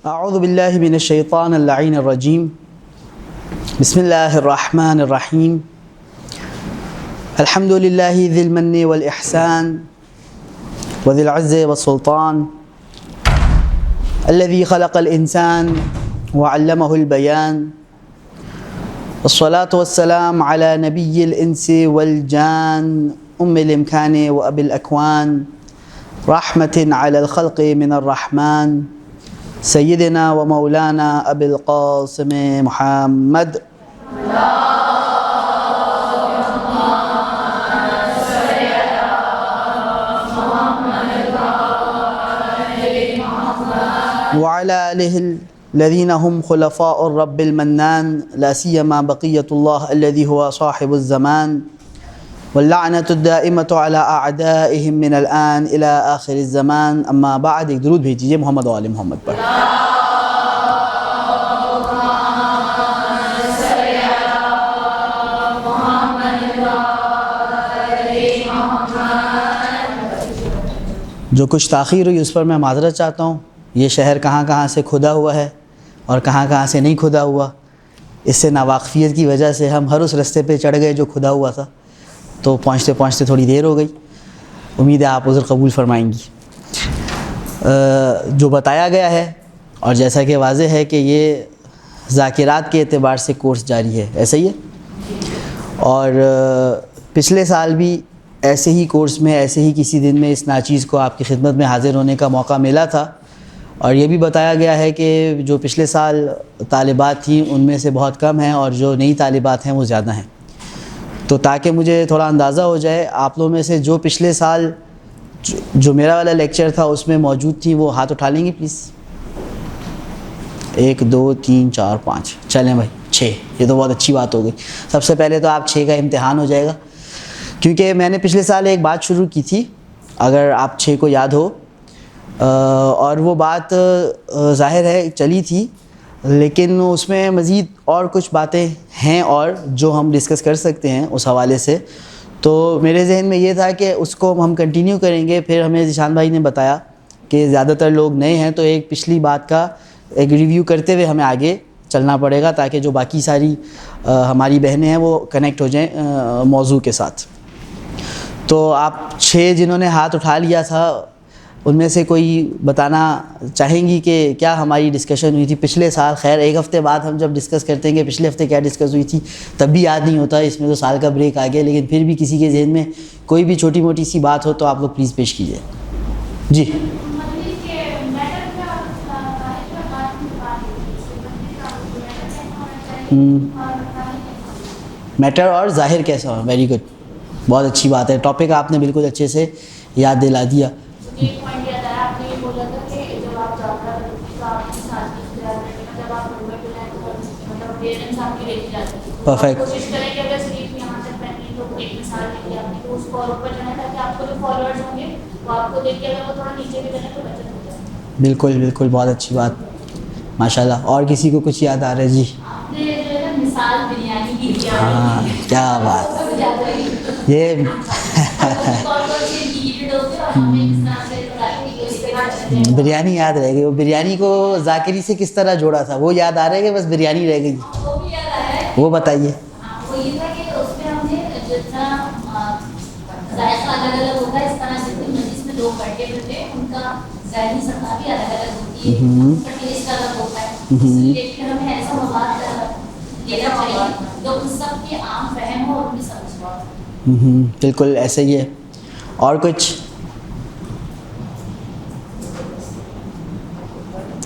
اعوذ باللہ من الشیطان اللعین الرجیم بسم اللہ الرحمن الرحیم الحمد للہ ذی المن والإحسان وذی العز والسلطان الذي خلق الإنسان وعلمه البيان والصلاة والسلام على نبي الإنس والجان الإمكان وأبي الأكوان رحمة على الخلق من الرحمن سیدنا و مولانا ابی القاسم محمد وعلى آلہ الذین هم خلفاء الرب المنان لا سیما بقیۃ اللہ الذی هو صاحب الزمان واللعنة الدائمة على اعدائهم من الآن الى آخر الزمان اما بعد. ایک درود بھیجیے محمد و آل محمد پر. جو کچھ تاخیر ہوئی اس پر میں معذرت چاہتا ہوں. یہ شہر کہاں کہاں سے کھدا ہوا ہے اور کہاں کہاں سے نہیں کھدا ہوا. اس سے ناواقفیت کی وجہ سے ہم ہر اس رستے پہ چڑھ گئے جو کھدا ہوا تھا، تو پہنچتے پہنچتے تھوڑی دیر ہو گئی. امید ہے آپ عذر قبول فرمائیں گی. جو بتایا گیا ہے اور جیسا کہ واضح ہے کہ یہ ذاکرات کے اعتبار سے کورس جاری ہے، ایسا ہی ہے. اور پچھلے سال بھی ایسے ہی کورس میں ایسے ہی کسی دن میں اس ناچیز کو آپ کی خدمت میں حاضر ہونے کا موقع ملا تھا، اور یہ بھی بتایا گیا ہے کہ جو پچھلے سال طالبات تھیں ان میں سے بہت کم ہیں اور جو نئی طالبات ہیں وہ زیادہ ہیں. تو تاکہ مجھے تھوڑا اندازہ ہو جائے، آپ لوگوں میں سے جو پچھلے سال جو میرا والا لیکچر تھا اس میں موجود تھیں وہ ہاتھ اٹھا لیں گے پلیز. 1 2 3 4 5 چلیں بھائی 6. یہ تو بہت اچھی بات ہو گئی. سب سے پہلے تو آپ 6 کا امتحان ہو جائے گا، کیونکہ میں نے پچھلے سال ایک بات شروع کی تھی، اگر آپ 6 کو یاد ہو، اور وہ بات ظاہر ہے چلی تھی، لیکن اس میں مزید اور کچھ باتیں ہیں اور جو ہم ڈسکس کر سکتے ہیں اس حوالے سے. تو میرے ذہن میں یہ تھا کہ اس کو ہم کنٹینیو کریں گے. پھر ہمیں ذیشان بھائی نے بتایا کہ زیادہ تر لوگ نئے ہیں، تو ایک پچھلی بات کا ایک ریویو کرتے ہوئے ہمیں آگے چلنا پڑے گا تاکہ جو باقی ساری ہماری بہنیں ہیں وہ کنیکٹ ہو جائیں موضوع کے ساتھ. تو آپ 6 جنہوں نے ہاتھ اٹھا لیا تھا ان میں سے کوئی بتانا چاہیں گی کہ کیا ہماری ڈسکشن ہوئی تھی پچھلے سال؟ خیر ایک ہفتے بعد ہم جب ڈسکس کرتے ہیں کہ پچھلے ہفتے کیا ڈسکس ہوئی تھی تب بھی یاد نہیں ہوتا. اس میں تو سال کا بریک آ گیا، لیکن پھر بھی کسی کے ذہن میں کوئی بھی چھوٹی موٹی سی بات ہو تو آپ لوگ پلیز پیش کیجیے. جی میٹر اور ظاہر کیسا ہو؟ ویری گڈ، بہت اچھی بات ہے. ٹاپک آپ نے بالکل اچھے سے یاد دلا دیا. پرفیکٹ. بالکل بالکل، بہت اچھی بات، ماشاء اللہ. اور کسی کو کچھ یاد آ رہا ہے؟ جی ہاں، کیا بات ہے. یہ بریانی یاد رہ گئی. وہ بریانی کو ذاکری سے کس طرح جوڑا تھا وہ یاد آ رہا ہے کہ بس بریانی رہ گئی؟ وہ بتائیے. بالکل ایسے ہی ہے. اور کچھ؟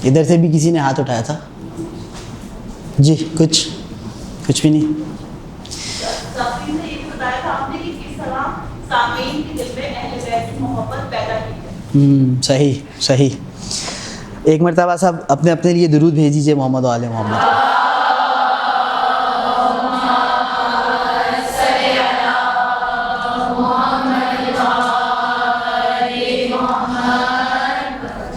ادھر سے بھی کسی نے ہاتھ اٹھایا تھا؟ جی کچھ بھی نہیں. صحیح. ایک مرتبہ صاحب اپنے لیے درود بھیج دیجیے محمد و آل محمد.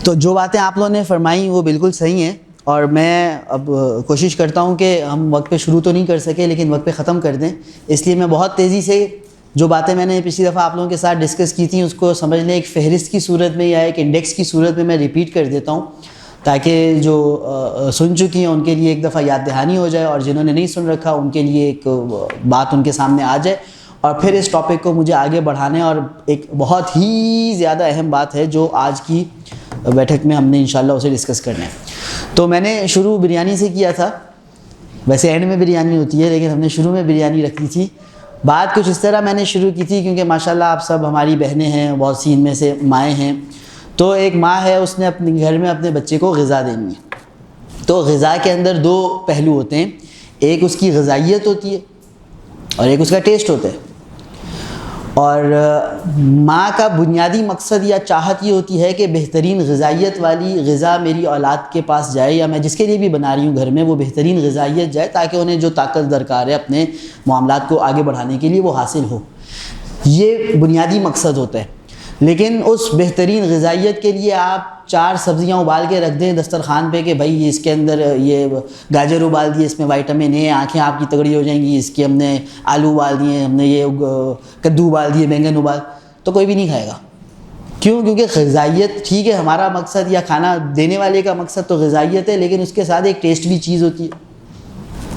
تو جو باتیں آپ لوگوں نے فرمائیں وہ بالکل صحیح ہیں، اور میں اب کوشش کرتا ہوں کہ ہم وقت پہ شروع تو نہیں کر سکے لیکن وقت پہ ختم کر دیں. اس لیے میں بہت تیزی سے جو باتیں میں نے پچھلی دفعہ آپ لوگوں کے ساتھ ڈسکس کی تھیں اس کو سمجھ لیں ایک فہرست کی صورت میں یا ایک انڈیکس کی صورت میں ریپیٹ کر دیتا ہوں. تاکہ جو سن چکی ہیں ان کے لیے ایک دفعہ یاد دہانی ہو جائے، اور جنہوں نے نہیں سن رکھا ان کے لیے ایک بات ان کے سامنے آ جائے، اور پھر اس ٹاپک کو مجھے آگے بڑھانے، اور ایک بہت ہی زیادہ اہم بات ہے جو آج کی بیٹھک میں ہم نے انشاءاللہ اسے ڈسکس کرنا ہے۔ تو میں نے شروع بریانی سے کیا تھا، ویسے اینڈ میں بریانی ہوتی ہے لیکن ہم نے شروع میں بریانی رکھی تھی۔ بات کچھ اس طرح میں نے شروع کی تھی کیونکہ ماشاءاللہ آپ سب ہماری بہنیں ہیں، بہت سی ان میں سے مائیں ہیں، تو ایک ماں ہے اس نے اپنے گھر میں اپنے بچے کو غذا دینی ہے۔ تو غذا کے اندر دو پہلو ہوتے ہیں، ایک اس کی غذائیت ہوتی ہے اور ایک اس کا ٹیسٹ ہوتا ہے۔ اور ماں کا بنیادی مقصد یا چاہت یہ ہوتی ہے کہ بہترین غذائیت والی غذا میری اولاد کے پاس جائے، یا میں جس کے لیے بھی بنا رہی ہوں گھر میں وہ بہترین غذائیت جائے، تاکہ انہیں جو طاقت درکار ہے اپنے معاملات کو آگے بڑھانے کے لیے وہ حاصل ہو۔ یہ بنیادی مقصد ہوتا ہے۔ لیکن اس بہترین غذائیت کے لیے آپ 4 سبزیاں ابال کے رکھ دیں دسترخوان پہ کہ بھائی اس کے اندر یہ گاجر ابال دیے، اس میں وائٹامن اے، آنکھیں آپ کی تگڑی ہو جائیں گی، اس کے ہم نے آلو ابال دیے، ہم نے یہ کدو ابال دیے، بینگن ابال، تو کوئی بھی نہیں کھائے گا۔ کیوں؟ کیونکہ غذائیت ٹھیک ہے، ہمارا مقصد یا کھانا دینے والے کا مقصد تو غذائیت ہے، لیکن اس کے ساتھ ایک ٹیسٹ بھی چیز ہوتی ہے،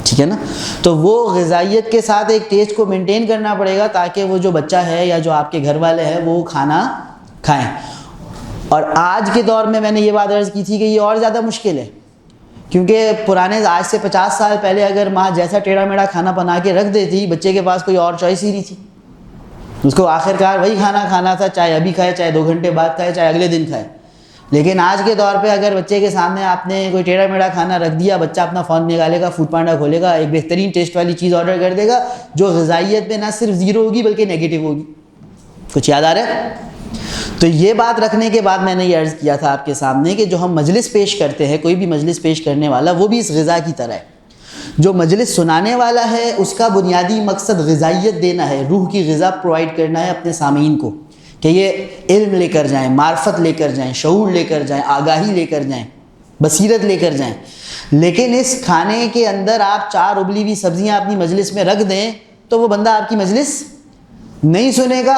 ٹھیک ہے نا؟ تو وہ غذائیت کے ساتھ ایک ٹیسٹ کو مینٹین کرنا پڑے گا تاکہ وہ جو بچہ ہے یا جو آپ کے گھر والے ہیں وہ کھانا کھائیں۔ اور آج کے دور میں نے یہ بات عرض کی تھی کہ یہ اور زیادہ مشکل ہے، کیونکہ پرانے آج سے 50 سال پہلے اگر ماں جیسا ٹیڑھا میڑھا کھانا بنا کے رکھ دیتی، بچے کے پاس کوئی اور چوائس ہی نہیں تھی، اس کو آخرکار وہی کھانا کھانا تھا، چاہے ابھی کھائے، چاہے 2 گھنٹے بعد کھائے، چاہے اگلے دن کھائے۔ لیکن آج کے دور پہ اگر بچے کے سامنے آپ نے کوئی ٹیڑھا میڑھا کھانا رکھ دیا، بچہ اپنا فون نکالے گا، فوڈ پانڈا کھولے گا، ایک بہترین ٹیسٹ والی چیز آرڈر کر دے گا جو غذائیت میں نہ صرف 0 ہوگی بلکہ نیگیٹو ہوگی۔ کچھ یاد آ رہا ہے؟ تو یہ بات رکھنے کے بعد میں نے یہ عرض کیا تھا آپ کے سامنے کہ جو ہم مجلس پیش کرتے ہیں، کوئی بھی مجلس پیش کرنے والا وہ بھی اس غذا کی طرح ہے۔ جو مجلس سنانے والا ہے اس کا بنیادی مقصد غذائیت دینا ہے، روح کی غذا پرووائڈ کرنا ہے اپنے سامعین کو، کہ یہ علم لے کر جائیں، معرفت لے کر جائیں، شعور لے کر جائیں، آگاہی لے کر جائیں، بصیرت لے کر جائیں۔ لیکن اس کھانے کے اندر آپ 4 ابلی ہوئی سبزیاں اپنی مجلس میں رکھ دیں تو وہ بندہ آپ کی مجلس نہیں سنے گا۔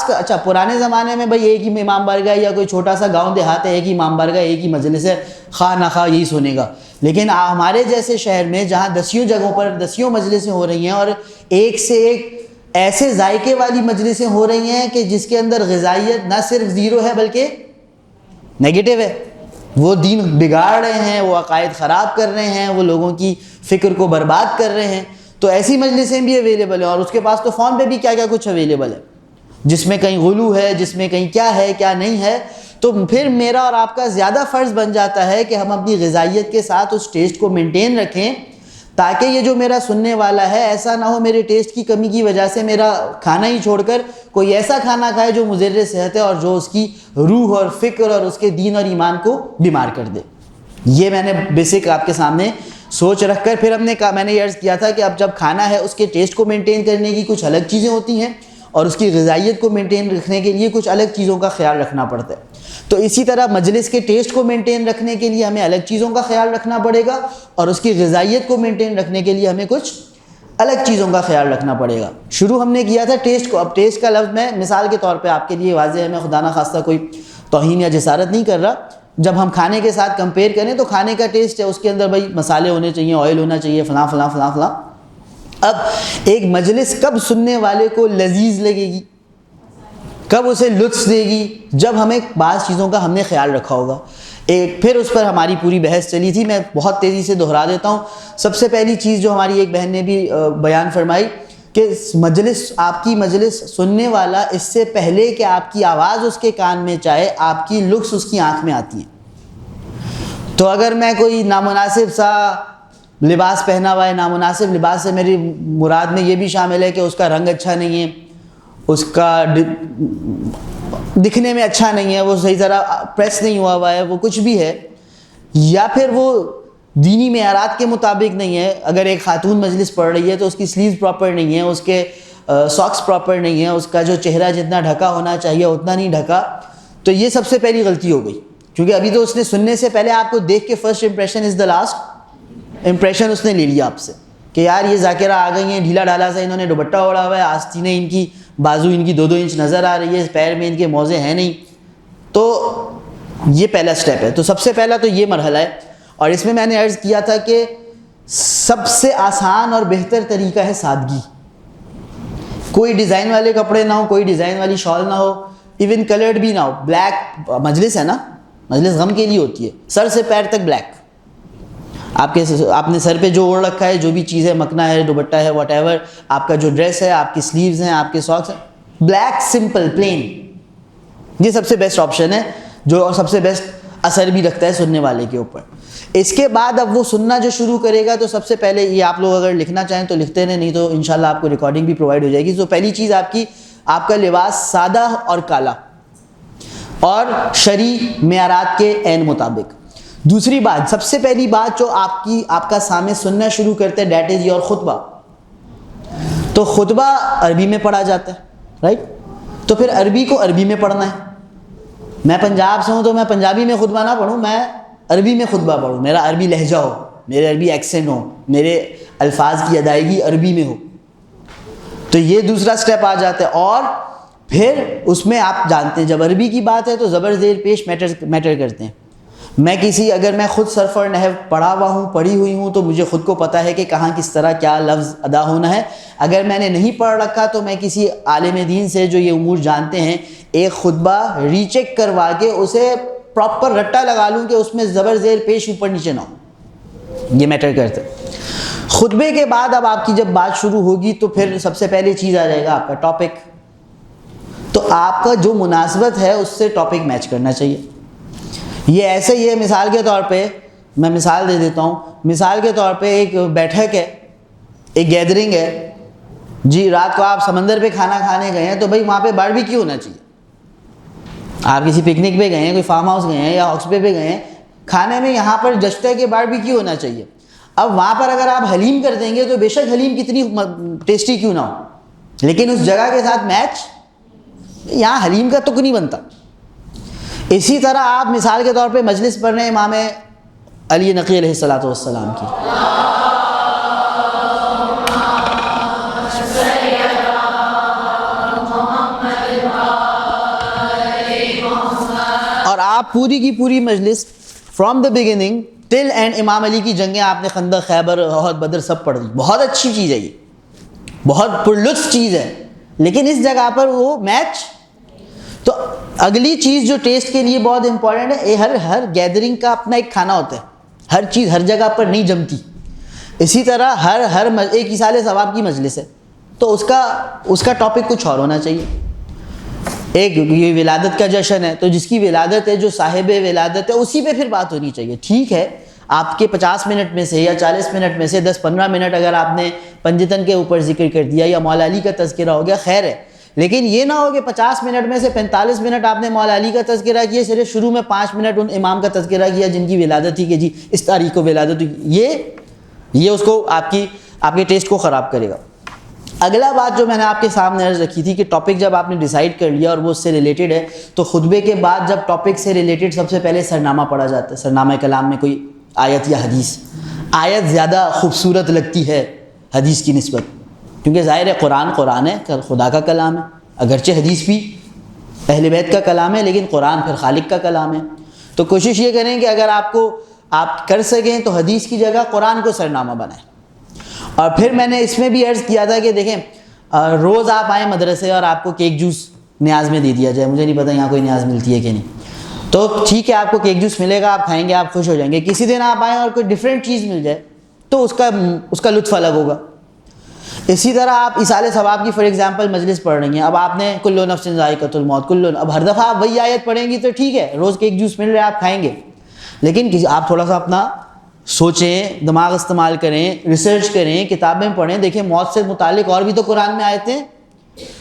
اچھا پرانے زمانے میں بھائی ایک ہی امام بارگاہ یا کوئی چھوٹا سا گاؤں دیہات ہے، ایک ہی امام بارگاہ، ایک ہی مجلس ہے، خواہ نہ خواہ یہی سنے گا۔ لیکن ہمارے جیسے شہر میں جہاں 10 جگہوں پر 10 مجلسیں ہو رہی ہیں، اور ایک سے ایک ایسے ذائقے والی مجلسیں ہو رہی ہیں کہ جس کے اندر غذائیت نہ صرف 0 ہے بلکہ نیگیٹو ہے، وہ دین بگاڑ رہے ہیں، وہ عقائد خراب کر رہے ہیں، وہ لوگوں کی فکر کو برباد کر رہے ہیں، تو ایسی مجلسیں بھی اویلیبل ہیں۔ اور اس کے پاس تو فون پہ بھی کیا کیا کچھ اویلیبل ہے، جس میں کہیں غلو ہے، جس میں کہیں کیا ہے کیا نہیں ہے۔ تو پھر میرا اور آپ کا زیادہ فرض بن جاتا ہے کہ ہم اپنی غذائیت کے ساتھ اس ٹیسٹ کو مینٹین رکھیں، تاکہ یہ جو میرا سننے والا ہے ایسا نہ ہو میرے ٹیسٹ کی کمی کی وجہ سے میرا کھانا ہی چھوڑ کر کوئی ایسا کھانا کھائے جو مضر صحت ہے اور جو اس کی روح اور فکر اور اس کے دین اور ایمان کو بیمار کر دے۔ یہ میں نے بیسک آپ کے سامنے سوچ رکھ کر پھر میں نے یہ عرض کیا تھا کہ اب جب کھانا ہے اس کے ٹیسٹ کو مینٹین کرنے کی کچھ الگ چیزیں ہوتی ہیں، اور اس کی غذائیت کو مینٹین رکھنے کے لیے کچھ الگ چیزوں کا خیال رکھنا پڑتا ہے۔ تو اسی طرح مجلس کے ٹیسٹ کو مینٹین رکھنے کے لیے ہمیں الگ چیزوں کا خیال رکھنا پڑے گا، اور اس کی غذائیت کو مینٹین رکھنے کے لیے ہمیں کچھ الگ چیزوں کا خیال رکھنا پڑے گا۔ شروع ہم نے کیا تھا ٹیسٹ کو۔ اب ٹیسٹ کا لفظ میں مثال کے طور پہ آپ کے لیے واضح ہے، میں خدا نہ خواستہ کوئی توہین یا جسارت نہیں کر رہا۔ جب ہم کھانے کے ساتھ کمپیئر کریں تو کھانے کا ٹیسٹ ہے، اس کے اندر بھائی مسالے ہونے چاہیے، آئل ہونا چاہیے، فلاں فلاں فلاں فلاں۔ اب ایک مجلس کب سننے والے کو لذیذ لگے گی، کب اسے لطف دے گی، جب ہمیں بعض چیزوں کا ہم نے خیال رکھا ہوگا۔ پھر اس پر ہماری پوری بحث چلی تھی، میں بہت تیزی سے دہرا دیتا ہوں۔ سب سے پہلی چیز جو ہماری ایک بہن نے بھی بیان فرمائی کہ مجلس، آپ کی مجلس سننے والا اس سے پہلے کہ آپ کی آواز اس کے کان میں جائے، آپ کی لکس اس کی آنکھ میں آتی ہے۔ تو اگر میں کوئی نامناسب سا لباس پہنا ہوا ہے، نامناسب لباس سے میری مراد میں یہ بھی شامل ہے کہ اس کا رنگ اچھا نہیں ہے، اس کا دکھنے میں اچھا نہیں ہے، وہ صحیح طرح پریس نہیں ہوا ہے، وہ کچھ بھی ہے، یا پھر وہ دینی معیارات کے مطابق نہیں ہے۔ اگر ایک خاتون مجلس پڑھ رہی ہے تو اس کی سلیوز پراپر نہیں ہے، اس کے ساکس پراپر نہیں ہے، اس کا جو چہرہ جتنا ڈھکا ہونا چاہیے اتنا نہیں ڈھکا، تو یہ سب سے پہلی غلطی ہو گئی۔ کیونکہ ابھی تو اس نے سننے سے پہلے آپ کو دیکھ کے first impression is the last impression اس نے لے لیا آپ سے کہ یار یہ ذاکرہ آ گئی ہیں، ڈھیلا ڈھالا سا انہوں نے دوپٹہ اوڑھا ہوا ہے، آستینیں ان کی بازو ان کی 2-2 انچ نظر آ رہی ہے، پیر میں ان کے موزے ہیں نہیں۔ تو یہ پہلا سٹیپ ہے. تو سب سے پہلا تو یہ مرحلہ ہے, اور اس میں میں نے عرض کیا تھا کہ سب سے آسان اور بہتر طریقہ ہے سادگی. کوئی ڈیزائن والے کپڑے نہ ہو, کوئی ڈیزائن والی شال نہ ہو, ایون کلرڈ بھی نہ ہو. بلیک مجلس ہے نا, مجلس غم کے لیے ہوتی ہے, سر سے پیر تک بلیک. آپ نے سر پہ جو اوڑھ رکھا ہے, جو بھی چیز ہے, مکنا ہے, دوپٹہ ہے, واٹ ایور, آپ کا جو ڈریس ہے, آپ کی سلیوز ہیں, آپ کے ساکس ہیں, بلیک سمپل پلین. یہ سب سے بیسٹ آپشن ہے, جو اور سب سے بیسٹ اثر بھی رکھتا ہے سننے والے کے اوپر. اس کے بعد اب وہ سننا جو شروع کرے گا, تو سب سے پہلے یہ آپ لوگ اگر لکھنا چاہیں تو لکھتے رہیں, نہیں تو انشاءاللہ آپ کو ریکارڈنگ بھی پرووائڈ ہو جائے گی. تو پہلی چیز آپ کا لباس سادہ اور کالا اور شرعی معیارات کے عین مطابق. دوسری بات, سب سے پہلی بات جو آپ کا سامنے سننا شروع کرتے ہیں, دیٹ از یور خطبہ. تو خطبہ عربی میں پڑھا جاتا ہے, رائٹ؟ تو پھر عربی کو عربی میں پڑھنا ہے. میں پنجاب سے ہوں تو میں پنجابی میں خطبہ نہ پڑھوں, میں عربی میں خطبہ پڑھوں, میرا عربی لہجہ ہو, میرے عربی ایکسنٹ ہو, میرے الفاظ کی ادائیگی عربی میں ہو. تو یہ دوسرا سٹیپ آ جاتا ہے. اور پھر اس میں آپ جانتے ہیں جب عربی کی بات ہے تو زبر زیر پیش میٹر کرتے ہیں. اگر میں خود صرف اور نحو پڑھی ہوئی ہوں تو مجھے خود کو پتہ ہے کہ کہاں کس طرح کیا لفظ ادا ہونا ہے. اگر میں نے نہیں پڑھ رکھا تو میں کسی عالم دین سے جو یہ امور جانتے ہیں ایک خطبہ ری چیک کروا کے اسے پراپر رٹا لگا لوں کہ اس میں زبر زیر پیش اوپر نیچے نہ ہو. یہ میٹر کرتے. خطبے کے بعد اب آپ کی جب بات شروع ہوگی تو پھر سب سے پہلے چیز آ جائے گا آپ کا ٹاپک. تو آپ کا جو مناسبت ہے اس سے ٹاپک میچ کرنا چاہیے. یہ ایسے ہی ہے, مثال کے طور پہ میں مثال دے دیتا ہوں. مثال کے طور پہ ایک بیٹھک ہے, ایک گیدرنگ ہے جی, رات کو آپ سمندر پہ کھانا کھانے گئے ہیں تو بھائی وہاں پہ باربیکیو ہونا چاہیے. آپ کسی پکنک پہ گئے ہیں, کوئی فارم ہاؤس گئے ہیں یا ہاکس پے پہ گئے ہیں, کھانے میں یہاں پر جشتا ہے کہ باربیکیو ہونا چاہیے. اب وہاں پر اگر آپ حلیم کر دیں گے تو بے شک حلیم کتنی ٹیسٹی کیوں نہ ہو, لیکن اس جگہ کے ساتھ میچ, یہاں حلیم کا تک نہیں بنتا. اسی طرح آپ مثال کے طور پہ مجلس پڑھ رہے ہیں امام علی نقی علیہ الصلوۃ والسلام کی, اور آپ پوری کی پوری مجلس from the beginning till and امام علی کی جنگیں آپ نے خندق, خیبر, احد, بدر سب پڑھ دی. بہت اچھی چیز ہے, یہ بہت پرلطف چیز ہے, لیکن اس جگہ پر وہ میچ. تو اگلی چیز جو ٹیسٹ کے لیے بہت امپورٹنٹ ہے, ہر گیدرنگ کا اپنا ایک کھانا ہوتا ہے, ہر چیز ہر جگہ پر نہیں جمتی. اسی طرح ہر ایک ایصال ثواب کی مجلس ہے تو اس کا ٹاپک کچھ اور ہونا چاہیے. ایک یہ ولادت کا جشن ہے تو جس کی ولادت ہے, جو صاحب ولادت ہے, اسی پہ پھر بات ہونی چاہیے. ٹھیک ہے, آپ کے 50 منٹ میں سے یا 40 منٹ میں سے 10-15 منٹ اگر آپ نے پنجتن کے اوپر ذکر کر دیا یا مولا علی کا تذکرہ ہو گیا, خیر ہے. لیکن یہ نہ ہو کہ 50 منٹ میں سے 45 منٹ آپ نے مولا علی کا تذکرہ کیا, صرف شروع میں 5 منٹ ان امام کا تذکرہ کیا جن کی ولادت تھی کہ جی اس تاریخ کو ولادت ہوئی. یہ اس کو آپ کے ٹیسٹ کو خراب کرے گا. اگلا بات جو میں نے آپ کے سامنے عرض رکھی تھی کہ ٹاپک جب آپ نے ڈیسائیڈ کر لیا اور وہ اس سے ریلیٹڈ ہے تو خطبے کے بعد جب ٹاپک سے ریلیٹڈ سب سے پہلے سرنامہ پڑھا جاتا ہے. سرنامہ کلام میں کوئی آیت یا حدیث. آیت زیادہ خوبصورت لگتی ہے حدیث کی نسبت, کیونکہ ظاہر ہے قرآن ہے, خدا کا کلام ہے. اگرچہ حدیث بھی اہل بیت کا کلام ہے, لیکن قرآن پھر خالق کا کلام ہے. تو کوشش یہ کریں کہ اگر آپ کر سکیں تو حدیث کی جگہ قرآن کو سرنامہ بنائیں. اور پھر میں نے اس میں بھی عرض کیا تھا کہ دیکھیں, روز آپ آئیں مدرسے اور آپ کو کیک جوس نیاز میں دے دیا جائے, مجھے نہیں پتہ یہاں کوئی نیاز ملتی ہے کہ نہیں, تو ٹھیک ہے آپ کو کیک جوس ملے گا, آپ کھائیں گے, آپ خوش ہو جائیں گے. کسی دن آپ آئیں اور کوئی ڈفرینٹ چیز مل جائے تو اس کا لطف الگ ہوگا. اسی طرح آپ ایصال ثواب کی فار ایگزامپل مجلس پڑھ رہی ہیں, اب آپ نے کل نفس ذائقۃ الموت, اب ہر دفعہ آپ وہی آیت پڑھیں گی تو ٹھیک ہے, روز کیک جوس مل رہا ہے آپ کھائیں گے, لیکن آپ تھوڑا سا اپنا سوچیں, دماغ استعمال کریں, ریسرچ کریں, کتابیں پڑھیں, دیکھیں موت سے متعلق اور بھی تو قرآن میں آیتیں ہیں.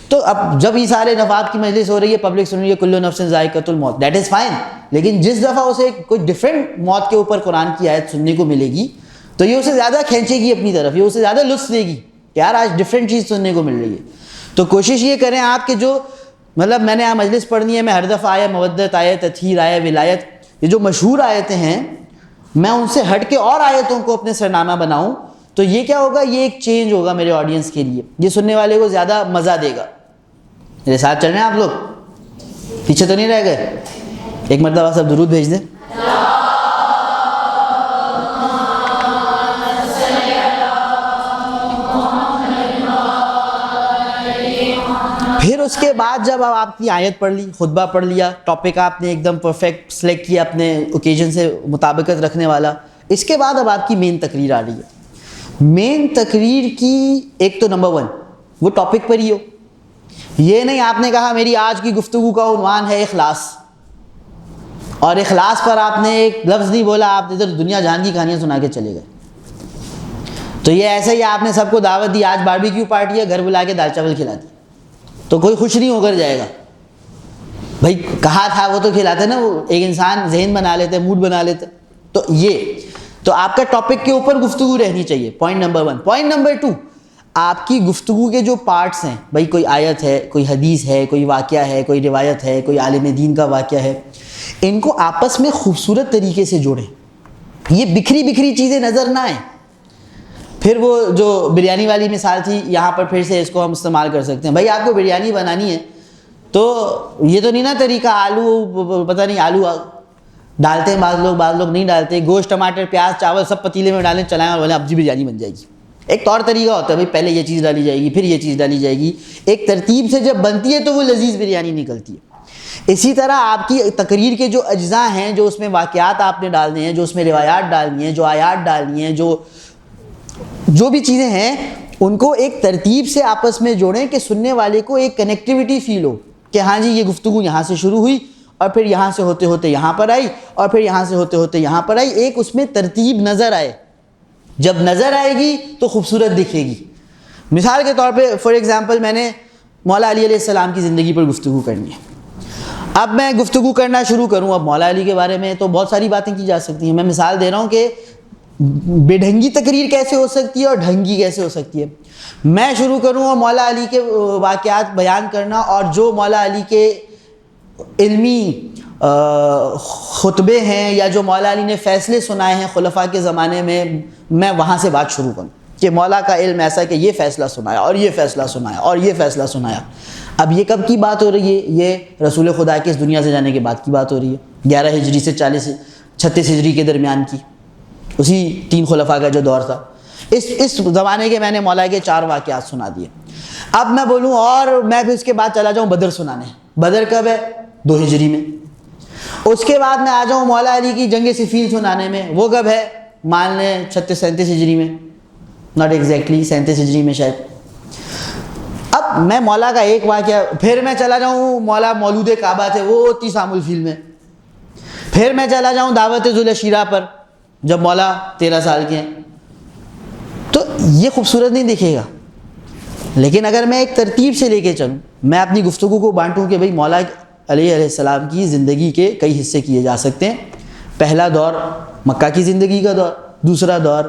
تو اب جب ایصال نفات کی مجلس ہو رہی ہے, پبلک سن رہی ہے کل نفس ذائقۃ الموت, دیٹ از فائن, لیکن جس دفعہ اسے کوئی ڈفرینٹ موت کے اوپر قرآن کی آیت سننے کو ملے گی تو یہ اسے زیادہ کھینچے گی اپنی طرف, یہ اسے زیادہ لطف دے گی کہ یار آج ڈفرینٹ چیز سننے کو مل رہی ہے. تو کوشش یہ کریں آپ کہ جو میں نے یہاں مجلس پڑھنی ہے, میں ہر دفعہ آیا مودت, آیا تطہیر, آیا ولایت, یہ جو مشہور آیتیں ہیں میں ان سے ہٹ کے اور آیتوں کو اپنے سرنامہ بناؤں, تو یہ کیا ہوگا, یہ ایک چینج ہوگا میرے آڈینس کے لیے, یہ سننے والے کو زیادہ مزہ دے گا. میرے ساتھ چل رہے ہیں آپ لوگ, پیچھے تو نہیں رہ گئے؟ ایک مرتبہ سب درود بھیج دیں. پھر اس کے بعد جب آپ کی آیت پڑھ لی, خطبہ پڑھ لیا, ٹاپک آپ نے ایک دم پرفیکٹ سلیکٹ کیا اپنے اوکیزن سے مطابقت رکھنے والا, اس کے بعد اب آپ کی مین تقریر آ رہی ہے. مین تقریر کی ایک تو نمبر 1 وہ ٹاپک پر ہی ہو. یہ نہیں آپ نے کہا میری آج کی گفتگو کا عنوان ہے اخلاص, اور اخلاص پر آپ نے ایک لفظ نہیں بولا, آپ ادھر دنیا جہان کی کہانیاں سنا کے چلے گئے. تو یہ ایسے ہی آپ نے سب کو دعوت دی, آج باربیکیو پارٹی ہے, گھر بلا کے دال چاول کھلا دی, تو کوئی خوش نہیں ہو کر جائے گا. بھائی کہا تھا وہ تو کھلاتے نا, وہ ایک انسان ذہن بنا لیتے, موڈ بنا لیتے. تو یہ تو آپ کا ٹاپک کے اوپر گفتگو رہنی چاہیے, پوائنٹ نمبر 1. پوائنٹ نمبر 2, آپ کی گفتگو کے جو پارٹس ہیں, بھائی کوئی آیت ہے, کوئی حدیث ہے, کوئی واقعہ ہے, کوئی روایت ہے, کوئی عالم دین کا واقعہ ہے, ان کو آپس میں خوبصورت طریقے سے جوڑیں. یہ بکھری بکھری چیزیں نظر نہ آئیں. پھر وہ جو بریانی والی مثال تھی, یہاں پر پھر سے اس کو ہم استعمال کر سکتے ہیں. بھائی آپ کو بریانی بنانی ہے تو یہ تو نہیں نا طریقہ, آلو پتہ نہیں آلو ڈالتے ہیں بعض لوگ نہیں ڈالتے, گوشت ٹماٹر پیاز چاول سب پتیلے میں ڈالیں, چلائیں اور بولیں اب جی بریانی بن جائے گی. ایک طور طریقہ ہوتا ہے, بھائی پہلے یہ چیز ڈالی جائے گی, پھر یہ چیز ڈالی جائے گی. ایک ترتیب سے جب بنتی ہے تو وہ لذیذ بریانی نکلتی ہے. اسی طرح آپ کی تقریر کے جو اجزاء ہیں, جو اس میں واقعات آپ نے ڈالنے ہیں, جو اس میں روایات ڈالنی ہیں, جو آیات ڈالنی ہیں, جو بھی چیزیں ہیں, ان کو ایک ترتیب سے آپس میں جوڑیں کہ سننے والے کو ایک کنیکٹیوٹی فیل ہو کہ ہاں جی یہ گفتگو یہاں سے شروع ہوئی اور پھر یہاں سے ہوتے ہوتے یہاں پر آئی اور پھر یہاں سے ہوتے ہوتے یہاں پر آئی. ایک اس میں ترتیب نظر آئے. جب نظر آئے گی تو خوبصورت دکھے گی. مثال کے طور پہ فار ایگزامپل میں نے مولا علی علیہ السلام کی زندگی پر گفتگو کرنی ہے. اب میں گفتگو کرنا شروع کروں, اب مولا علی کے بارے میں تو بہت ساری باتیں کی جا سکتی ہیں. میں مثال دے رہا ہوں کہ بے ڈھنگی تقریر کیسے ہو سکتی ہے اور ڈھنگی کیسے ہو سکتی ہے. میں شروع کروں اور مولا علی کے واقعات بیان کرنا, اور جو مولا علی کے علمی خطبے ہیں یا جو مولا علی نے فیصلے سنائے ہیں خلفاء کے زمانے میں وہاں سے بات شروع کروں کہ مولا کا علم ایسا کہ یہ فیصلہ سنایا اور یہ فیصلہ سنایا اور یہ فیصلہ سنایا. اب یہ کب کی بات ہو رہی ہے؟ یہ رسول خدا کے اس دنیا سے جانے کے بعد کی بات ہو رہی ہے, 11 ہجری سے 36 ہجری کے درمیان کی, اسی 3 خلفاء کا جو دور تھا. اس زمانے کے میں نے مولا کے 4 واقعات سنا دیے. اب میں بولوں اور میں بھی اس کے بعد چلا جاؤں بدر سنانے. بدر کب ہے؟ 2 ہجری میں. اس کے بعد میں آ جاؤں مولا علی کی جنگ صفین سنانے میں, وہ کب ہے؟ مان لیں 37 ہجری میں, ناٹ ایگزیکٹلی 37 ہجری میں شاید. اب میں مولا کا ایک واقعہ, پھر میں چلا جاؤں مولا مولود کعبہ تھے وہ 30 عام الفیل میں. پھر میں چلا جاؤں دعوت ذوالشیرہ پر جب مولا 13 سال کے ہیں. تو یہ خوبصورت نہیں دکھے گا. لیکن اگر میں ایک ترتیب سے لے کے چلوں, میں اپنی گفتگو کو بانٹوں کہ بھئی مولا علیہ السلام کی زندگی کے کئی حصے کیے جا سکتے ہیں. پہلا دور مکہ کی زندگی کا دور, دوسرا دور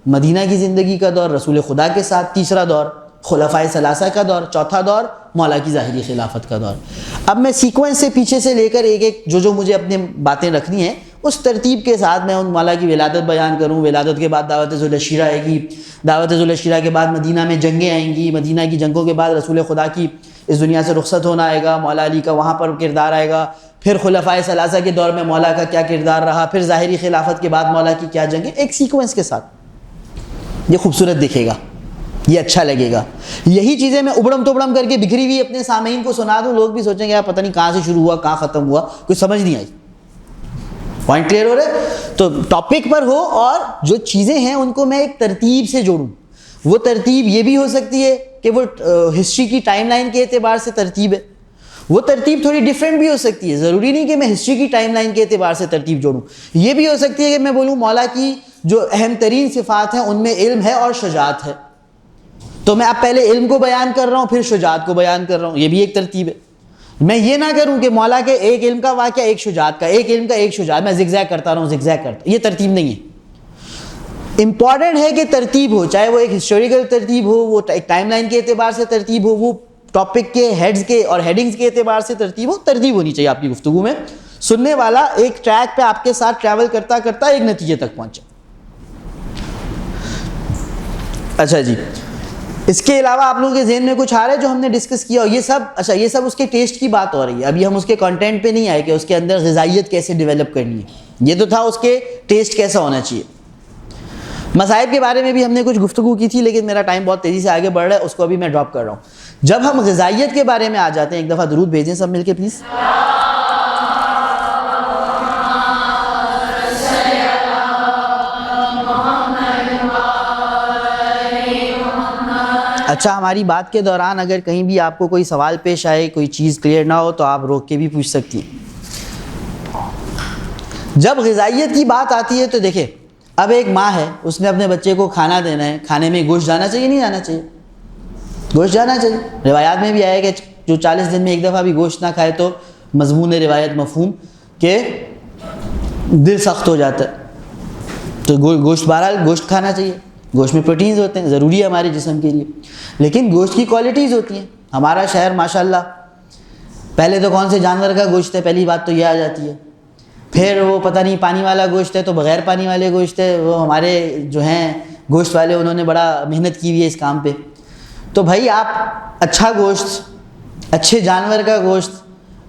مدینہ کی زندگی کا دور رسول خدا کے ساتھ, تیسرا دور خلفائے ثلاثہ کا دور, چوتھا دور مولا کی ظاہری خلافت کا دور. اب میں سیکوینس سے پیچھے سے لے کر ایک جو مجھے اپنی باتیں رکھنی ہیں اس ترتیب کے ساتھ میں ان مولا کی ولادت بیان کروں. ولادت کے بعد دعوت ذوالشیرہ آئے گی, دعوت ذوالشیرہ کے بعد مدینہ میں جنگیں آئیں گی, مدینہ کی جنگوں کے بعد رسول خدا کی اس دنیا سے رخصت ہونا آئے گا, مولا علی کا وہاں پر کردار آئے گا, پھر خلفائے ثلاثہ کے دور میں مولا کا کیا کردار رہا, پھر ظاہری خلافت کے بعد مولا کی کیا جنگیں, ایک سیکوینس کے ساتھ. یہ خوبصورت دکھے گا, یہ اچھا لگے گا. یہی چیزیں میں ابڑم توبڑم کر کے بکھری ہوئی اپنے سامعین کو سنا دوں, لوگ بھی سوچیں گے یار پتہ نہیں کہاں سے شروع ہوا کہاں ختم ہوا, کچھ سمجھ نہیں آئی. پوائنٹ کلیئر ہو رہا ہے؟ تو ٹاپک پر ہو اور جو چیزیں ہیں ان کو میں ایک ترتیب سے جوڑوں. وہ ترتیب یہ بھی ہو سکتی ہے کہ وہ ہسٹری کی ٹائم لائن کے اعتبار سے ترتیب ہے, وہ ترتیب تھوڑی ڈیفرنٹ بھی ہو سکتی ہے. ضروری نہیں کہ میں ہسٹری کی ٹائم لائن کے اعتبار سے ترتیب جوڑوں. یہ بھی ہو سکتی ہے کہ میں بولوں مولا کی جو اہم ترین صفات ہیں ان میں علم ہے اور شجاعت ہے, تو میں اب پہلے علم کو بیان کر رہا ہوں پھر شجاعت کو بیان کر رہا ہوں. یہ بھی ایک ترتیب ہے. میں یہ نہ کروں کہ مولا کے ایک علم کا واقعہ ایک شجاعت کا, ایک علم کا ایک شجاعت, میں زگزیگ کرتا رہا ہوں زگزیگ کرتا. یہ ترتیب نہیں ہے. امپورٹنٹ ہے کہ ترتیب ہو, چاہے وہ ایک ہسٹوریکل ترتیب ہو, وہ ایک ٹائم لائن کے اعتبار سے ترتیب ہو, وہ ٹاپک کے ہیڈز کے اور ہیڈنگز کے اعتبار سے ترتیب ہو. ترتیب ہونی چاہیے آپ کی گفتگو میں. سننے والا ایک ٹریک پہ آپ کے ساتھ ٹریول کرتا کرتا ایک نتیجے تک پہنچے. اچھا جی, اس کے علاوہ آپ لوگوں کے ذہن میں کچھ آ رہا ہے جو ہم نے ڈسکس کیا ہو؟ یہ سب اچھا، یہ سب اس کے ٹیسٹ کی بات ہو رہی ہے. ابھی ہم اس کے کنٹینٹ پہ نہیں آئے کہ اس کے اندر غذائیت کیسے ڈیولپ کرنی ہے. یہ تو تھا اس کے ٹیسٹ کیسا ہونا چاہیے. مصائب کے بارے میں بھی ہم نے کچھ گفتگو کی تھی، لیکن میرا ٹائم بہت تیزی سے آگے بڑھ رہا ہے، اس کو ابھی میں ڈراپ کر رہا ہوں. جب ہم غذائیت کے بارے میں آ جاتے ہیں، ایک دفعہ درود بھیجیں سب مل کے پلیز. اچھا، ہماری بات کے دوران اگر کہیں بھی آپ کو کوئی سوال پیش آئے، کوئی چیز کلیئر نہ ہو تو آپ روک کے بھی پوچھ سکتی ہیں. جب غذائیت کی بات آتی ہے تو دیکھیں، اب ایک ماں ہے، اس نے اپنے بچے کو کھانا دینا ہے. کھانے میں گوشت جانا چاہیے نہیں جانا چاہیے؟ گوشت جانا چاہیے. روایات میں بھی آیا کہ جو 40 دن میں ایک دفعہ بھی گوشت نہ کھائے تو مضمون روایت مفہوم کہ دل سخت ہو جاتا ہے. تو گوشت، بہرحال گوشت کھانا چاہیے. گوشت میں پروٹینز ہوتے ہیں، ضروری ہے ہمارے جسم کے لیے. لیکن گوشت کی کوالٹیز ہوتی ہیں. ہمارا شہر ماشاءاللہ، پہلے تو کون سے جانور کا گوشت ہے، پہلی بات تو یہ آ جاتی ہے. پھر وہ پتہ نہیں پانی والا گوشت ہے تو بغیر پانی والے گوشت ہے. وہ ہمارے جو ہیں گوشت والے، انہوں نے بڑا محنت کی ہوئی ہے اس کام پہ. تو بھائی آپ اچھا گوشت، اچھے جانور کا گوشت،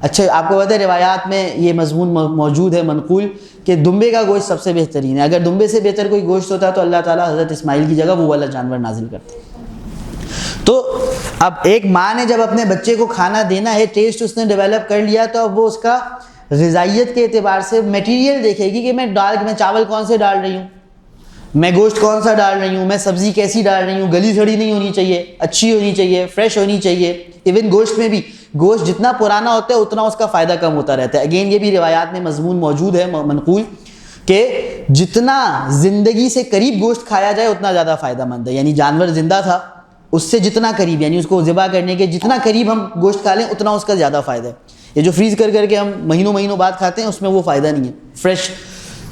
اچھے، آپ کو پتہ ہے روایات میں یہ مضمون موجود ہے منقول کہ دمبے کا گوشت سب سے بہترین ہے. اگر دمبے سے بہتر کوئی گوشت ہوتا تو اللہ تعالیٰ حضرت اسماعیل کی جگہ وہ والا جانور نازل کرتا. تو اب ایک ماں نے جب اپنے بچے کو کھانا دینا ہے، ٹیسٹ اس نے ڈیولپ کر لیا، تو اب وہ اس کا غذائیت کے اعتبار سے میٹیریل دیکھے گی کہ میں چاول کون سے ڈال رہی ہوں، میں گوشت کون سا ڈال رہی ہوں، میں سبزی کیسی ڈال رہی ہوں. گلی سڑی نہیں ہونی چاہیے، اچھی ہونی چاہیے، فریش ہونی چاہیے. ایون گوشت میں بھی، گوشت جتنا پرانا ہوتا ہے اتنا اس کا فائدہ کم ہوتا رہتا ہے. اگین یہ بھی روایات میں مضمون موجود ہے منقول کہ جتنا زندگی سے قریب گوشت کھایا جائے اتنا زیادہ فائدہ مند ہے. یعنی جانور زندہ تھا، اس سے جتنا قریب، یعنی اس کو ذبح کرنے کے جتنا قریب ہم گوشت کھا لیں اتنا اس کا زیادہ فائدہ ہے. یہ جو فریز کر کے ہم مہینوں بعد کھاتے ہیں، اس میں وہ فائدہ نہیں ہے فریش.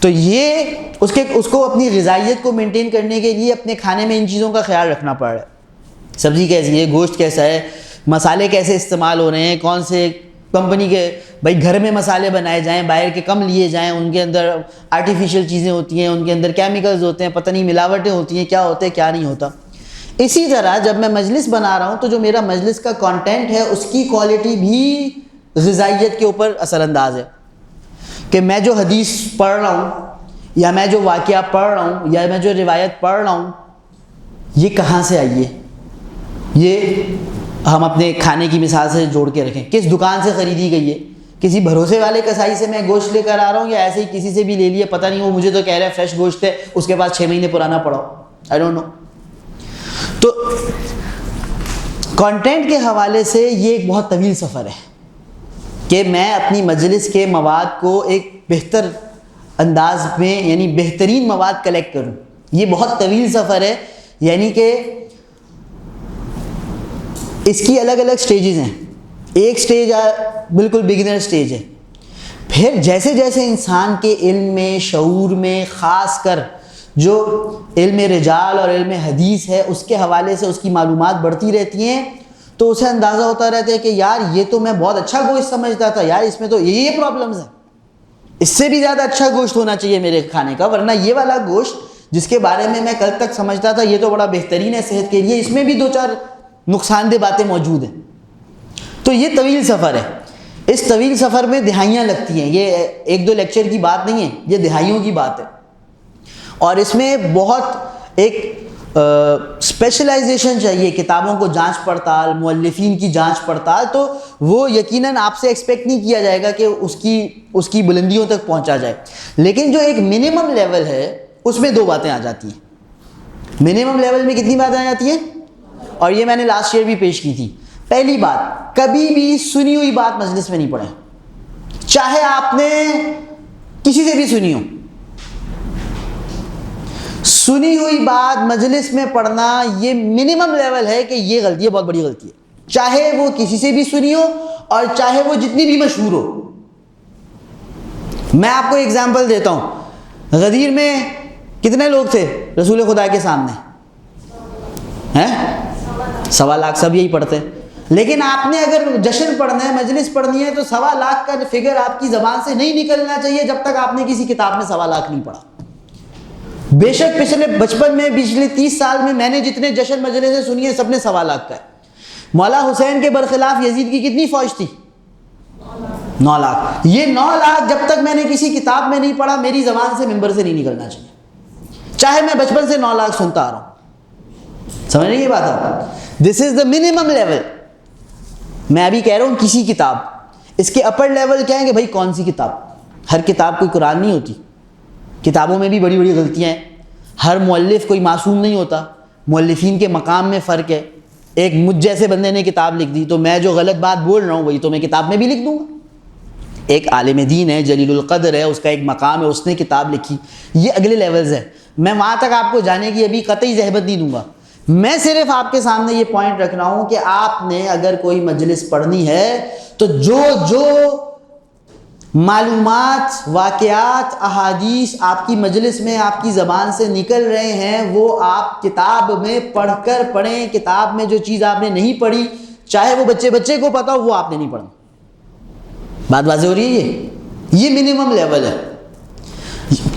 تو یہ اس کو اپنی غذائیت کو مینٹین کرنے کے لیے اپنے کھانے میں ان چیزوں کا خیال رکھنا پڑ رہا ہے. سبزی کیسی ہے، گوشت کیسا ہے، مسالے کیسے استعمال ہو رہے ہیں، کون سے کمپنی کے، بھائی گھر میں مسالے بنائے جائیں، باہر کے کم لیے جائیں. ان کے اندر آرٹیفیشیل چیزیں ہوتی ہیں، ان کے اندر کیمیکلز ہوتے ہیں، پتہ نہیں ملاوٹیں ہوتی ہیں، کیا ہوتا ہے کیا نہیں ہوتا. اسی طرح جب میں مجلس بنا رہا ہوں تو جو میرا مجلس کا کانٹینٹ ہے اس کی کوالٹی بھی غذائیت کے اوپر اثر انداز ہے. کہ میں جو حدیث پڑھ رہا ہوں، یا میں جو واقعہ پڑھ رہا ہوں، یا میں جو روایت پڑھ رہا ہوں، یہ کہاں سے آئی ہے. یہ ہم اپنے کھانے کی مثال سے جوڑ کے رکھیں. کس دکان سے خریدی گئی ہے؟ کسی بھروسے والے کسائی سے میں گوشت لے کر آ رہا ہوں، یا ایسے ہی کسی سے بھی لے لیے، پتہ نہیں وہ مجھے تو کہہ رہا ہے فریش گوشت ہے، اس کے پاس 6 مہینے پرانا پڑا ہو. I don't know. تو کانٹینٹ کے حوالے سے یہ ایک بہت طویل سفر ہے کہ میں اپنی مجلس کے مواد کو ایک بہتر انداز میں، یعنی بہترین مواد کلیکٹ کروں. یہ بہت طویل سفر ہے. یعنی کہ اس کی الگ الگ سٹیجز ہیں. ایک سٹیج بالکل بگنر سٹیج ہے. پھر جیسے جیسے انسان کے علم میں، شعور میں، خاص کر جو علم رجال اور علم حدیث ہے اس کے حوالے سے اس کی معلومات بڑھتی رہتی ہیں، تو اسے اندازہ ہوتا رہتا ہے کہ یار یہ تو میں بہت اچھا گوشت سمجھتا تھا، یار اس میں تو یہ پرابلمز ہیں، اس سے بھی زیادہ اچھا گوشت ہونا چاہیے میرے کھانے کا، ورنہ یہ والا گوشت جس کے بارے میں کل تک سمجھتا تھا یہ تو بڑا بہترین ہے صحت کے لیے، اس میں بھی 2-4 نقصان دہ باتیں موجود ہیں. تو یہ طویل سفر ہے. اس طویل سفر میں دہائیاں لگتی ہیں. یہ 1-2 لیکچر کی بات نہیں ہے، یہ دہائیوں کی بات ہے. اور اس میں بہت ایک اسپیشلائزیشن چاہیے، کتابوں کو جانچ پڑتال، مؤلفین کی جانچ پڑتال. تو وہ یقیناً آپ سے ایکسپیکٹ نہیں کیا جائے گا کہ اس کی بلندیوں تک پہنچا جائے. لیکن جو ایک منیمم لیول ہے اس میں 2 باتیں آ جاتی ہیں. منیمم لیول میں کتنی باتیں آ جاتی ہیں؟ اور یہ میں نے لاسٹ ایئر بھی پیش کی تھی. پہلی بات، کبھی بھی سنی ہوئی بات مجلس میں نہیں پڑھیں، چاہے آپ نے کسی سے بھی سنی ہو. سنی ہوئی بات مجلس میں پڑھنا یہ منیمم لیول ہے کہ یہ غلطی ہے، بہت بڑی غلطی ہے. چاہے وہ کسی سے بھی سنی ہو اور چاہے وہ جتنی بھی مشہور ہو. میں آپ کو ایگزامپل دیتا ہوں. غدیر میں کتنے لوگ تھے رسول خدا کے سامنے؟ ہیں 1.25 لاکھ. سب یہی پڑھتے ہیں. لیکن آپ نے اگر جشن پڑھنا ہے، مجلس پڑھنی ہے، تو 1.25 لاکھ کا فگر آپ کی زبان سے نہیں نکلنا چاہیے جب تک آپ نے کسی کتاب میں 1.25 لاکھ نہیں پڑھا. بے شک پچھلے بچپن میں پچھلے 30 سال میں نے جتنے جشن مجلسیں سنی ہیں سب نے 1.25 لاکھ کا ہے. مولا حسین کے برخلاف یزید کی کتنی فوج تھی؟ 9 لاکھ. یہ 9 لاکھ جب تک میں نے کسی کتاب میں نہیں پڑھا میری زبان سے ممبر سے نہیں نکلنا چاہیے, چاہے میں بچپن سے 9 لاکھ سنتا آ رہا ہوں. سمجھ رہی یہ بات آپ؟ دس از دا منیمم لیول. میں ابھی کہہ رہا ہوں کسی کتاب, اس کے اپر لیول کیا ہے کہ بھائی کون سی کتاب. ہر کتاب کوئی قرآن نہیں ہوتی, کتابوں میں بھی بڑی بڑی غلطیاں ہیں. ہر مؤلف کوئی معصوم نہیں ہوتا, مؤلفین کے مقام میں فرق ہے. ایک مجھ جیسے بندے نے کتاب لکھ دی تو میں جو غلط بات بول رہا ہوں وہی تو میں کتاب میں بھی لکھ دوں گا. ایک عالم دین ہے, جلیل القدر ہے, اس کا ایک مقام ہے, اس نے کتاب لکھی, یہ اگلے لیولز ہیں. میں وہاں تک آپ کو جانے کی ابھی قطعی زحمت نہیں دوں گا. میں صرف آپ کے سامنے یہ پوائنٹ رکھ رہا ہوں کہ آپ نے اگر کوئی مجلس پڑھنی ہے تو جو معلومات, واقعات, احادیث آپ کی مجلس میں آپ کی زبان سے نکل رہے ہیں وہ آپ کتاب میں پڑھ کر پڑھیں. کتاب میں جو چیز آپ نے نہیں پڑھی, چاہے وہ بچے کو پتا ہو, وہ آپ نے نہیں پڑھنا. بات واضح ہو رہی ہے؟ یہ منیمم لیول ہے.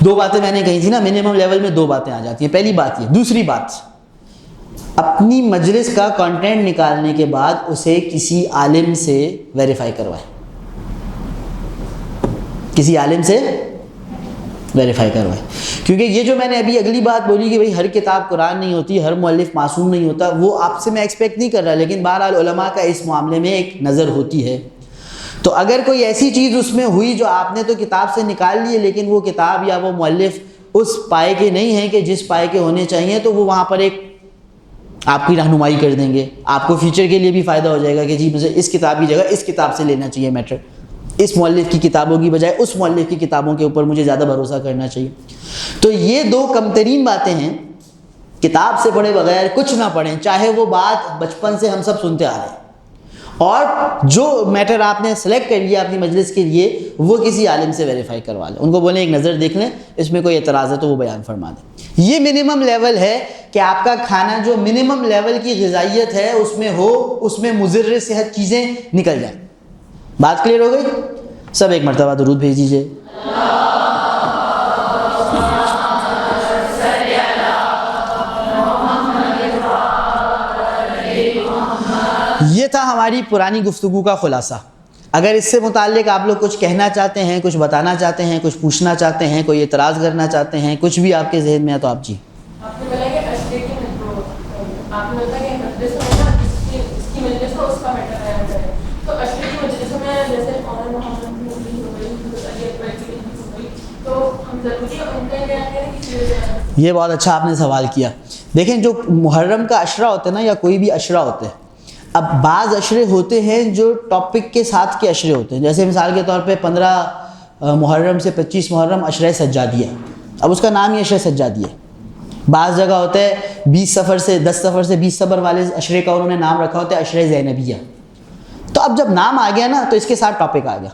2 باتیں میں نے کہی تھی نا, منیمم لیول میں 2 باتیں آ جاتی ہیں. پہلی بات یہ. دوسری بات, اپنی مجلس کا کنٹینٹ نکالنے کے بعد اسے کسی عالم سے ویریفائی کروائیں. کسی عالم سے ویریفائی کروائیں. کیونکہ یہ جو میں نے ابھی اگلی بات بولی کہ بھئی ہر کتاب قرآن نہیں ہوتی, ہر مؤلف معصوم نہیں ہوتا, وہ آپ سے میں ایکسپیکٹ نہیں کر رہا, لیکن بہرحال علماء کا اس معاملے میں ایک نظر ہوتی ہے. تو اگر کوئی ایسی چیز اس میں ہوئی جو آپ نے تو کتاب سے نکال لی ہے لیکن وہ کتاب یا وہ مؤلف اس پائے کے نہیں ہیں کہ جس پائے کے ہونے چاہیے, تو وہ وہاں پر ایک آپ کی رہنمائی کر دیں گے. آپ کو فیوچر کے لیے بھی فائدہ ہو جائے گا کہ جی مجھے اس کتاب کی جگہ اس کتاب سے لینا چاہیے میٹر, اس مؤلف کی کتابوں کی بجائے اس مؤلف کی کتابوں کے اوپر مجھے زیادہ بھروسہ کرنا چاہیے. تو یہ 2 کم ترین باتیں ہیں. کتاب سے پڑھے بغیر کچھ نہ پڑھیں, چاہے وہ بات بچپن سے ہم سب سنتے آ رہے ہیں. اور جو میٹر آپ نے سلیکٹ کر لیا اپنی مجلس کے لیے وہ کسی عالم سے ویریفائی کروا لیں. ان کو بولیں ایک نظر دیکھ لیں, اس میں کوئی اعتراض ہے تو وہ بیان فرما دیں. یہ منیمم لیول ہے کہ آپ کا کھانا جو منیمم لیول کی غذائیت ہے اس میں ہو, اس میں مضر صحت چیزیں نکل جائیں. بات کلیئر ہو گئی؟ سب ایک مرتبہ درود بھیج دیجیے. یہ تھا ہماری پرانی گفتگو کا خلاصہ. اگر اس سے متعلق آپ لوگ کچھ کہنا چاہتے ہیں, کچھ بتانا چاہتے ہیں, کچھ پوچھنا چاہتے ہیں, کوئی اعتراض کرنا چاہتے ہیں, کچھ بھی آپ کے ذہن میں ہے تو آپ جی. آپ نے بولا کہ اشرے کی آپ نے بولا کہ مجلس میں نا اس کی مجلس کو اس کا میٹر بیان کریں. تو اشرے کی مجلس میں جیسے عمر محمد کی ہو گئی, علی اکبر کی ہو گئی, تو ہم ضروری ان کا بیان کریں کہ یہ بہت اچھا آپ نے سوال کیا. دیکھیں جو محرم کا عشرہ ہوتا ہے نا, یا کوئی بھی عشرہ ہوتا ہے, اب بعض عشرے ہوتے ہیں جو ٹاپک کے ساتھ کے عشرے ہوتے ہیں. جیسے مثال کے طور پہ 15 محرم سے 25 محرم عشرہ سجادیہ, اب اس کا نام ہی عشرہ سجادیہ. بعض جگہ ہوتا ہے 10 سفر سے 20 صفر والے عشرے کا انہوں نے نام رکھا ہوتا ہے عشرہ زینبیہ. تو اب جب نام آ گیا نا تو اس کے ساتھ ٹاپک آ گیا.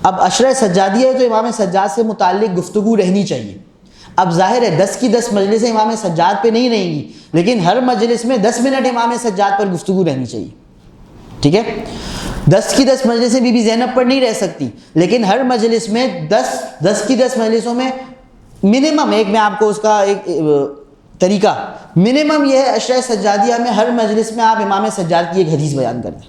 اب عشرہ سجادیہ ہے تو امام سجاد سے متعلق گفتگو رہنی چاہیے. اب ظاہر ہے 10 کی 10 مجلسیں امام سجاد پہ نہیں رہیں گی, لیکن ہر مجلس میں 10 منٹ امام سجاد پر گفتگو رہنی چاہیے. ٹھیک ہے, 10 کی 10 مجلسیں بی بی زینب پر نہیں رہ سکتی, لیکن ہر مجلس میں 10 کی 10 مجلسوں میں منیمم ایک, میں آپ کو اس کا ایک طریقہ منیمم یہ ہے, عشرہ سجادیہ میں ہر مجلس میں آپ امام سجاد کی ایک حدیث بیان کریں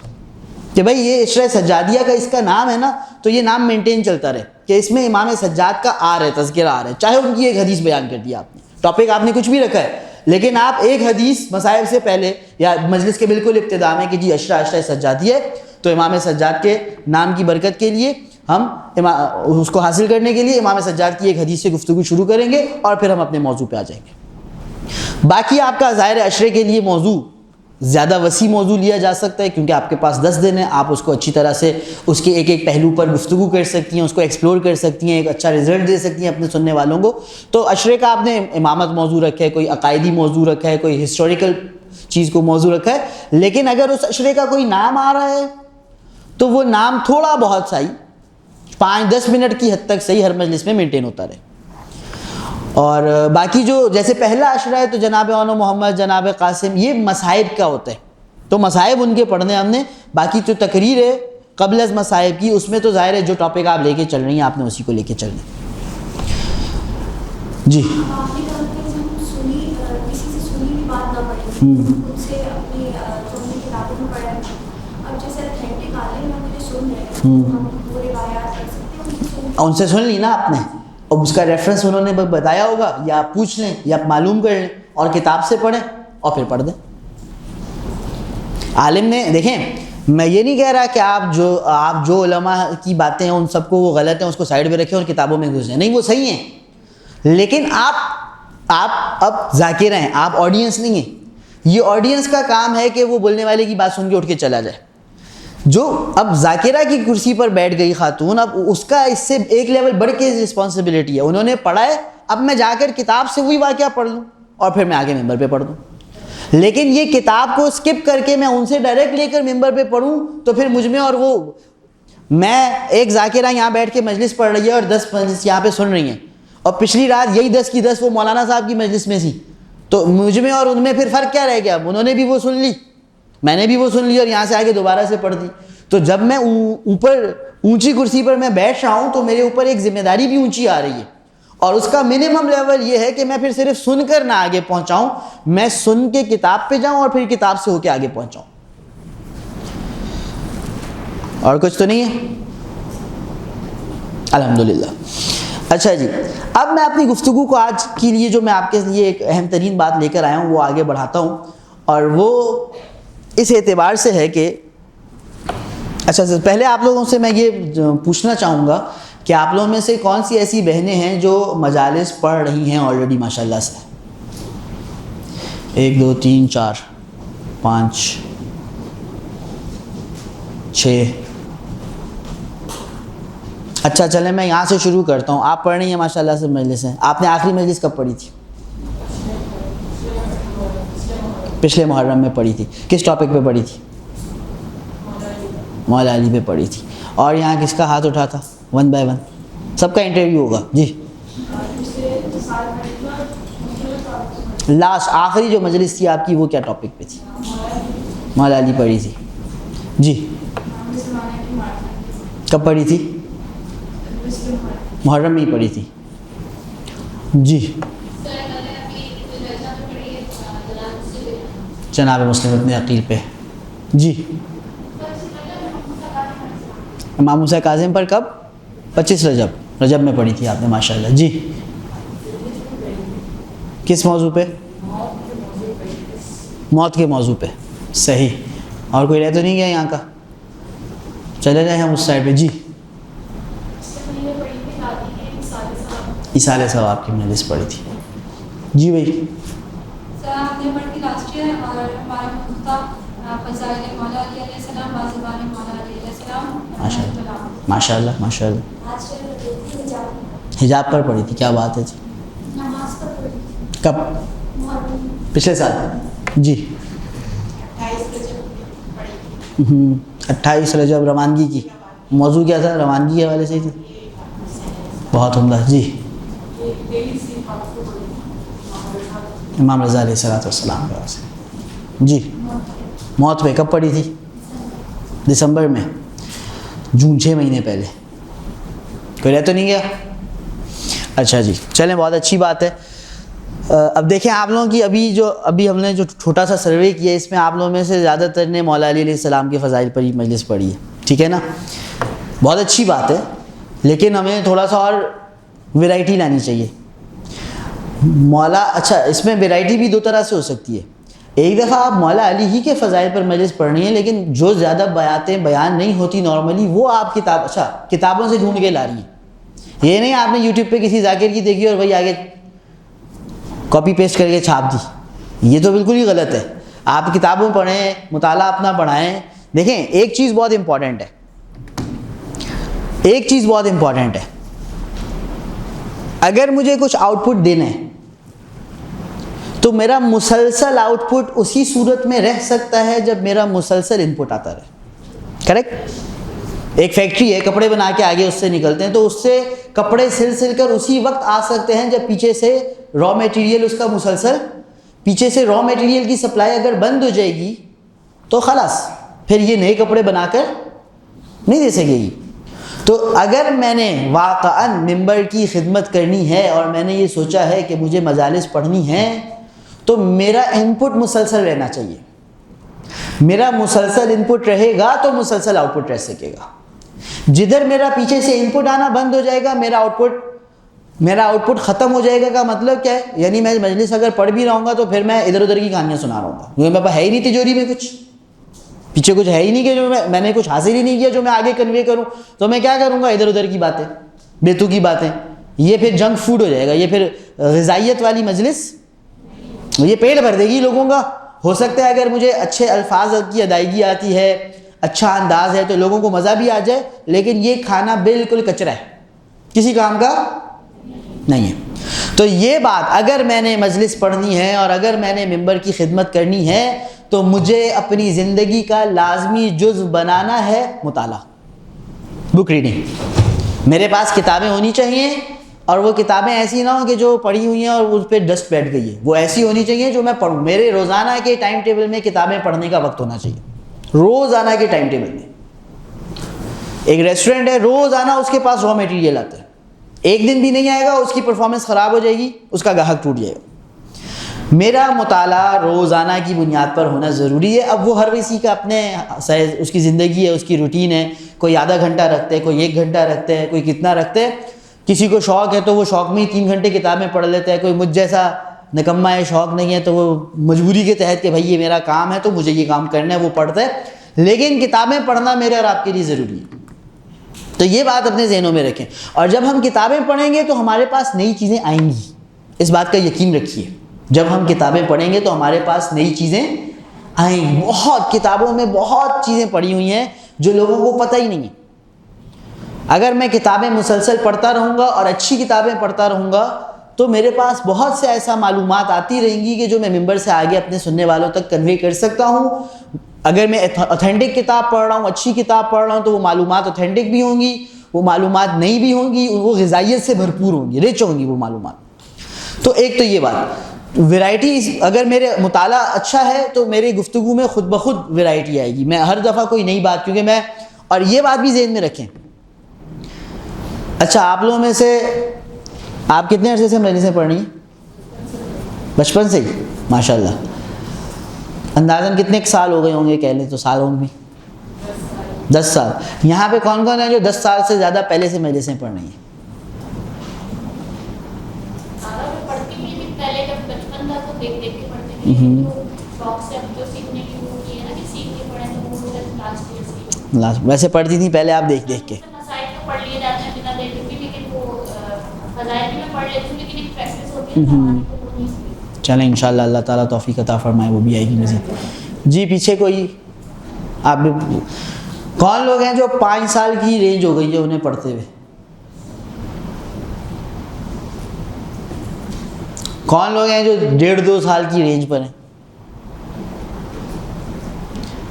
کہ بھائی یہ عشرہ سجادیہ کا اس کا نام ہے نا, تو یہ نام مینٹین چلتا رہے کہ اس میں امام سجاد کا آ رہا ہے, تذکرہ آ رہا ہے, چاہے ان کی ایک حدیث بیان کر دیا آپ نے, ٹاپک آپ نے کچھ بھی رکھا ہے, لیکن آپ ایک حدیث مصائب سے پہلے یا مجلس کے بالکل ابتدا میں کہ جی عشرہ سجادیہ ہے, تو امام سجاد کے نام کی برکت کے لیے ہم اس کو حاصل کرنے کے لیے امام سجاد کی ایک حدیث سے گفتگو شروع کریں گے اور پھر ہم اپنے موضوع پہ آ جائیں گے. باقی آپ کا ظاہر عشرے کے لیے موضوع زیادہ وسیع موضوع لیا جا سکتا ہے, کیونکہ آپ کے پاس 10 دن ہیں, آپ اس کو اچھی طرح سے اس کے ایک ایک پہلو پر گفتگو کر سکتی ہیں, اس کو ایکسپلور کر سکتی ہیں, ایک اچھا رزلٹ دے سکتی ہیں اپنے سننے والوں کو. تو عشرے کا آپ نے امامت موضوع رکھا ہے, کوئی عقائدی موضوع رکھا ہے, کوئی ہسٹوریکل چیز کو موضوع رکھا ہے, لیکن اگر اس عشرے کا کوئی نام آ رہا ہے تو وہ نام تھوڑا بہت صحیح 5-10 منٹ کی حد تک صحیح ہر مجلس میں مینٹین ہوتا رہے. اور باقی جو جیسے پہلا عشرہ ہے تو جناب عون محمد, جناب قاسم, یہ مصائب کا ہوتا ہے, تو مصائب ان کے پڑھنے ہم نے. باقی جو تقریر ہے قبل از مصائب کی, اس میں تو ظاہر ہے جو ٹاپک آپ لے کے چل رہی ہیں آپ نے اسی کو لے کے چلنا. جی پڑھی خود سے اپنی جو ہم نے کتابوں میں پڑھا ہے. اب جیسے اتھینٹک عالم ہم مجھے سن رہے ہیں ہم وہ روایات پڑھ سکتے ہیں ان سے سن لی نا آپ نے, اور اس کا ریفرنس انہوں نے بتایا ہوگا, یا آپ پوچھ لیں یا آپ معلوم کر لیں اور کتاب سے پڑھیں اور پھر پڑھ دیں. عالم نے, دیکھیں میں یہ نہیں کہہ رہا کہ آپ جو علماء کی باتیں ہیں ان سب کو وہ غلط ہیں اس کو سائڈ میں رکھیں اور کتابوں میں گھس جائیں, نہیں وہ صحیح ہیں, لیکن آپ اب ذاکر ہیں, آپ آڈینس نہیں ہیں. یہ آڈینس کا کام ہے کہ وہ بولنے والے کی بات سن کے اٹھ کے چلا جائے. جو اب ذاکرہ کی کرسی پر بیٹھ گئی خاتون, اب اس کا اس سے ایک لیول بڑھ کے رسپانسبلٹی ہے. انہوں نے پڑھا ہے, اب میں جا کر کتاب سے وہی واقعہ پڑھ لوں اور پھر میں آگے ممبر پہ پڑھ دوں. لیکن یہ کتاب کو اسکپ کر کے میں ان سے ڈائریکٹ لے کر ممبر پہ پڑھوں تو پھر مجھ میں اور وہ, میں ایک ذاکرہ یہاں بیٹھ کے مجلس پڑھ رہی ہے اور 10 مجلس یہاں پہ سن رہی ہیں, اور پچھلی رات یہی 10 کی 10 وہ مولانا صاحب کی مجلس میں تھی, تو مجھ میں اور ان میں پھر فرق کیا رہ گیا؟ اب انہوں نے بھی وہ سن لی, میں نے بھی وہ سن لی, اور یہاں سے آگے دوبارہ سے پڑھ دی. تو جب میں اوپر اونچی کرسی پر میں بیٹھ رہا ہوں تو میرے اوپر ایک ذمہ داری بھی اونچی آ رہی ہے, اور اس کا منیمم لیول یہ ہے کہ میں پھر صرف سن کر نہ آگے پہنچاؤں, میں سن کے کتاب پہ جاؤں اور پھر کتاب سے ہو کے آگے پہنچاؤں. اور کچھ تو نہیں ہے؟ الحمدللہ. اچھا جی, اب میں اپنی گفتگو کو آج کے لیے جو میں آپ کے لیے ایک اہم ترین بات لے کر آیا ہوں وہ آگے بڑھاتا ہوں, اور وہ اس اعتبار سے ہے کہ اچھا پہلے آپ لوگوں سے میں یہ پوچھنا چاہوں گا کہ آپ لوگوں میں سے کون سی ایسی بہنیں ہیں جو مجالس پڑھ رہی ہیں آلریڈی ماشاءاللہ سے؟ 1 2 3 4 5 6. اچھا چلیں میں یہاں سے شروع کرتا ہوں. آپ پڑھ رہی ہیں ماشاءاللہ سے مجلس ہیں. آپ نے آخری مجلس کب پڑھی تھی؟ پچھلے محرم میں پڑھی تھی. کس ٹاپک پہ پڑھی تھی؟ مولا علی پہ پڑھی تھی. اور یہاں کس کا ہاتھ اٹھا تھا 1 بائی 1؟ سب کا انٹرویو ہوگا جی. لاسٹ آخری جو مجلس تھی آپ کی وہ کیا ٹاپک پہ تھی؟ مولا علی پڑھی تھی جی. کب پڑھی تھی؟ محرم میں ہی پڑھی تھی جی. جناب مسلم ابن عقیل پہ جی. امام موسیٰ کاظم پر کب؟ 25 رجب میں پڑھی تھی آپ نے ماشاءاللہ جی. کس موضوع پہ؟ موت کے موضوع پہ. صحیح. اور کوئی رہ تو نہیں گیا یہاں کا؟ چلے جائیں ہم اس سائڈ پہ جی. اصالِ ثواب کی مجلس پڑھی تھی جی بھائی. سر آپ نے پڑھی لاسٹ ایئر, اور ہمارا مختہ فضائل مولا علی علیہ السلام, واجبان مولا علی علیہ السلام. ماشاءاللہ ماشاءاللہ. حجاب پر پڑھی تھی, کیا بات ہے جی. نماز پر پڑھی. کب؟ پچھلے سال جی. 28 رجب روانگی کی. موضوع کیا تھا؟ روانگی کے حوالے سے ہی تھی. بہت عمدہ جی. امام رضا علیہ السلام کے واسطے جی. موت پہ کب پڑھی تھی؟ دسمبر میں, جون 6 مہینے پہلے. کوئی رہ تو نہیں گیا؟ اچھا جی چلیں بہت اچھی بات ہے. اب دیکھیں آپ لوگوں کی ابھی ہم نے جو چھوٹا سا سروے کیا ہے اس میں آپ لوگوں میں سے زیادہ تر نے مولا علی علیہ السلام کے فضائل پر ہی مجلس پڑھی ہے, ٹھیک ہے نا. بہت اچھی بات ہے, لیکن ہمیں تھوڑا سا اور ویرائٹی لانی چاہیے. اچھا اس میں ویرائٹی بھی 2 طرح سے ہو سکتی ہے. ایک دفعہ آپ مولا علی ہی کے فضائل پر مجلس پڑھنی ہے, لیکن جو زیادہ باتیں بیان نہیں ہوتی نارملی وہ آپ کتابوں سے ڈھونڈ کے لا رہی ہیں. یہ نہیں آپ نے یوٹیوب پہ کسی ذاکر کی دیکھی اور وہی آگے کاپی پیسٹ کر کے چھاپ دی. یہ تو بالکل ہی غلط ہے. آپ کتابوں پڑھیں, مطالعہ اپنا بڑھائیں. دیکھیں ایک چیز بہت امپورٹنٹ ہے, اگر مجھے کچھ آؤٹ پٹ دینا ہے تو میرا مسلسل آؤٹ پٹ اسی صورت میں رہ سکتا ہے جب میرا مسلسل ان پٹ آتا رہے. کریکٹ؟ ایک فیکٹری ہے, کپڑے بنا کے آگے اس سے نکلتے ہیں, تو اس سے کپڑے سل کر اسی وقت آ سکتے ہیں جب پیچھے سے را میٹیریل اس کا مسلسل, پیچھے سے را میٹیریل کی سپلائی اگر بند ہو جائے گی تو خلاص پھر یہ نئے کپڑے بنا کر نہیں دے سکے گی. تو اگر میں نے واقعاً ممبر کی خدمت کرنی ہے اور میں نے یہ سوچا ہے کہ مجھے مجالس پڑھنی ہیں, تو میرا ان پٹ مسلسل رہنا چاہیے. میرا مسلسل ان پٹ رہے گا تو مسلسل آؤٹ پٹ رہ سکے گا. جدھر میرا پیچھے سے ان پٹ آنا بند ہو جائے گا میرا آؤٹ پٹ ختم ہو جائے گا. کا مطلب کیا ہے؟ یعنی میں مجلس اگر پڑھ بھی رہوں گا تو پھر میں ادھر ادھر کی کہانیاں سنا رہا ہوں گا, کیونکہ میرے پاس ہے ہی نہیں تجوری میں کچھ, پیچھے کچھ ہے ہی نہیں کہ جو میں نے کچھ حاصل ہی نہیں کیا جو میں آگے کنوے کروں. تو میں کیا کروں گا؟ ادھر ادھر کی باتیں, بیتو کی باتیں. یہ پھر جنک فوڈ ہو جائے گا, یہ پھر غذائیت والی مجلس, یہ پیٹ بھر دے گی لوگوں کا. ہو سکتا ہے اگر مجھے اچھے الفاظ کی ادائیگی آتی ہے, اچھا انداز ہے, تو لوگوں کو مزہ بھی آ جائے, لیکن یہ کھانا بالکل کچرا ہے, کسی کام کا نہیں ہے. تو یہ بات اگر میں نے مجلس پڑھنی ہے اور اگر میں نے ممبر کی خدمت کرنی ہے تو مجھے اپنی زندگی کا لازمی جزو بنانا ہے مطالعہ, بک ریڈنگ. میرے پاس کتابیں ہونی چاہیے, اور وہ کتابیں ایسی نہ ہوں کہ جو پڑھی ہوئی ہیں اور اس پہ ڈسٹ بیٹھ گئی ہے. وہ ایسی ہونی چاہیے جو میں پڑھوں. میرے روزانہ کے ٹائم ٹیبل میں کتابیں پڑھنے کا وقت ہونا چاہیے, روزانہ کے ٹائم ٹیبل میں. ایک ریسٹورینٹ ہے, روزانہ اس کے پاس را میٹیریل آتا ہے, ایک دن بھی نہیں آئے گا اس کی پرفارمنس خراب ہو جائے گی, اس کا گاہک ٹوٹ جائے گا. میرا مطالعہ روزانہ کی بنیاد پر ہونا ضروری ہے. اب وہ ہر کسی کا اپنے اس کی زندگی ہے, اس کی روٹین ہے. کوئی آدھا گھنٹہ رکھتے ہیں, کوئی 1 گھنٹہ رکھتے ہیں, کوئی کتنا رکھتے ہیں. کسی کو شوق ہے تو وہ شوق میں ہی 3 گھنٹے کتابیں پڑھ لیتا ہے. کوئی مجھ جیسا نکما ہے, شوق نہیں ہے, تو وہ مجبوری کے تحت کہ بھائی یہ میرا کام ہے تو مجھے یہ کام کرنا ہے, وہ پڑھتا ہے. لیکن کتابیں پڑھنا میرے اور آپ کے لیے ضروری ہے. تو یہ بات اپنے ذہنوں میں رکھیں. اور جب ہم کتابیں پڑھیں گے تو ہمارے پاس نئی چیزیں آئیں گی, اس بات کا یقین رکھیے. جب ہم کتابیں پڑھیں گے تو ہمارے پاس نئی چیزیں آئیں گی. بہت کتابوں میں بہت چیزیں پڑھی ہوئی ہیں جو لوگوں کو پتہ ہی نہیں ہے. اگر میں کتابیں مسلسل پڑھتا رہوں گا اور اچھی کتابیں پڑھتا رہوں گا تو میرے پاس بہت سے ایسا معلومات آتی رہیں گی کہ جو میں ممبر سے آگے اپنے سننے والوں تک کنوے کر سکتا ہوں. اگر میں اوتھینٹک کتاب پڑھ رہا ہوں, اچھی کتاب پڑھ رہا ہوں, تو وہ معلومات اوتھینٹک بھی ہوں گی, وہ معلومات نئی بھی ہوں گی, وہ غذائیت سے بھرپور ہوں گی, رچ ہوں گی وہ معلومات. تو ایک تو یہ بات ویرائٹی, اگر میرے مطالعہ اچھا ہے تو میری گفتگو میں خود بخود ویرائٹی آئے گی. میں ہر دفعہ کوئی نئی بات, کیونکہ میں, اور یہ بات بھی ذہن میں رکھیں. اچھا, آپ لوگوں میں سے آپ کتنے عرصے سے مجلسیں پڑھنی ہیں؟ بچپن سے ہی, ماشاء اللہ. اندازاً کتنے سال ہو گئے ہوں گے کہہ لیں تو, سالوں میں 10 سال. یہاں پہ کون کون ہے جو 10 سال سے زیادہ پہلے سے مجلسیں پڑھ رہی ہیں؟ پڑھتی بھی پہلے جب بچپن تھا تو دیکھ کے پڑھتی تھی, شوق سے اب جو سیکھنے کی وہ کی ہے نا کہ سیکھ کے پڑھیں تو وہ لاسٹ ایئر سے. ویسے پڑھتی تھی پہلے آپ دیکھ کے؟ مسائل تو پڑھ لیے جاتے ہیں بنا دیکھ کے, لیکن وہ فضائل بھی میں پڑھ لیتی ہوں, لیکن ایک پریکٹس ہوتی ہے نا. چلیں انشاءاللہ اللہ تعالیٰ توفیق عطا فرمائے, وہ بھی آئے گی مزید. جی پیچھے کوئی آپ بھی, کون لوگ ہیں جو 5 سال کی رینج ہو گئی ہے انہیں پڑھتے ہوئے؟ کون لوگ ہیں جو 1.5-2 سال کی رینج پر ہیں؟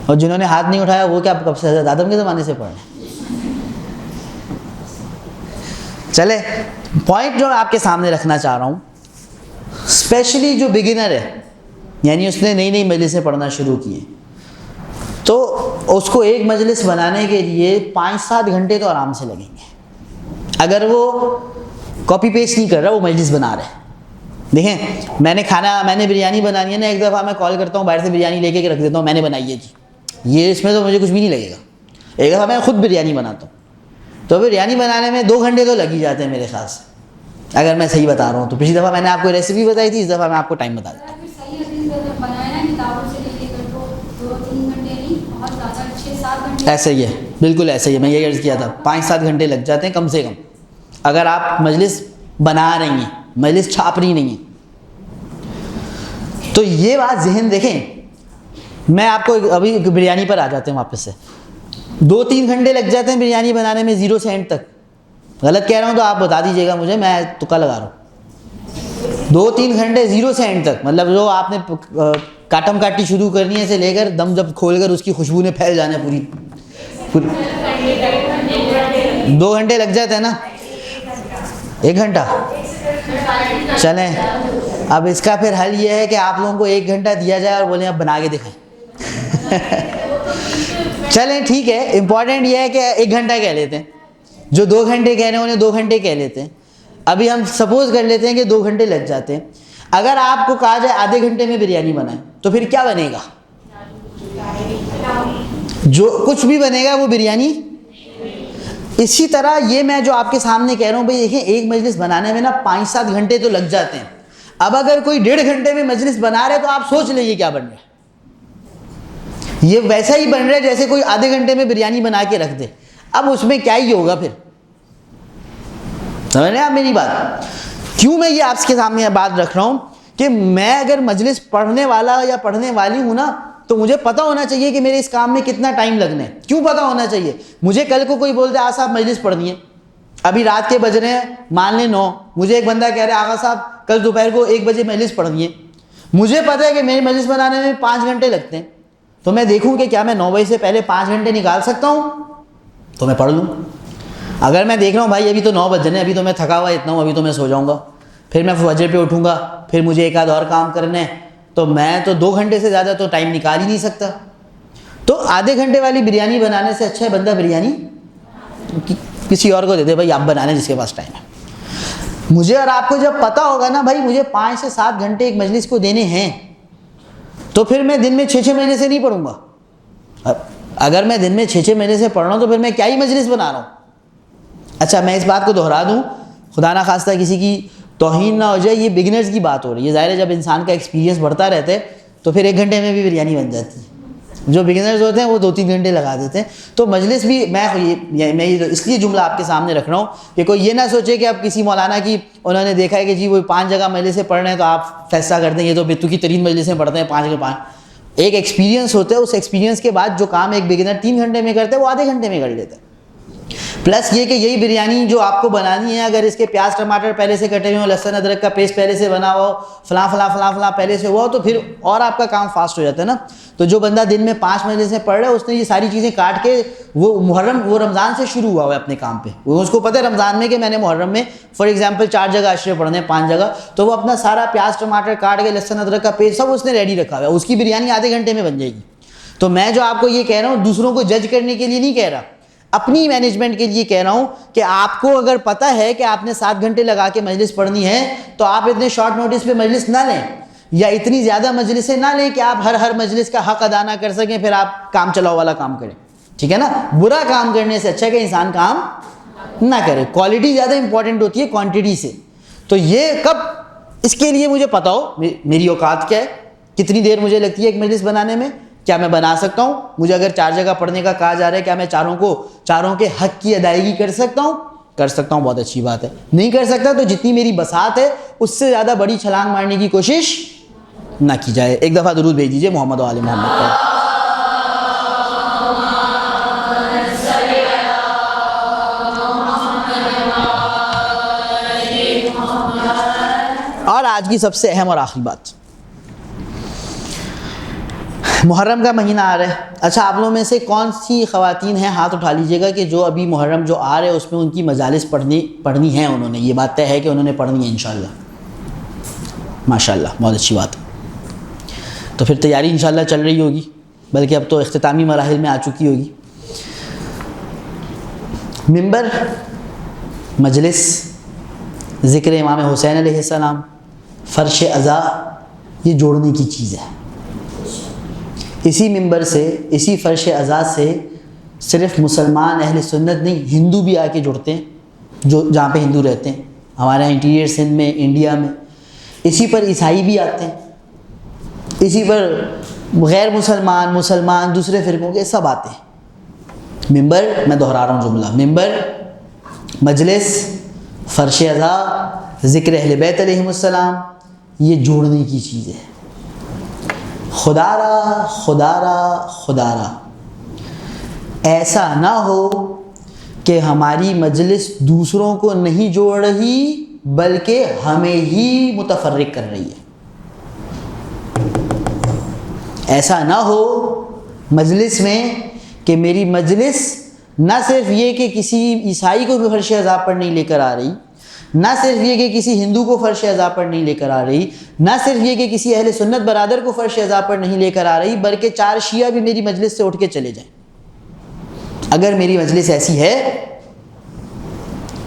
اور جنہوں نے ہاتھ نہیں اٹھایا وہ کیا کب سے, حضرت آدم کے زمانے سے پڑھ رہے ہیں؟ چلے پوائنٹ جو آپ کے سامنے رکھنا چاہ رہا ہوں, اسپیشلی جو بگنر ہے, یعنی اس نے نئی مجلسیں پڑھنا شروع کی ہیں, تو اس کو ایک مجلس بنانے کے لیے 5-7 گھنٹے تو آرام سے لگیں گے. اگر وہ کاپی پیسٹ نہیں کر رہا, وہ مجلس بنا رہا ہے. دیکھیں میں نے بریانی بنانی ہے نا, ایک دفعہ میں کال کرتا ہوں باہر سے بریانی لے کے رکھ دیتا ہوں, میں نے بنائی ہے جی, یہ اس میں تو مجھے کچھ بھی نہیں لگے گا. ایک دفعہ میں خود بریانی بناتا ہوں تو بریانی بنانے میں 2 گھنٹے تو لگ ہی جاتے ہیں میرے خیال سے, اگر میں صحیح بتا رہا ہوں تو. پچھلی دفعہ میں نے آپ کو ریسیپی بتائی تھی, اس دفعہ میں آپ کو ٹائم بتا دیتا ہوں. ایسے ہی ہے, بالکل ایسے ہی ہے. میں یہ عرض کیا تھا 5-7 گھنٹے لگ جاتے ہیں کم سے کم, اگر آپ مجلس بنا رہی ہیں, مجلس چھاپ رہی نہیں ہیں. تو یہ بات ذہن دیکھیں. میں آپ کو ابھی بریانی پر آ جاتے ہیں واپس سے. 2-3 گھنٹے لگ جاتے ہیں بریانی بنانے میں, 0 سے اینڈ تک. غلط کہہ رہا ہوں تو آپ بتا دیجیے گا مجھے, میں تکا لگا رہا ہوں. 2-3 گھنٹے 0 سے اینڈ تک, مطلب جو آپ نے کاٹم کاٹی شروع کرنی ہے سے لے کر دم جب کھول کر اس کی خوشبو نے پھیل جانا پوری. 2 گھنٹے لگ جاتے ہیں نا, 1 گھنٹہ. چلیں اب اس کا پھر حل یہ ہے کہ آپ لوگوں کو 1 گھنٹہ دیا جائے اور بولیں اب بنا کے دکھائیں. چلیں ٹھیک ہے, امپورٹنٹ یہ ہے کہ 1 گھنٹہ کہہ لیتے ہیں. جو 2 گھنٹے کہہ رہے ہیں انہیں 2 گھنٹے کہہ لیتے ہیں. ابھی ہم سپوز کر لیتے ہیں کہ 2 گھنٹے لگ جاتے ہیں. اگر آپ کو کہا جائے آدھے گھنٹے میں بریانی بنائیں تو پھر کیا بنے گا؟ جو کچھ بھی بنے گا وہ بریانی. اسی طرح یہ میں جو آپ کے سامنے کہہ رہا ہوں بھائی دیکھیں ایک مجلس بنانے میں نا 5-7 گھنٹے تو لگ جاتے ہیں. اب اگر کوئی 1.5 گھنٹے میں مجلس بنا رہے تو آپ سوچ لیں یہ کیا بن رہا ہے. یہ ویسا ہی بن رہا ہے جیسے کوئی آدھے گھنٹے میں بریانی بنا کے رکھ دے. اب اس میں کیا ہی ہوگا پھر؟ سمجھ رہے ہیں آپ میری بات؟ کیوں میں یہ آپ کے سامنے بات رکھ رہا ہوں کہ میں اگر مجلس پڑھنے والا یا پڑھنے والی ہوں نا تو مجھے پتا ہونا چاہیے کہ میرے اس کام میں کتنا ٹائم لگنا ہے. کیوں پتا ہونا چاہیے؟ مجھے کل کو کوئی بولتے آغا صاحب مجلس پڑھنی ہے, ابھی رات کے بج رہے ہیں مان لیں 9, مجھے ایک بندہ کہہ رہا ہے آغا صاحب کل دوپہر کو 1 بجے مجلس پڑھنی ہے. مجھے پتا ہے کہ میری مجلس بنانے میں 5 گھنٹے لگتے ہیں, تو میں دیکھوں کہ کیا میں 9 بجے سے پہلے 5 گھنٹے نکال سکتا ہوں تو میں پڑھ لوں. اگر میں دیکھ رہا ہوں بھائی ابھی تو 9 بج رہے ہیں, ابھی تو میں تھکا ہوا اتنا ہوں, ابھی تو میں سو جاؤں گا, پھر میں فجر پہ اٹھوں گا, پھر مجھے ایک آدھ اور کام کرنا ہے, تو میں تو 2 گھنٹے سے زیادہ تو ٹائم نکال ہی نہیں سکتا. تو آدھے گھنٹے والی بریانی بنانے سے اچھا ہے بندہ بریانی کسی اور کو دے دے, بھائی آپ بنانے جس کے پاس ٹائم ہے. مجھے اور آپ کو جب پتہ ہوگا نا بھائی مجھے 5 سے 7 گھنٹے ایک مجلس کو دینے ہیں, تو پھر میں دن میں 6 مہینے سے نہیں پڑھوں گا. اگر میں دن میں 6 مہینے سے پڑھ رہا ہوں تو پھر میں کیا ہی مجلس بنا رہا ہوں. اچھا میں اس بات کو دہرا دوں, خدا نہ خواستہ کسی کی توہین نہ ہو جائے, یہ بگنرز کی بات ہو رہی ہے. ظاہر ہے جب انسان کا ایکسپیرینس بڑھتا رہتا ہے تو پھر 1 گھنٹے میں بھی بریانی بن جاتی ہے. جو بگنرز ہوتے ہیں وہ 2-3 گھنٹے لگا دیتے ہیں. تو مجلس بھی میں یہ اس لیے جملہ آپ کے سامنے رکھ رہا ہوں کہ کوئی یہ نہ سوچے کہ اب کسی مولانا کی انہوں نے دیکھا ہے کہ جی وہ 5 جگہ مجلسیں پڑھ رہے ہیں تو آپ فیصلہ کر دیں یہ تو بیتو کی ترین مجلسیں پڑھتے ہیں 5 کے 5. ایک ایکسپیرینس ہوتا ہے, اس ایکسپیرینس کے بعد جو کام ایک بگنر 3 گھنٹے میں کرتا ہے وہ آدھے گھنٹے میں کر لیتا ہے. پلس یہ کہ یہی بریانی جو آپ کو بنانی ہے اگر اس کے پیاز ٹماٹر پہلے سے کٹے ہوئے ہوں, لہسن ادرک کا پیسٹ پہلے سے بنا ہوا ہو, فلاں فلاں فلاں فلاں پہلے سے ہوا ہو, تو پھر اور آپ کا کام فاسٹ ہو جاتا ہے نا. تو جو بندہ دن میں 5 مجلسیں پڑھ رہا ہے اس نے یہ ساری چیزیں کاٹ کے وہ رمضان سے شروع ہوا ہے اپنے کام پہ, وہ اس کو پتہ ہے رمضان میں کہ میں نے محرم میں فار ایگزامپل 4 جگہ اشرے پڑھنے ہیں 5 جگہ, تو وہ اپنا سارا پیاز ٹماٹر کاٹ کے لہسن ادرک کا پیسٹ سب اس نے ریڈی رکھا ہوا ہے. اس کی بریانی آدھے گھنٹے میں بن جائے گی. تو میں جو آپ کو یہ کہہ رہا ہوں دوسروں کو جج کرنے کے لیے نہیں کہہ رہا, اپنی مینجمنٹ کے لیے کہہ رہا ہوں کہ آپ کو اگر پتہ ہے کہ آپ نے 7 گھنٹے لگا کے مجلس پڑھنی ہے تو آپ اتنے شارٹ نوٹس پہ مجلس نہ لیں, یا اتنی زیادہ مجلسیں نہ لیں کہ آپ ہر مجلس کا حق ادا نہ کر سکیں, پھر آپ کام چلاؤ والا کام کریں. ٹھیک ہے نا, برا کام کرنے سے اچھا ہے کہ انسان کام نہ کرے. کوالٹی زیادہ امپورٹنٹ ہوتی ہے کوانٹٹی سے. تو یہ کب اس کے لیے مجھے پتا ہو میری اوقات کیا ہے, کتنی دیر مجھے لگتی ہے ایک مجلس بنانے میں, کیا میں بنا سکتا ہوں. مجھے اگر 4 جگہ پڑھنے کا کہا جا رہا ہے کیا میں چاروں کے حق کی ادائیگی کر سکتا ہوں؟ کر سکتا ہوں, بہت اچھی بات ہے. نہیں کر سکتا تو جتنی میری بساط ہے اس سے زیادہ بڑی چھلانگ مارنے کی کوشش نہ کی جائے. ایک دفعہ درود بھیج دیجیے محمد و آل محمد پر. اور آج کی سب سے اہم اور آخری بات, محرم کا مہینہ آ رہا ہے. اچھا آپ لوگوں میں سے کون سی خواتین ہیں ہاتھ اٹھا لیجیے گا کہ جو ابھی محرم جو آ رہے ہیں اس میں ان کی مجالس پڑھنی ہیں, انہوں نے یہ بات طے ہے کہ انہوں نے پڑھنی ہے انشاءاللہ. ماشاءاللہ بہت اچھی بات. تو پھر تیاری انشاءاللہ چل رہی ہوگی, بلکہ اب تو اختتامی مراحل میں آ چکی ہوگی. منبر, مجلس, ذکر امام حسین علیہ السلام, فرش عزا, یہ جوڑنے کی چیز ہے. اسی منبر سے, اسی فرش عزا سے صرف مسلمان اہل سنت نہیں, ہندو بھی آ کے جڑتے ہیں, جو جہاں پہ ہندو رہتے ہیں ہمارے یہاں انٹیریئر سندھ میں, انڈیا میں. اسی پر عیسائی بھی آتے ہیں, اسی پر غیر مسلمان دوسرے فرقوں کے سب آتے ہیں. منبر, میں دہرا رہا ہوں جملہ, منبر, مجلس, فرش عزا, ذکر اہل بیت علیہم السلام, یہ جوڑنے کی چیز ہے. خدا را ایسا نہ ہو کہ ہماری مجلس دوسروں کو نہیں جوڑ رہی بلکہ ہمیں ہی متفرق کر رہی ہے. ایسا نہ ہو مجلس میں کہ میری مجلس نہ صرف یہ کہ کسی عیسائی کو بھی فرش عزا پر نہیں لے کر آ رہی, نہ صرف یہ کہ کسی ہندو کو فرش عزا پر نہیں لے کر آ رہی, نہ صرف یہ کہ کسی اہل سنت برادر کو فرش عزا پر نہیں لے کر آ رہی, بلکہ 4 شیعہ بھی میری مجلس سے اٹھ کے چلے جائیں. اگر میری مجلس ایسی ہے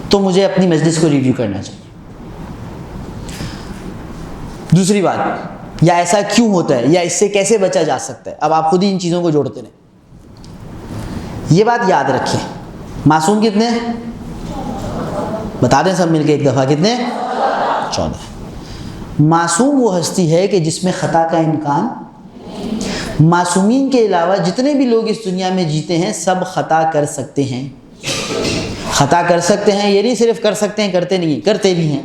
تو مجھے اپنی مجلس کو ریویو کرنا چاہیے. دوسری بات، یا ایسا کیوں ہوتا ہے، یا اس سے کیسے بچا جا سکتا ہے. اب آپ خود ہی ان چیزوں کو جوڑتے رہیں. یہ بات یاد رکھیں. معصوم کتنے ہیں؟ بتا دیں سب مل کے ایک دفعہ، کتنے؟ 14. معصوم وہ ہستی ہے کہ جس میں خطا کا امکان. معصومین کے علاوہ جتنے بھی لوگ اس دنیا میں جیتے ہیں سب خطا کر سکتے ہیں. خطا کر سکتے ہیں، یہ نہیں صرف کر سکتے ہیں، کرتے نہیں، کرتے بھی ہیں.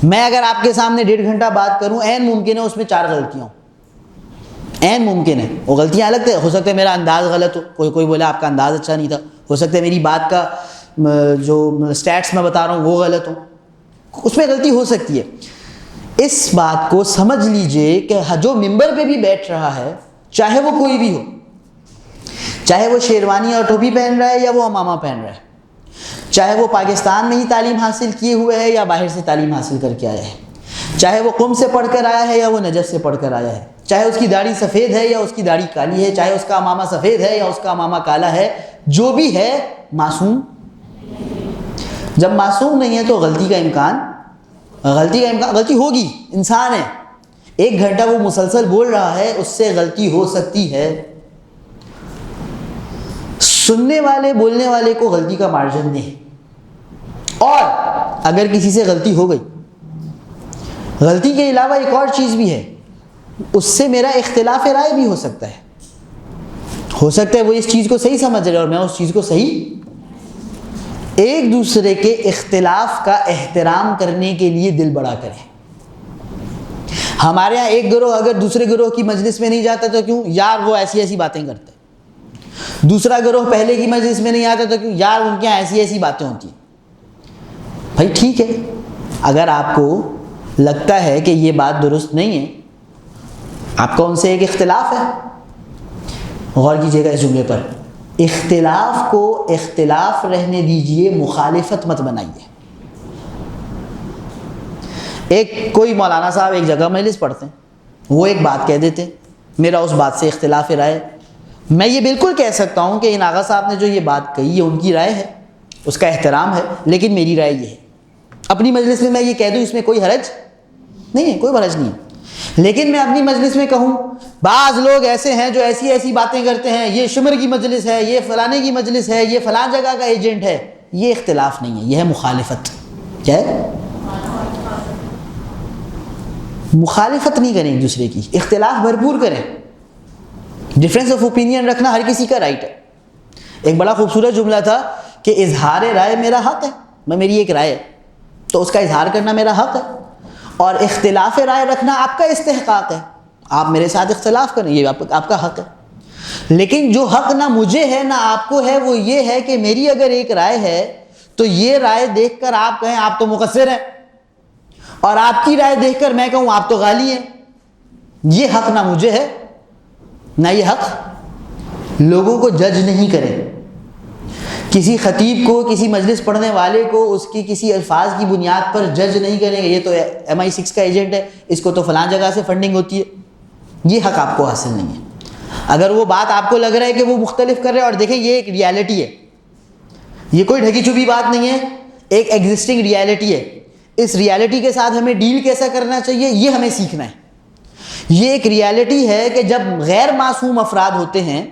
میں اگر آپ کے سامنے 1.5 گھنٹہ بات کروں، عین ممکن ہے اس میں 4 غلطیاں ہوں. عین ممکن ہے. وہ غلطیاں الگ ہو سکتا ہے میرا انداز غلط ہو، کوئی بولے آپ کا انداز اچھا نہیں تھا. ہو سکتا ہے میری بات کا جو سٹیٹس میں بتا رہا ہوں وہ غلط ہو، اس میں غلطی ہو سکتی ہے. اس بات کو سمجھ لیجئے کہ جو ممبر پہ بھی بیٹھ رہا ہے، چاہے وہ کوئی بھی ہو، چاہے وہ شیروانی اور ٹوپی پہن رہا ہے یا وہ امامہ پہن رہا ہے، چاہے وہ پاکستان میں ہی تعلیم حاصل کیے ہوئے ہے یا باہر سے تعلیم حاصل کر کے آیا ہے، چاہے وہ قم سے پڑھ کر آیا ہے یا وہ نجف سے پڑھ کر آیا ہے، چاہے اس کی داڑھی سفید ہے یا اس کی داڑھی کالی ہے، چاہے اس کا امامہ سفید ہے یا اس کا امامہ کالا ہے، جو بھی ہے معصوم. جب معصوم نہیں ہے تو غلطی ہوگی. انسان ہے. 1 گھنٹہ وہ مسلسل بول رہا ہے، اس سے غلطی ہو سکتی ہے. سننے والے بولنے والے کو غلطی کا مارجن نہیں. اور اگر کسی سے غلطی ہو گئی، غلطی کے علاوہ ایک اور چیز بھی ہے، اس سے میرا اختلاف رائے بھی ہو سکتا ہے. ہو سکتا ہے وہ اس چیز کو صحیح سمجھ رہے اور میں اس چیز کو صحیح. ایک دوسرے کے اختلاف کا احترام کرنے کے لیے دل بڑا کریں. ہمارے ہاں ایک گروہ اگر دوسرے گروہ کی مجلس میں نہیں جاتا تو کیوں؟ یار وہ ایسی باتیں کرتے ہیں. دوسرا گروہ پہلے کی مجلس میں نہیں آتا تو کیوں؟ یار ان کے یہاں ایسی باتیں ہوتی ہیں. بھائی ٹھیک ہے، اگر آپ کو لگتا ہے کہ یہ بات درست نہیں ہے، آپ کا ان سے ایک اختلاف ہے، غور کیجیے گا اس جملے پر. اختلاف کو اختلاف رہنے دیجئے، مخالفت مت بنائیے. ایک کوئی مولانا صاحب ایک جگہ مجلس پڑھتے ہیں، وہ ایک بات کہہ دیتے ہیں، میرا اس بات سے اختلاف رائے. میں یہ بالکل کہہ سکتا ہوں کہ ان آغا صاحب نے جو یہ بات کہی ہے ان کی رائے ہے، اس کا احترام ہے، لیکن میری رائے یہ ہے. اپنی مجلس میں یہ کہہ دوں، اس میں کوئی حرج نہیں ہے، کوئی حرج نہیں ہے. لیکن میں اپنی مجلس میں کہوں بعض لوگ ایسے ہیں جو ایسی باتیں کرتے ہیں، یہ شمر کی مجلس ہے، یہ فلانے کی مجلس ہے، یہ فلان جگہ کا ایجنٹ ہے، یہ اختلاف نہیں ہے، یہ ہے مخالفت. کیا ہے؟ مخالفت نہیں کریں ایک دوسرے کی، اختلاف بھرپور کریں. ڈفرینس آف اوپینین رکھنا ہر کسی کا رائٹ ہے. ایک بڑا خوبصورت جملہ تھا کہ اظہار رائے میرا حق ہے. میری ایک رائے ہے تو اس کا اظہار کرنا میرا حق ہے، اور اختلاف رائے رکھنا آپ کا استحقاق ہے. آپ میرے ساتھ اختلاف کریں، یہ آپ کا حق ہے. لیکن جو حق نہ مجھے ہے نہ آپ کو ہے وہ یہ ہے کہ میری اگر ایک رائے ہے تو یہ رائے دیکھ کر آپ کہیں آپ تو مقصر ہیں، اور آپ کی رائے دیکھ کر میں کہوں آپ تو غالی ہیں. یہ حق نہ مجھے ہے نہ یہ حق. لوگوں کو جج نہیں کریں. کسی خطیب کو، کسی مجلس پڑھنے والے کو اس کی کسی الفاظ کی بنیاد پر جج نہیں کریں گے. یہ تو MI6 کا ایجنٹ ہے، اس کو تو فلان جگہ سے فنڈنگ ہوتی ہے. یہ حق آپ کو حاصل نہیں ہے. اگر وہ بات آپ کو لگ رہا ہے کہ وہ مختلف کر رہے ہیں، اور دیکھیں یہ ایک ریالٹی ہے، یہ کوئی ڈھکی چھپی بات نہیں ہے، ایک ایگزسٹنگ ریالٹی ہے. اس ریالٹی کے ساتھ ہمیں ڈیل کیسا کرنا چاہیے یہ ہمیں سیکھنا ہے. یہ ایک ریالٹی ہے کہ جب غیر معصوم افراد ہوتے ہیں،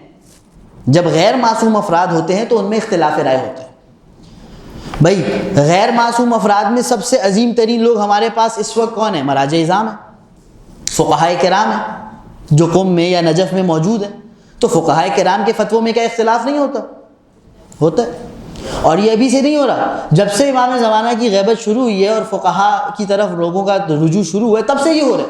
تو ان میں اختلاف رائے ہوتا ہے. بھائی غیر معصوم افراد میں سب سے عظیم ترین لوگ ہمارے پاس اس وقت کون ہیں؟ مراجع اعظام ہیں، فقہائے کرام ہیں جو قم میں یا نجف میں موجود ہیں. تو فقہائے کرام کے فتووں میں کیا اختلاف نہیں ہوتا ہے. اور یہ ابھی سے نہیں ہو رہا، جب سے امام زمانہ کی غیبت شروع ہوئی ہے اور فقہا کی طرف لوگوں کا رجوع شروع ہوا ہے تب سے یہ ہو رہا ہے.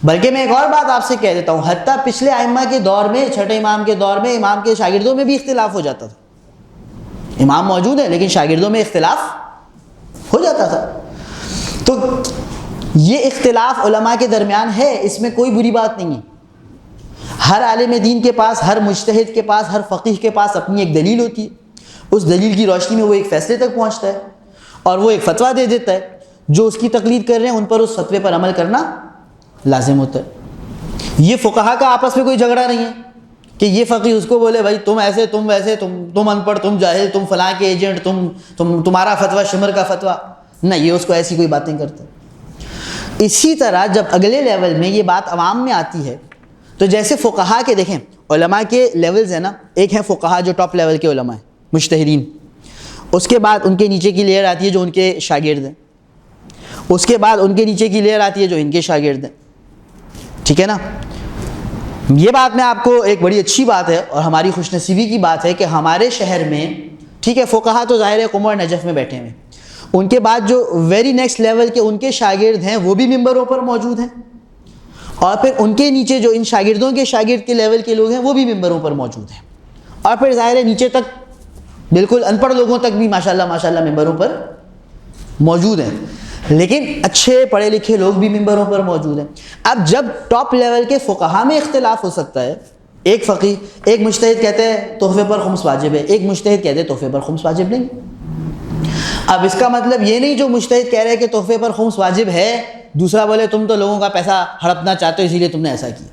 بلکہ میں ایک اور بات آپ سے کہہ دیتا ہوں، حتیٰ پچھلے ائمہ کے دور میں، چھٹے امام کے دور میں، امام کے شاگردوں میں بھی اختلاف ہو جاتا تھا. امام موجود ہے لیکن شاگردوں میں اختلاف ہو جاتا تھا. تو یہ اختلاف علماء کے درمیان ہے، اس میں کوئی بری بات نہیں ہے. ہر عالم دین کے پاس، ہر مجتہد کے پاس، ہر فقیہ کے پاس اپنی ایک دلیل ہوتی ہے. اس دلیل کی روشنی میں وہ ایک فیصلے تک پہنچتا ہے اور وہ ایک فتویٰ دے دیتا ہے. جو اس کی تقلید کر رہے ہیں ان پر اس فتوے پر عمل کرنا لازم ہوتا ہے. یہ فقہا کا آپس میں کوئی جھگڑا نہیں ہے کہ یہ فقیہ اس کو بولے بھائی تم ایسے، تم ویسے، تم ان پڑھ، تم جاہل، تم فلاں کے ایجنٹ، تمہارا فتویٰ شمر کا فتویٰ. نہ، یہ اس کو ایسی کوئی باتیں کرتے. اسی طرح جب اگلے لیول میں یہ بات عوام میں آتی ہے تو جیسے فقہا کے دیکھیں علماء کے لیولز ہیں نا, ایک ہے فقہا جو ٹاپ لیول کے علماء ہیں مجتہدین, اس کے بعد ان کے نیچے کی لیئر آتی ہے جو ان کے شاگرد ہیں, اس کے بعد ان کے نیچے کی لیئر آتی ہے جو ان کے شاگرد ہیں, ٹھیک ہے نا. یہ بات میں آپ کو ایک بڑی اچھی بات ہے اور ہماری خوش نصیبی کی بات ہے کہ ہمارے شہر میں ٹھیک ہے فقہا تو ظاہر ہے قم اور نجف میں بیٹھے ہوئے, ان کے بعد جو ویری نیکسٹ لیول کے ان کے شاگرد ہیں وہ بھی ممبروں پر موجود ہیں, اور پھر ان کے نیچے جو ان شاگردوں کے شاگرد کے لیول کے لوگ ہیں وہ بھی ممبروں پر موجود ہیں, اور پھر ظاہر ہے نیچے تک بالکل ان پڑھ لوگوں تک بھی ماشاءاللہ ممبروں پر موجود ہیں, لیکن اچھے پڑھے لکھے لوگ بھی ممبروں پر موجود ہیں. اب جب ٹاپ لیول کے فقہا میں اختلاف ہو سکتا ہے, ایک فقیہ ایک مجتہد کہتے ہیں تحفے پر خمس واجب ہے, ایک مجتہد کہتے ہیں تحفے پر خمس واجب نہیں. اب اس کا مطلب یہ نہیں جو مجتہد کہہ رہے ہیں کہ تحفے پر خمس واجب ہے دوسرا بولے تم تو لوگوں کا پیسہ ہڑپنا چاہتے ہو اسی لیے تم نے ایسا کیا,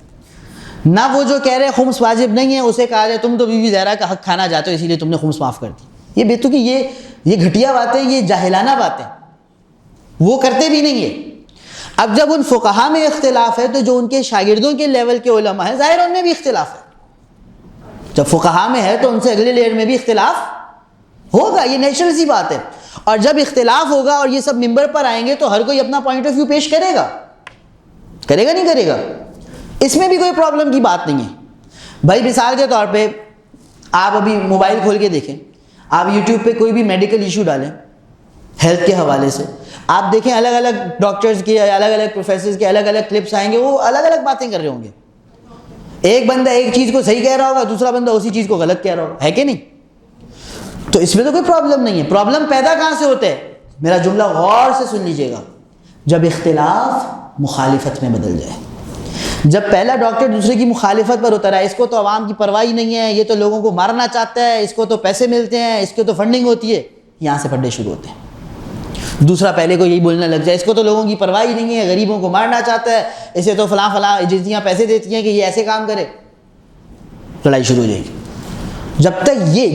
نہ وہ جو کہہ رہے ہیں خمس واجب نہیں ہے اسے کہا جائے تم تو بیوی زہرا کا حق کھانا چاہتے ہو اسی لیے تم نے خمس معاف کر دی. یہ بیتوکی یہ گھٹیا باتیں, یہ جاہلانہ باتیں, وہ کرتے بھی نہیں ہے. اب جب ان فقہا میں اختلاف ہے تو جو ان کے شاگردوں کے لیول کے علماء ہیں ظاہر ان میں بھی اختلاف ہے. جب فقہا میں ہے تو ان سے اگلے لیئر میں بھی اختلاف ہوگا, یہ نیچرل سی بات ہے. اور جب اختلاف ہوگا اور یہ سب ممبر پر آئیں گے تو ہر کوئی اپنا پوائنٹ آف ویو پیش کرے گا نہیں کرے گا, اس میں بھی کوئی پرابلم کی بات نہیں ہے. بھائی مثال کے طور پہ آپ ابھی موبائل کھول کے دیکھیں, آپ یوٹیوب پہ کوئی بھی میڈیکل ایشو ڈالیں ہیلتھ کے حوالے سے, آپ دیکھیں الگ الگ ڈاکٹرز کے الگ الگ پروفیسرز کے الگ الگ کلپس آئیں گے, وہ الگ الگ باتیں کر رہے ہوں گے. ایک بندہ ایک چیز کو صحیح کہہ رہا ہوگا, دوسرا بندہ اسی چیز کو غلط کہہ رہا ہوگا, ہے کہ نہیں؟ تو اس میں تو کوئی پرابلم نہیں ہے. پرابلم پیدا کہاں سے ہوتا ہے؟ میرا جملہ غور سے سن لیجئے گا, جب اختلاف مخالفت میں بدل جائے. جب پہلا ڈاکٹر دوسرے کی مخالفت پر اترا ہے, اس کو تو عوام کی پرواہ ہی نہیں ہے, یہ تو لوگوں کو مارنا چاہتا ہے, اس کو تو پیسے ملتے ہیں, اس کو تو فنڈنگ ہوتی ہے, یہاں سے پھڈے شروع ہوتے ہیں. دوسرا پہلے کو یہی بولنے لگ جائے اس کو تو لوگوں کی پرواہ ہی نہیں ہے, غریبوں کو مارنا چاہتا ہے, اسے تو فلاں ایجنسیاں پیسے دیتی ہیں کہ یہ ایسے کام کرے, لڑائی شروع ہو جائے گی.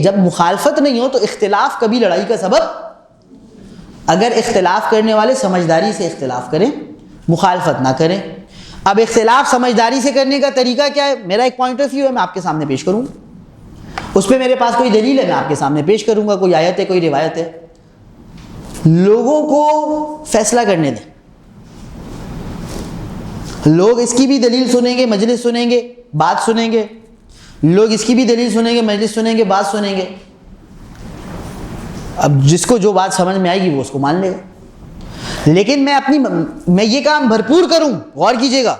جب مخالفت نہیں ہو تو اختلاف کبھی لڑائی کا سبب, اگر اختلاف کرنے والے سمجھداری سے اختلاف کریں, مخالفت نہ کریں. اب اختلاف سمجھداری سے کرنے کا طریقہ کیا ہے؟ میرا ایک پوائنٹ آف ویو ہے, میں آپ کے سامنے پیش کروں, اس پہ میرے پاس کوئی دلیل ہے میں آپ کے سامنے پیش کروں گا, کوئی آیت ہے کوئی روایت ہے. لوگوں کو فیصلہ کرنے دیں, لوگ اس کی بھی دلیل سنیں گے, مجلس سنیں گے, بات سنیں گے, لوگ اس کی بھی دلیل سنیں گے, مجلس سنیں گے, بات سنیں گے. اب جس کو جو بات سمجھ میں آئے گی وہ اس کو مان لے گا. لیکن میں یہ کام بھرپور کروں, غور کیجئے گا,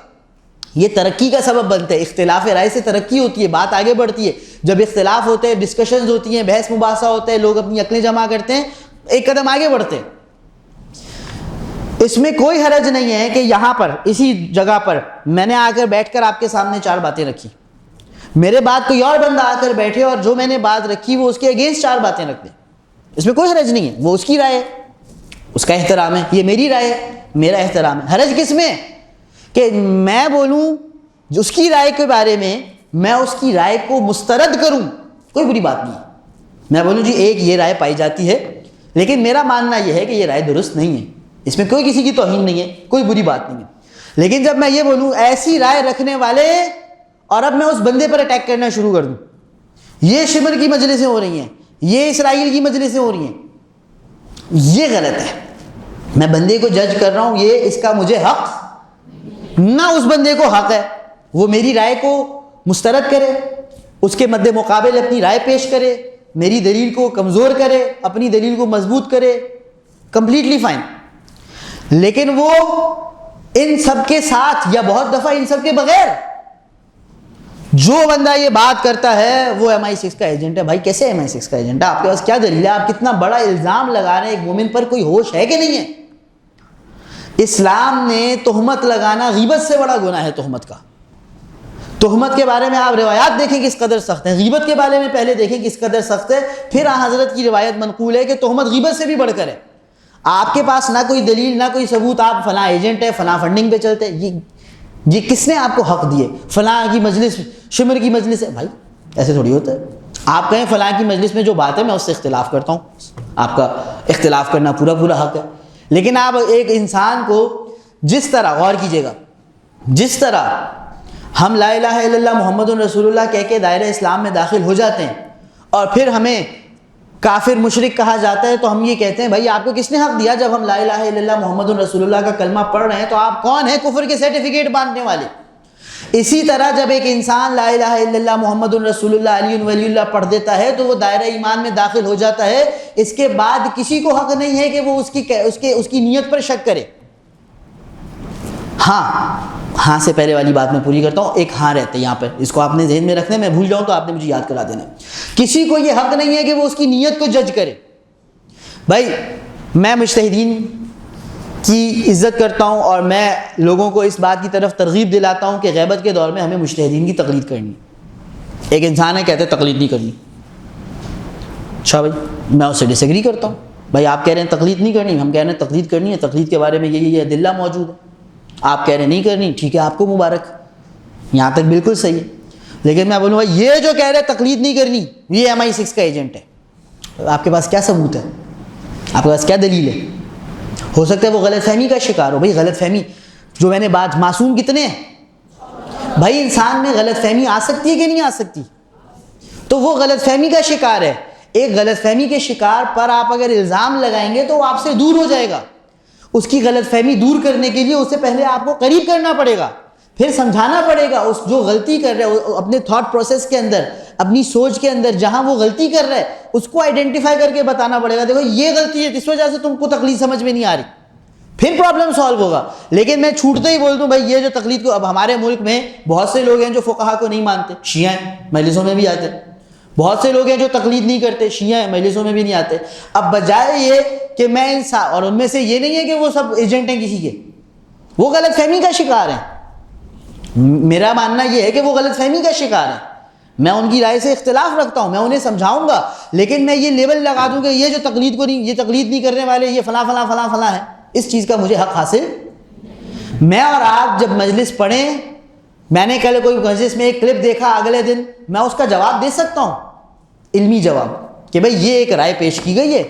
یہ ترقی کا سبب بنتا ہے. اختلاف رائے سے ترقی ہوتی ہے, بات آگے بڑھتی ہے. جب اختلاف ہوتے ہیں, ڈسکشنز ہوتی ہیں, بحث مباحثہ ہوتا ہے, لوگ اپنی عقلیں جمع کرتے ہیں, ایک قدم آگے بڑھتے ہیں. اس میں کوئی حرج نہیں ہے کہ یہاں پر اسی جگہ پر میں نے آ کر بیٹھ کر آپ کے سامنے 4 باتیں رکھی, میرے بعد کوئی اور بندہ آ کر بیٹھے اور جو میں نے بات رکھی وہ اس کے اگینسٹ 4 باتیں رکھ دیں, اس میں کوئی حرج نہیں ہے. وہ اس کی رائے ہے, اس کا احترام ہے, یہ میری رائے ہے, میرا احترام ہے. حرج کس میں کہ میں بولوں اس کی رائے کے بارے میں, میں اس کی رائے کو مسترد کروں, کوئی بری بات نہیں ہے. میں بولوں جی ایک یہ رائے پائی جاتی ہے لیکن میرا ماننا یہ ہے کہ یہ رائے درست نہیں ہے, اس میں کوئی کسی کی توہین نہیں ہے, کوئی بری بات نہیں ہے. لیکن جب میں یہ بولوں ایسی رائے رکھنے والے, اور اب میں اس بندے پر اٹیک کرنا شروع کر دوں, یہ شمر کی مجلسیں ہو رہی ہیں, یہ اسرائیل کی مجلسیں ہو رہی ہیں, یہ غلط ہے. میں بندے کو جج کر رہا ہوں, یہ اس کا مجھے حق, نہ اس بندے کو حق ہے. وہ میری رائے کو مسترد کرے, اس کے مد مقابل اپنی رائے پیش کرے, میری دلیل کو کمزور کرے, اپنی دلیل کو مضبوط کرے, کمپلیٹلی فائن. لیکن وہ ان سب کے ساتھ یا بہت دفعہ ان سب کے بغیر جو بندہ یہ بات کرتا ہے وہ MI6 کا ایجنٹ ہے. بھائی کیسے MI6 کا ایجنٹ ہے؟ آپ کے پاس کیا دلیل ہے؟ آپ کتنا بڑا الزام لگا رہے ہیں ایک مومن پر, کوئی ہوش ہے کہ نہیں ہے؟ اسلام نے تہمت لگانا غیبت سے بڑا گناہ ہے. تہمت کے بارے میں آپ روایات دیکھیں کس قدر سخت ہے, غیبت کے بارے میں پہلے دیکھیں کس قدر سخت ہے, پھر حضرت کی روایت منقول ہے کہ تہمت غیبت سے بھی بڑھ کر ہے. آپ کے پاس نہ کوئی دلیل نہ کوئی ثبوت, آپ فلاں ایجنٹ ہے, فلاں فنڈنگ پہ چلتے ہیں, یہ کس نے آپ کو حق دیے؟ فلاں کی مجلس شمر کی مجلس ہے. بھائی ایسے تھوڑی ہوتا ہے. آپ کہیں فلاں کی مجلس میں جو بات ہے میں اس سے اختلاف کرتا ہوں, آپ کا اختلاف کرنا پورا حق ہے. لیکن آپ ایک انسان کو جس طرح، غور کیجیے گا، جس طرح ہم لا الہ الا اللہ محمد رسول اللہ کہہ کے دائرہ اسلام میں داخل ہو جاتے ہیں اور پھر ہمیں کافر مشرک کہا جاتا ہے، تو ہم یہ کہتے ہیں بھائی آپ کو کس نے حق دیا؟ جب ہم لا الہ الا اللہ محمد رسول اللہ کا کلمہ پڑھ رہے ہیں تو آپ کون ہیں کفر کے سرٹیفکیٹ باندھنے والے؟ اسی طرح جب ایک انسان لا الہ الا اللہ محمد رسول اللہ علی ولی اللہ پڑھ دیتا ہے تو وہ دائرہ ایمان میں داخل ہو جاتا ہے. اس کے بعد کسی کو حق نہیں ہے کہ وہ اس کی نیت پر شک کرے. ہاں سے پہلے والی بات میں پوری کرتا ہوں، ایک ہاں رہتا ہے یہاں پر، اس کو آپ نے ذہن میں رکھنا ہے، میں بھول جاؤں تو آپ نے مجھے یاد کرا دینا. کسی کو یہ حق نہیں ہے کہ وہ اس کی نیت کو جج کرے. بھائی میں مجتہدین کی عزت کرتا ہوں اور میں لوگوں کو اس بات کی طرف ترغیب دلاتا ہوں کہ غیبت کے دور میں ہمیں مجتہدین کی تقلید کرنی. ایک انسان ہے کہتے ہیں تقلید نہیں کرنی. اچھا بھائی میں اس سے ڈس ایگری کرتا ہوں. بھائی آپ کہہ رہے ہیں تقلید نہیں کرنی، ہم کہہ رہے ہیں تقلید کرنی ہے، تقلید کے بارے میں یہ ادلہ موجود ہے. آپ کہہ رہے ہیں نہیں کرنی، ٹھیک ہے، آپ کو مبارک، یہاں تک بالکل صحیح ہے. لیکن میں بولوں بھائی یہ جو کہہ رہے تقلید نہیں کرنی یہ MI6 کا ایجنٹ ہے. آپ کے پاس کیا ثبوت ہے؟ آپ کے پاس کیا دلیل ہے؟ ہو سکتا ہے وہ غلط فہمی کا شکار ہو. بھائی غلط فہمی جو میں نے بات، معصوم کتنے ہیں بھائی؟ انسان میں غلط فہمی آ سکتی ہے کہ نہیں آ سکتی؟ تو وہ غلط فہمی کا شکار ہے. ایک غلط فہمی کے شکار پر آپ اگر الزام لگائیں گے تو وہ آپ سے دور ہو جائے گا. اس کی غلط فہمی دور کرنے کے لیے اسے پہلے آپ کو قریب کرنا پڑے گا، پھر سمجھانا پڑے گا. اس جو غلطی کر رہا ہے اپنے تھاٹ پروسیس کے اندر، اپنی سوچ کے اندر جہاں وہ غلطی کر رہا ہے اس کو آئیڈینٹیفائی کر کے بتانا پڑے گا، دیکھو یہ غلطی ہے، اس وجہ سے تم کو تقلید سمجھ میں نہیں آ رہی، پھر پرابلم سالو ہوگا. لیکن میں چھوٹتے ہی بول دوں بھائی یہ جو تقلید کو، اب ہمارے ملک میں بہت سے لوگ ہیں جو فقہا کو نہیں مانتے، شیعہ ہیں، مجلسوں میں بھی آتے. بہت سے لوگ ہیں جو تقلید نہیں کرتے، شیعہ ہیں، مجلسوں میں بھی نہیں آتے. اب بجائے یہ کہ میں انسان، اور ان میں سے یہ نہیں ہے کہ وہ سب ایجنٹ ہیں کسی کے، وہ غلط فہمی کا شکار ہیں. میرا ماننا یہ ہے کہ وہ غلط فہمی کا شکار ہیں. میں ان کی رائے سے اختلاف رکھتا ہوں، میں انہیں سمجھاؤں گا، لیکن میں یہ لیبل لگا دوں کہ یہ جو تقلید کو نہیں، یہ تقلید نہیں کرنے والے یہ فلاں فلاں فلاں فلاں ہے، اس چیز کا مجھے حق حاصل. میں اور آپ جب مجلس پڑھیں، میں نے کل کوئی مجلس میں ایک کلپ دیکھا، اگلے دن میں اس کا جواب دے سکتا ہوں، علمی جواب، کہ بھئی یہ ایک رائے پیش کی گئی ہے،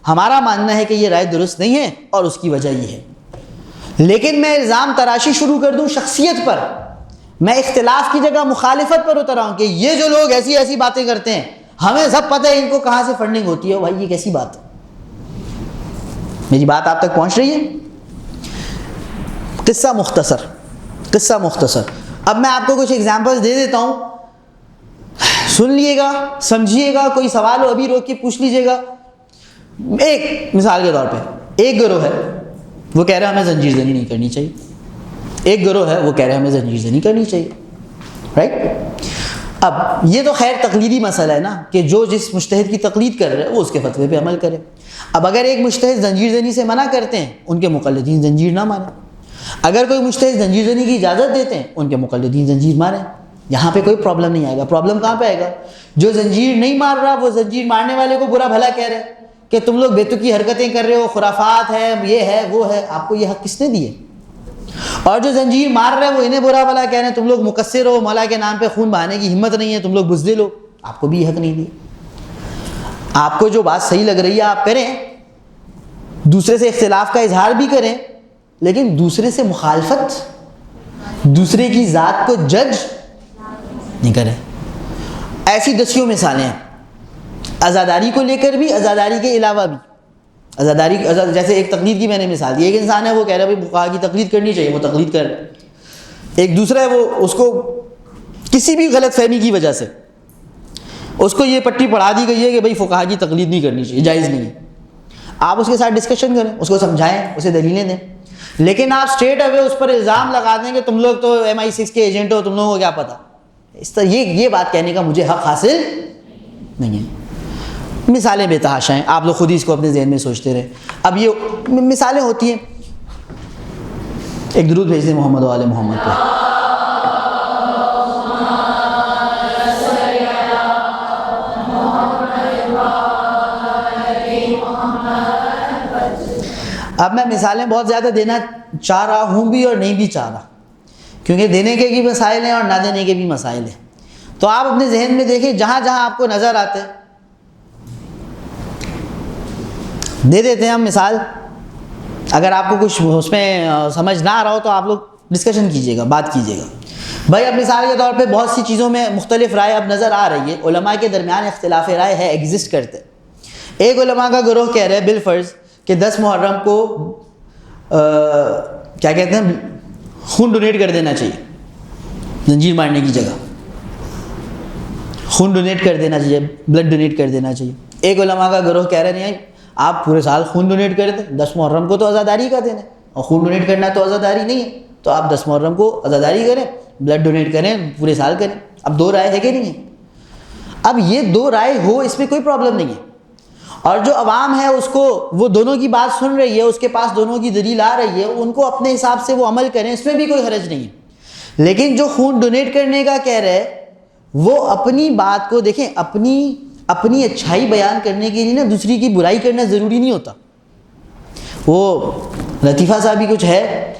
ہمارا ماننا ہے کہ یہ رائے درست نہیں ہے اور اس کی وجہ یہ ہے. لیکن میں الزام تراشی شروع کر دوں شخصیت پر، میں اختلاف کی جگہ مخالفت پر اتر آؤں کہ یہ جو لوگ ایسی ایسی باتیں کرتے ہیں، ہمیں سب پتہ ہے ان کو کہاں سے فنڈنگ ہوتی ہے. بھائی یہ کیسی بات ہے؟ میری بات آپ تک پہنچ رہی ہے؟ قصہ مختصر. اب میں آپ کو کچھ ایگزامپلز دے دیتا ہوں، سن لیے گا، سمجھیے گا، کوئی سوال ہو ابھی روک کے پوچھ لیجیے گا. ایک مثال کے طور پہ ایک گروہ ہے وہ کہہ رہا ہے ہمیں زنجیر زنی نہیں کرنی چاہیے. ایک گروہ ہے وہ کہہ رہا ہے ہمیں زنجیر زنی کرنی چاہیے. رائٹ؟ اب یہ تو خیر تقلیدی مسئلہ ہے نا، کہ جو جس مجتہد کی تقلید کر رہا ہے وہ اس کے فتوے پہ عمل کرے. اب اگر ایک مجتہد زنجیر زنی سے منع کرتے ہیں، ان کے مقلدین زنجیر نہ مانیں. اگر کوئی مجتہد زنجیر زنی کی اجازت دیتے ہیں، ان کے مقلدین زنجیر ماریں. یہاں پہ کوئی پرابلم نہیں آئے گا. پرابلم کہاں پہ آئے گا؟ جو زنجیر نہیں مار رہا وہ زنجیر مارنے والے کو برا بھلا کہہ رہے ہیں کہ تم لوگ بیتوکی حرکتیں کر رہے ہو، خرافات ہے، یہ ہے وہ ہے. آپ کو یہ حق کس نے دیے؟ اور جو زنجیر مار رہے ہیں وہ انہیں برا بھلا کہہ رہے ہیں، تم لوگ مقصر ہو، مولا کے نام پہ خون بہانے کی ہمت نہیں ہے، تم لوگ بزدل ہو. آپ کو بھی یہ حق نہیں دیے. آپ کو جو بات صحیح لگ رہی ہے آپ کریں، دوسرے سے اختلاف کا اظہار بھی کریں، لیکن دوسرے سے مخالفت، دوسرے کی ذات کو جج نہیں کریں. ایسی دسیوں مثالیں ہیں، عزاداری کو لے کر بھی، عزاداری کے علاوہ بھی. عزاداری جیسے ایک تقلید کی میں نے مثال دی، ایک انسان ہے وہ کہہ رہا ہے بھائی فقہا کی تقلید کرنی چاہیے، وہ تقلید کر رہا ہے. ایک دوسرا ہے وہ اس کو کسی بھی غلط فہمی کی وجہ سے اس کو یہ پٹی پڑھا دی گئی ہے کہ بھائی فقہا کی تقلید نہیں کرنی چاہیے، جائز نہیں ہے. آپ اس کے ساتھ ڈسکشن کریں، اس کو سمجھائیں، اسے دلیلیں دیں. لیکن آپ اسٹریٹ اوے اس پر الزام لگا دیں کہ تم لوگ تو MI6 کے ایجنٹ ہو، تم لوگوں کو کیا پتہ. اس طرح یہ بات کہنے کا مجھے حق حاصل نہیں ہے. مثالیں بے تحاشا ہیں، آپ لوگ خود ہی اس کو اپنے ذہن میں سوچتے رہے. اب یہ مثالیں ہوتی ہیں. ایک درود بھیج دیں محمد و آل محمد پہ. اب میں مثالیں بہت زیادہ دینا چاہ رہا ہوں بھی اور نہیں بھی چاہ رہا، کیونکہ دینے کے بھی مسائل ہیں اور نہ دینے کے بھی مسائل ہیں. تو آپ اپنے ذہن میں دیکھیں، جہاں جہاں آپ کو نظر آتے دے دیتے ہیں ہم مثال. اگر آپ کو کچھ اس میں سمجھ نہ آ رہا ہو تو آپ لوگ ڈسکشن کیجیے گا, بات کیجیے گا. بھائی اب مثال کے طور پہ بہت سی چیزوں میں مختلف رائے اب نظر آ رہی ہے, علماء کے درمیان اختلاف رائے ہے, ایگزسٹ کرتے. ایک علماء کا گروہ کہہ رہے ہیں بالفرض کہ 10 محرم کو کیا کہتے ہیں, خون ڈونیٹ کر دینا چاہیے, زنجیر مارنے کی جگہ خون ڈونیٹ کر دینا چاہیے, بلڈ ڈونیٹ کر دینا چاہیے. ایک علماء کا گروہ کہہ رہے نہیں, آپ پورے سال خون ڈونیٹ کر دیں, 10 محرم کو تو عزاداری کا دن ہے, اور خون ڈونیٹ کرنا تو عزاداری نہیں ہے, تو آپ 10 محرم کو عزاداری کریں, بلڈ ڈونیٹ کریں, پورے سال کریں. اب 2 رائے ہے کہ نہیں ہے؟ اب یہ 2 رائے ہو, اس میں کوئی پرابلم نہیں ہے, اور جو عوام ہے اس کو وہ دونوں کی بات سن رہی ہے, اس کے پاس دونوں کی دلیل آ رہی ہے, ان کو اپنے حساب سے وہ عمل کریں, اس میں بھی کوئی حرج نہیں ہے. لیکن جو خون ڈونیٹ کرنے کا کہہ رہے وہ اپنی بات کو دیکھیں, اپنی اچھائی بیان کرنے کے لیے نا دوسری کی برائی کرنا ضروری نہیں ہوتا. وہ لطیفہ صاحب بھی کچھ ہے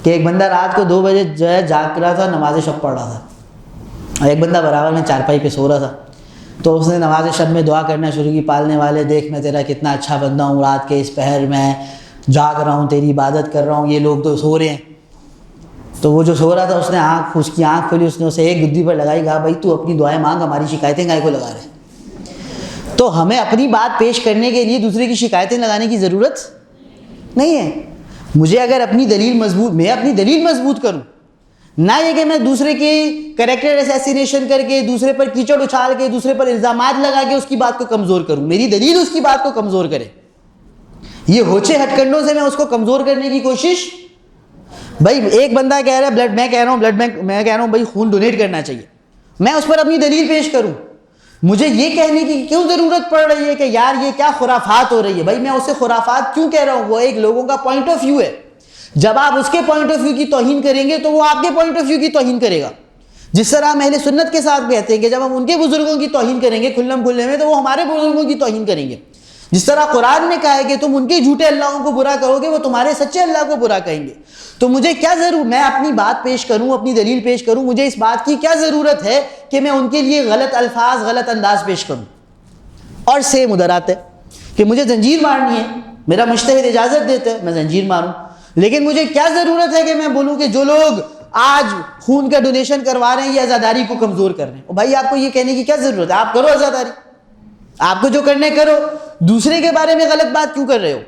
کہ ایک بندہ رات کو 2 بجے جو ہے جاگ رہا تھا, نماز شب پڑھ رہا تھا, اور ایک بندہ برابر میں چارپائی پہ سو رہا تھا. تو اس نے نماز شب میں دعا کرنا شروع کی, پالنے والے دیکھ میں تیرا کتنا اچھا بندہ ہوں, رات کے اس پہر میں جاگ رہا ہوں, تیری عبادت کر رہا ہوں, یہ لوگ تو سو رہے ہیں. تو وہ جو سو رہا تھا اس کی آنکھ کھولی, اس نے اسے ایک گدی پر لگائی, کہا بھائی تو اپنی دعائیں مانگ, ہماری شکایتیں کائے کو لگا رہے. تو ہمیں اپنی بات پیش کرنے کے لیے دوسرے کی شکایتیں لگانے کی ضرورت نہیں ہے. مجھے اگر اپنی دلیل مضبوط, میں اپنی دلیل مضبوط کروں, نہ یہ کہ میں دوسرے کی کریکٹر اسیسینیشن کر کے, دوسرے پر کیچڑ اچھال کے, دوسرے پر الزامات لگا کے اس کی بات کو کمزور کروں. میری دلیل اس کی بات کو کمزور کرے. یہ ہوچے ہٹ کنڈوں سے میں اس کو کمزور کرنے کی کوشش. بھائی ایک بندہ کہہ رہا ہے بلڈ, میں کہہ رہا ہوں بھائی خون ڈونیٹ کرنا چاہیے, میں اس پر اپنی دلیل پیش کروں. مجھے یہ کہنے کی کیوں ضرورت پڑ رہی ہے کہ یار یہ کیا خرافات ہو رہی ہے؟ بھائی میں اسے خرافات کیوں کہہ رہا ہوں؟ وہ ایک لوگوں کا پوائنٹ آف ویو ہے. جب آپ اس کے پوائنٹ آف ویو کی توہین کریں گے تو وہ آپ کے پوائنٹ آف ویو کی توہین کرے گا. جس طرح ہم اہل سنت کے ساتھ کہتے ہیں کہ جب ہم ان کے بزرگوں کی توہین کریں گے کھلم کھلے میں, تو وہ ہمارے بزرگوں کی توہین کریں گے. جس طرح قرآن نے کہا ہے کہ تم ان کے جھوٹے اللہوں کو برا کرو گے, وہ تمہارے سچے اللہ کو برا کہیں گے. تو مجھے کیا ضرور, میں اپنی بات پیش کروں, اپنی دلیل پیش کروں, مجھے اس بات کی کیا ضرورت ہے کہ میں ان کے لیے غلط الفاظ, غلط انداز پیش کروں؟ اور سیم ادھر آتا ہے کہ مجھے زنجیر مارنی ہے, میرا مجتہد اجازت دیتا ہے میں زنجیر ماروں, لیکن مجھے کیا ضرورت ہے کہ میں بولوں کہ جو لوگ آج خون کا ڈونیشن کروا رہے ہیں یہ عزاداری کو کمزور کر رہے ہیں؟ بھائی آپ کو یہ کہنے کی کیا ضرورت ہے؟ آپ کرو عزاداری, آپ کو جو کرنے کرو, دوسرے کے بارے میں غلط بات کیوں کر رہے ہو؟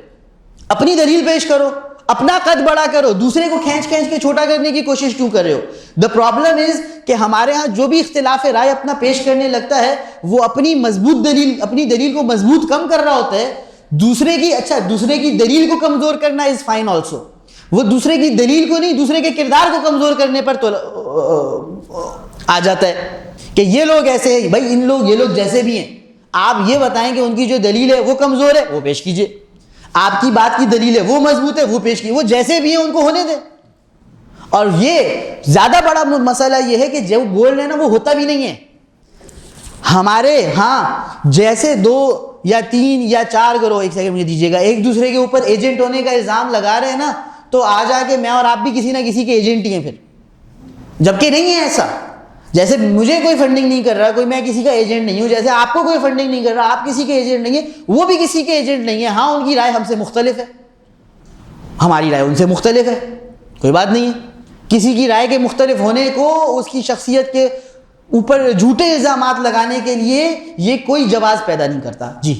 اپنی دلیل پیش کرو, اپنا قد بڑا کرو, دوسرے کو کھینچ کے چھوٹا کرنے کی کوشش کیوں کر رہے ہو؟ دا پرابلم از کہ ہمارے ہاں جو بھی اختلاف رائے اپنا پیش کرنے لگتا ہے وہ اپنی دلیل کو مضبوط کم کر رہا ہوتا ہے. دوسرے کی دلیل کو کمزور کرنا از فائن آلسو. وہ دوسرے کی دلیل کو نہیں, دوسرے کے کردار کو کمزور کرنے پر تو آ جاتا ہے کہ یہ لوگ ایسے ہیں. بھائی یہ لوگ جیسے بھی ہیں, آپ یہ بتائیں کہ ان کی جو دلیل ہے وہ کمزور ہے, وہ پیش کیجئے. آپ کی بات کی دلیل ہے وہ مضبوط ہے, وہ پیش کیجئے. وہ جیسے بھی ہیں ان کو ہونے دیں. اور یہ زیادہ بڑا مسئلہ یہ ہے کہ جو بول رہے ہیں نا وہ ہوتا بھی نہیں ہے. ہمارے ہاں جیسے 2 یا 3 یا 4 گروہ, ایک سیکنڈ مجھے دیجیے گا, ایک دوسرے کے اوپر ایجنٹ ہونے کا الزام لگا رہے ہیں نا, تو آ جا کے میں اور آپ بھی کسی نہ کسی کے ایجنٹ ہی ہیں پھر, جبکہ نہیں ہے ایسا. جیسے مجھے کوئی فنڈنگ نہیں کر رہا, میں کسی کا ایجنٹ نہیں ہوں, جیسے آپ کو کوئی فنڈنگ نہیں کر رہا, آپ کسی کے ایجنٹ نہیں ہیں, وہ بھی کسی کے ایجنٹ نہیں ہیں. ہاں ان کی رائے ہم سے مختلف ہے, ہماری رائے ان سے مختلف ہے, کوئی بات نہیں ہے. کسی کی رائے کے مختلف ہونے کو اس کی شخصیت کے اوپر جھوٹے الزامات لگانے کے لیے یہ کوئی جواز پیدا نہیں کرتا. جی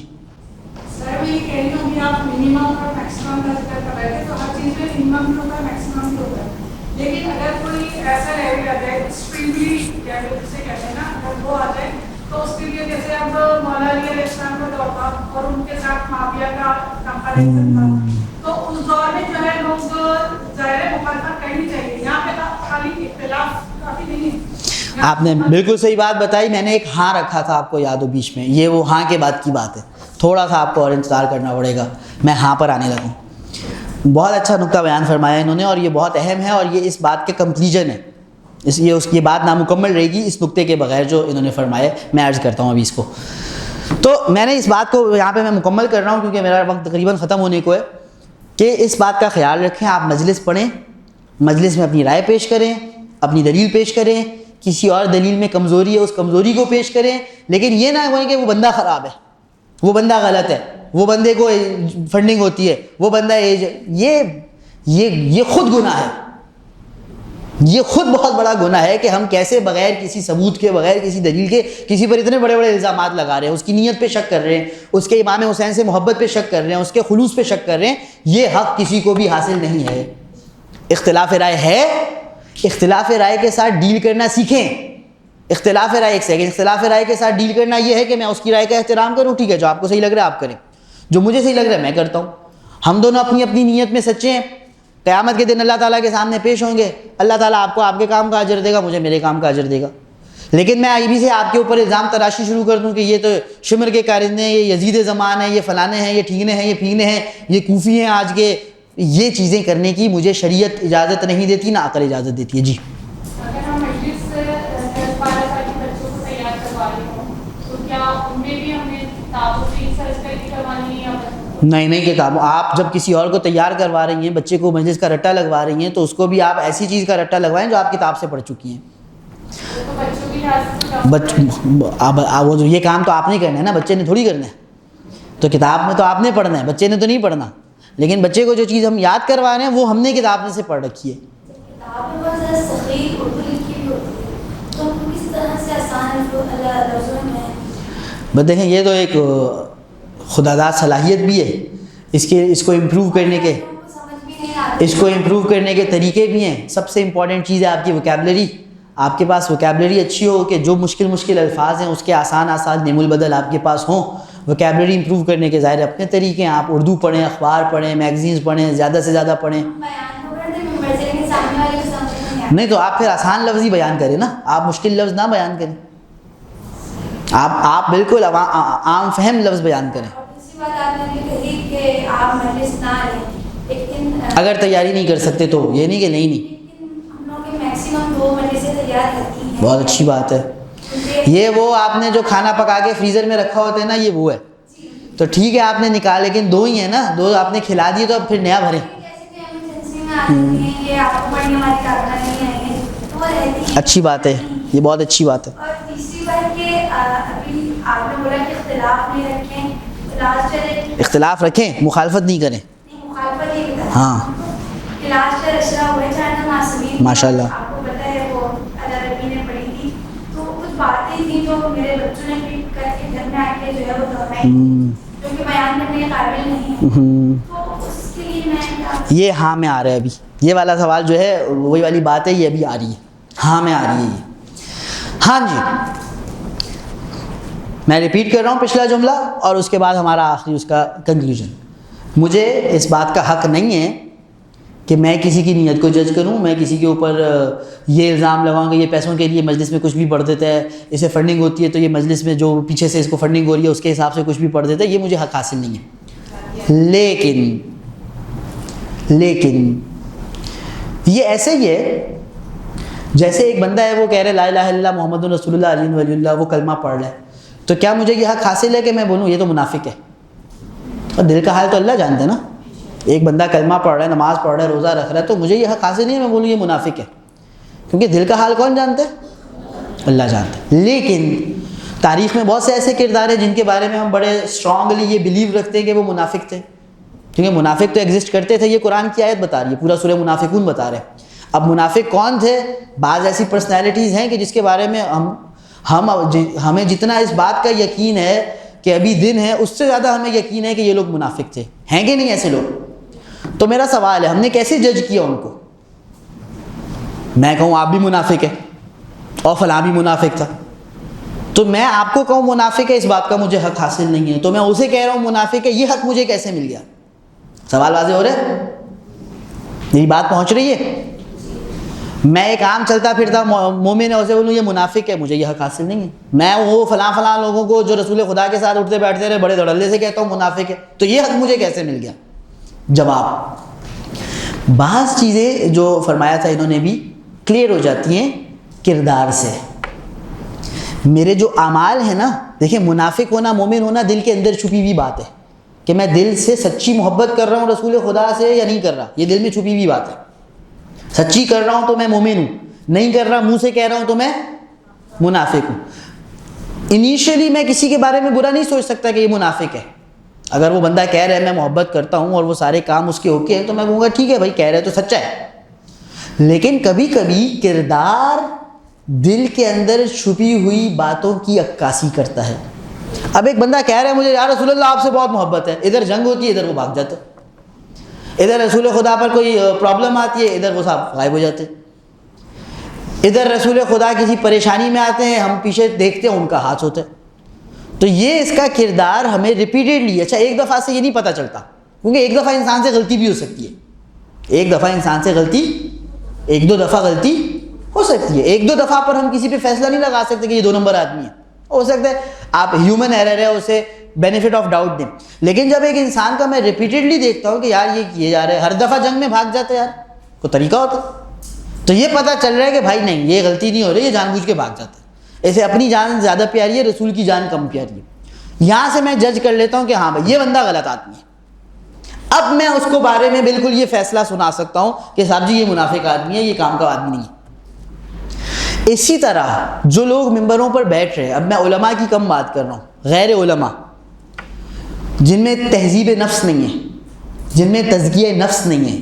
سر میں یہ کہہ رہی ہوں کہ آپ منیمم اور میکسیمم کا ذکر کر رہے تھے, تو ہر چیز میں منیمم بھی ہوتا ہے میکسیمم بھی ہوتا ہے. لیکن اگر کوئی ایسا لیول آ جائے ایکسٹریملی لیول جسے کہتے ہیں نا, اگر وہ آ جائے تو اس کے لیے جیسے اب مولا علی علیہ السلام کا دور تھا اور ان کے ساتھ مافیا کا کمپیریزن تھا, تو اس دور میں جو ہے لوگ ظاہر مخالفت کرنی چاہیے. یہاں پہ خالی اختلاف کافی نہیں ہے. آپ نے بالکل صحیح بات بتائی. میں نے ایک ہاں رکھا تھا, آپ کو یاد ہو بیچ میں, یہ وہ ہاں کے بعد کی بات ہے. تھوڑا سا آپ کو اور انتظار کرنا پڑے گا, میں ہاں پر آنے لگوں. بہت اچھا نقطہ بیان فرمایا انہوں نے, اور یہ بہت اہم ہے, اور یہ اس بات کے کمپلیجن ہے. اس لیے اس کی بات نامکمل رہے گی اس نقطے کے بغیر جو انہوں نے فرمایا. میں عرض کرتا ہوں ابھی اس کو. تو میں نے اس بات کو یہاں پہ میں مکمل کر رہا ہوں کیونکہ میرا وقت تقریباً ختم ہونے کو ہے, کہ اس بات کا خیال رکھیں, آپ مجلس پڑھیں, مجلس میں اپنی رائے پیش کریں, اپنی دلیل پیش کریں. کسی اور دلیل میں کمزوری ہے اس کمزوری کو پیش کریں, لیکن یہ نہ ہوئے کہ وہ بندہ خراب ہے, وہ بندہ غلط ہے. وہ بندے کو فنڈنگ ہوتی ہے، وہ بندہ یہ خود گناہ ہے، یہ خود بہت بڑا گناہ ہے کہ ہم کیسے بغیر کسی ثبوت کے، بغیر کسی دلیل کے کسی پر اتنے بڑے بڑے الزامات لگا رہے ہیں، اس کی نیت پہ شک کر رہے ہیں، اس کے امام حسین سے محبت پہ شک کر رہے ہیں، اس کے خلوص پہ شک کر رہے ہیں. یہ حق کسی کو بھی حاصل نہیں ہے. اختلاف رائے ہے، اختلاف رائے کے ساتھ ڈیل کرنا سیکھیں. اختلاف رائے، ایک سیکنڈ، اختلاف رائے کے ساتھ ڈیل کرنا یہ ہے کہ میں اس کی رائے کا احترام کروں، ٹھیک ہے، جو آپ کو صحیح لگ رہا ہے آپ کریں، جو مجھے صحیح لگ رہا ہے میں کرتا ہوں. ہم دونوں اپنی اپنی نیت میں سچے ہیں. قیامت کے دن اللہ تعالیٰ کے سامنے پیش ہوں گے، اللہ تعالیٰ آپ کو آپ کے کام کا اجر دے گا، مجھے میرے کام کا اجر دے گا. لیکن میں ابھی سے آپ کے اوپر الزام تراشی شروع کر دوں کہ یہ تو شمر کے کارندے ہیں، یہ یزید زمان ہیں، یہ فلانے ہیں، یہ ٹھیکنے ہیں، یہ پھیکنے ہیں، یہ کوفی ہیں آج کے، یہ چیزیں کرنے کی مجھے شریعت اجازت نہیں دیتی، نہ عقل اجازت دیتی ہے. جی اگر ہم مجلس سے 10-12 سال کے بچوں کو تیار کروا رہے ہوں تو کیا ان میں بھی ہمیں کتابوں سے سرچ کر کے کروانی ہے یا نہیں کتابوں، آپ جب کسی اور کو تیار کروا رہی ہیں، بچے کو مجلس کا رٹا لگوا رہی ہیں، تو اس کو بھی آپ ایسی چیز کا رٹا لگوائیں جو آپ کتاب سے پڑھ چکی ہیں. بچوں کی لحاظ اب وہ یہ کام تو آپ نے کرنا ہے نا، بچے نے تھوڑی کرنا ہے. تو کتاب میں تو آپ نے پڑھنا ہے، بچے نے تو نہیں پڑھنا. لیکن بچے کو جو چیز ہم یاد کروا رہے ہیں وہ ہم نے کتاب میں سے پڑھ رکھی ہے. کتاب میں بہت زیادہ صحیح اردو لکھی بھی ہوتی ہے، تو ہم کس طرح سے آسان لفظوں میں. بس دیکھیں، یہ تو ایک خدا داد صلاحیت بھی ہے، اس کو امپروو کرنے کے، سمجھ بھی نہیں آتی. اس کو امپروو کرنے کے طریقے بھی ہیں. سب سے امپورٹنٹ چیز ہے آپ کی ووکیبلری. آپ کے پاس ووکیبلری اچھی ہو کہ جو مشکل الفاظ ہیں اس کے آسان نیم البدل آپ کے پاس ہوں. ووکیبلری امپروو کرنے کے ظاہر اپنے طریقے ہیں. آپ اردو پڑھیں، اخبار پڑھیں، میگزینز پڑھیں، زیادہ سے زیادہ پڑھیں. بیان کو پڑھتے ہیں ممبر سے، لیکن سامنے والے کو سمجھ نہیں آتی. نہیں تو آپ پھر آسان لفظ ہی بیان کریں نا، آپ مشکل لفظ نہ بیان کریں. آپ بالکل عام فہم لفظ بیان کریں. اور دوسری بات آپ نے کہی کہ آپ مجلس نہ لیں، لیکن اگر تیاری نہیں کر سکتے تو یہ نہیں کہ نہیں. لیکن ہم لوگ کے میکسیمم 2 مجلسیں تیار کرتی ہیں. بہت اچھی بات ہے. یہ وہ آپ نے جو کھانا پکا کے فریزر میں رکھا ہوتا ہے نا، یہ وہ ہے. تو ٹھیک ہے آپ نے نکال، لیکن 2 ہی ہیں نا، 2 آپ نے کھلا دیے تو اب پھر نیا بھریں. جیسے کہ ایمرجنسی میں آتی ہیں، یہ آپ کو پڑھنے ہماری کارکنہ نہیں آئیں گے تو وہ رہتی ہیں. اچھی بات ہے، یہ بہت اچھی بات ہے. اور تیسری بات کہ ابھی آپ نے بولا کہ اختلاف نہیں رکھیں، کلاس چلے، اختلاف رکھیں، مخالفت نہیں کریں. نہیں مخالفت ہی کریں. ہاں کلاس چل اشرا ہوئے چاہے معصومین، ماشاء اللہ. آپ کو پتہ ہے وہ اللہ ربی نے پڑھی تھی، تو کچھ باتیں تھیں جو میرے بچوں نے بھی کر کے گھر میں آ کے جو ہے وہ دہرائی، جو کہ بیان کرنے کے قابل نہیں ہے. تو اس کے لیے میں یہ ہاں میں آ رہا ہے ابھی، یہ والا سوال جو ہے وہی والی بات ہے، یہ ابھی آ رہی ہے. ہاں میں آ رہی ہے یہ. ہاں جی، میں ریپیٹ کر رہا ہوں پچھلا جملہ اور اس کے بعد ہمارا آخری اس کا کنکلوژن. مجھے اس بات کا حق نہیں ہے کہ میں کسی کی نیت کو جج کروں، میں کسی کے اوپر یہ الزام لگاؤں کہ یہ پیسوں کے لیے مجلس میں کچھ بھی پڑھ دیتا ہے، اسے فنڈنگ ہوتی ہے تو یہ مجلس میں جو پیچھے سے اس کو فنڈنگ ہو رہی ہے اس کے حساب سے کچھ بھی پڑھ دیتا ہے. یہ مجھے حق حاصل نہیں ہے. لیکن یہ ایسے ہی ہے جیسے ایک بندہ ہے، وہ کہہ رہے لا الہ الا اللہ محمد رسول اللہ علیہ ولی اللہ، وہ کلمہ پڑھ رہا ہے، تو کیا مجھے یہ حق حاصل ہے کہ میں بولوں یہ تو منافق ہے؟ اور دل کا حال تو اللہ جانتا ہے نا. ایک بندہ کلمہ پڑھ رہا ہے، نماز پڑھ رہا ہے، روزہ رکھ رہا ہے، تو مجھے یہ حق حاصل نہیں ہے میں بولوں یہ منافق ہے، کیونکہ دل کا حال کون جانتا ہے؟ اللہ جانتا ہے. لیکن تاریخ میں بہت سے ایسے کردار ہیں جن کے بارے میں ہم بڑے اسٹرانگلی یہ بلیو رکھتے ہیں کہ وہ منافق تھے، کیونکہ منافق تو ایگزسٹ کرتے تھے. یہ قرآن کی آیت بتا رہی ہے، پورا سورہ منافقون بتا رہے ہیں. اب منافق کون تھے؟ بعض ایسی پرسنالٹیز ہیں کہ جس کے بارے میں ہمیں جتنا اس بات کا یقین ہے کہ ابھی دن ہے، اس سے زیادہ ہمیں یقین ہے کہ یہ لوگ منافق تھے. ہیں کہ نہیں ایسے لوگ؟ تو میرا سوال ہے، ہم نے کیسے جج کیا ان کو؟ میں کہوں آپ بھی منافق ہیں اور فلاں بھی منافق تھا، تو میں آپ کو کہوں منافق ہے، اس بات کا مجھے حق حاصل نہیں ہے، تو میں اسے کہہ رہا ہوں منافق ہے، یہ حق مجھے کیسے مل گیا؟ سوال واضح ہو رہا ہے؟ میری بات پہنچ رہی ہے؟ میں ایک عام چلتا پھرتا مومن ہے اسے بولوں یہ منافق ہے، مجھے یہ حق حاصل نہیں ہے. میں وہ فلاں لوگوں کو جو رسول خدا کے ساتھ اٹھتے بیٹھتے رہے بڑے دھڑلے سے کہتا ہوں منافق ہے، تو یہ حق مجھے کیسے مل گیا؟ جواب، بعض چیزیں جو فرمایا تھا انہوں نے بھی کلیئر ہو جاتی ہیں کردار سے. میرے جو اعمال ہیں نا، دیکھیں منافق ہونا، مومن ہونا دل کے اندر چھپی ہوئی بات ہے کہ میں دل سے سچی محبت کر رہا ہوں رسول خدا سے یا نہیں کر رہا، یہ دل میں چھپی ہوئی بات ہے. سچی کر رہا ہوں تو میں مومن ہوں، نہیں کر رہا منہ سے کہہ رہا ہوں تو میں منافق ہوں. انیشیلی میں کسی کے بارے میں برا نہیں سوچ سکتا کہ یہ منافق ہے، اگر وہ بندہ کہہ رہا ہے میں محبت کرتا ہوں اور وہ سارے کام اس کے اوکے ہیں تو میں کہوں گا ٹھیک ہے بھائی کہہ رہے تو سچا ہے. لیکن کبھی کبھی کردار دل کے اندر چھپی ہوئی باتوں کی عکاسی کرتا ہے. اب ایک بندہ کہہ رہا ہے مجھے یا رسول اللہ آپ سے بہت محبت ہے, ادھر جنگ ہوتی ہے ادھر وہ بھاگ جاتا ہے, ادھر رسول خدا پر کوئی پرابلم آتی ہے ادھر وہ صاحب غائب ہو جاتے ہیں, ادھر رسول خدا کسی پریشانی میں آتے ہیں ہم پیچھے دیکھتے ہیں ان کا ہاتھ ہوتا ہے. تو یہ اس کا کردار ہمیں ریپیٹیڈلی, اچھا ایک دفعہ سے یہ نہیں پتہ چلتا کیونکہ ایک دفعہ انسان سے غلطی بھی ہو سکتی ہے, ایک دفعہ انسان سے غلطی, ایک دو دفعہ غلطی ہو سکتی ہے. ایک دو دفعہ پر ہم کسی پہ فیصلہ نہیں لگا سکتے کہ یہ 2 نمبر آدمی ہے, ہو سکتا ہے آپ ہیومن ایرر ہے اسے بینیفٹ آف ڈاؤٹ دیں. لیکن جب ایک انسان کا میں ریپیٹیڈلی دیکھتا ہوں کہ یار یہ کیے جا رہے ہیں, ہر دفعہ جنگ میں بھاگ جاتا ہے, یار کوئی طریقہ ہوتا, تو یہ پتہ چل رہا ہے کہ بھائی نہیں یہ غلطی نہیں ہو رہی, یہ جان بوجھ کے بھاگ جاتا ہے. ایسے اپنی جان زیادہ پیاری ہے, رسول کی جان کم پیاری ہے. یہاں سے میں جج کر لیتا ہوں کہ ہاں بھائی یہ بندہ غلط آدمی ہے. اب میں اس کو بارے میں بالکل یہ فیصلہ سنا سکتا ہوں کہ صاحب جی یہ منافق آدمی ہے, یہ کام کا آدمی نہیں ہے. اسی طرح جو لوگ ممبروں پر بیٹھ رہے ہیں, اب میں علماء کی کم بات کر رہا ہوں, غیر علماء جن میں تہذیب نفس نہیں ہے, جن میں تزکیہ نفس نہیں ہے,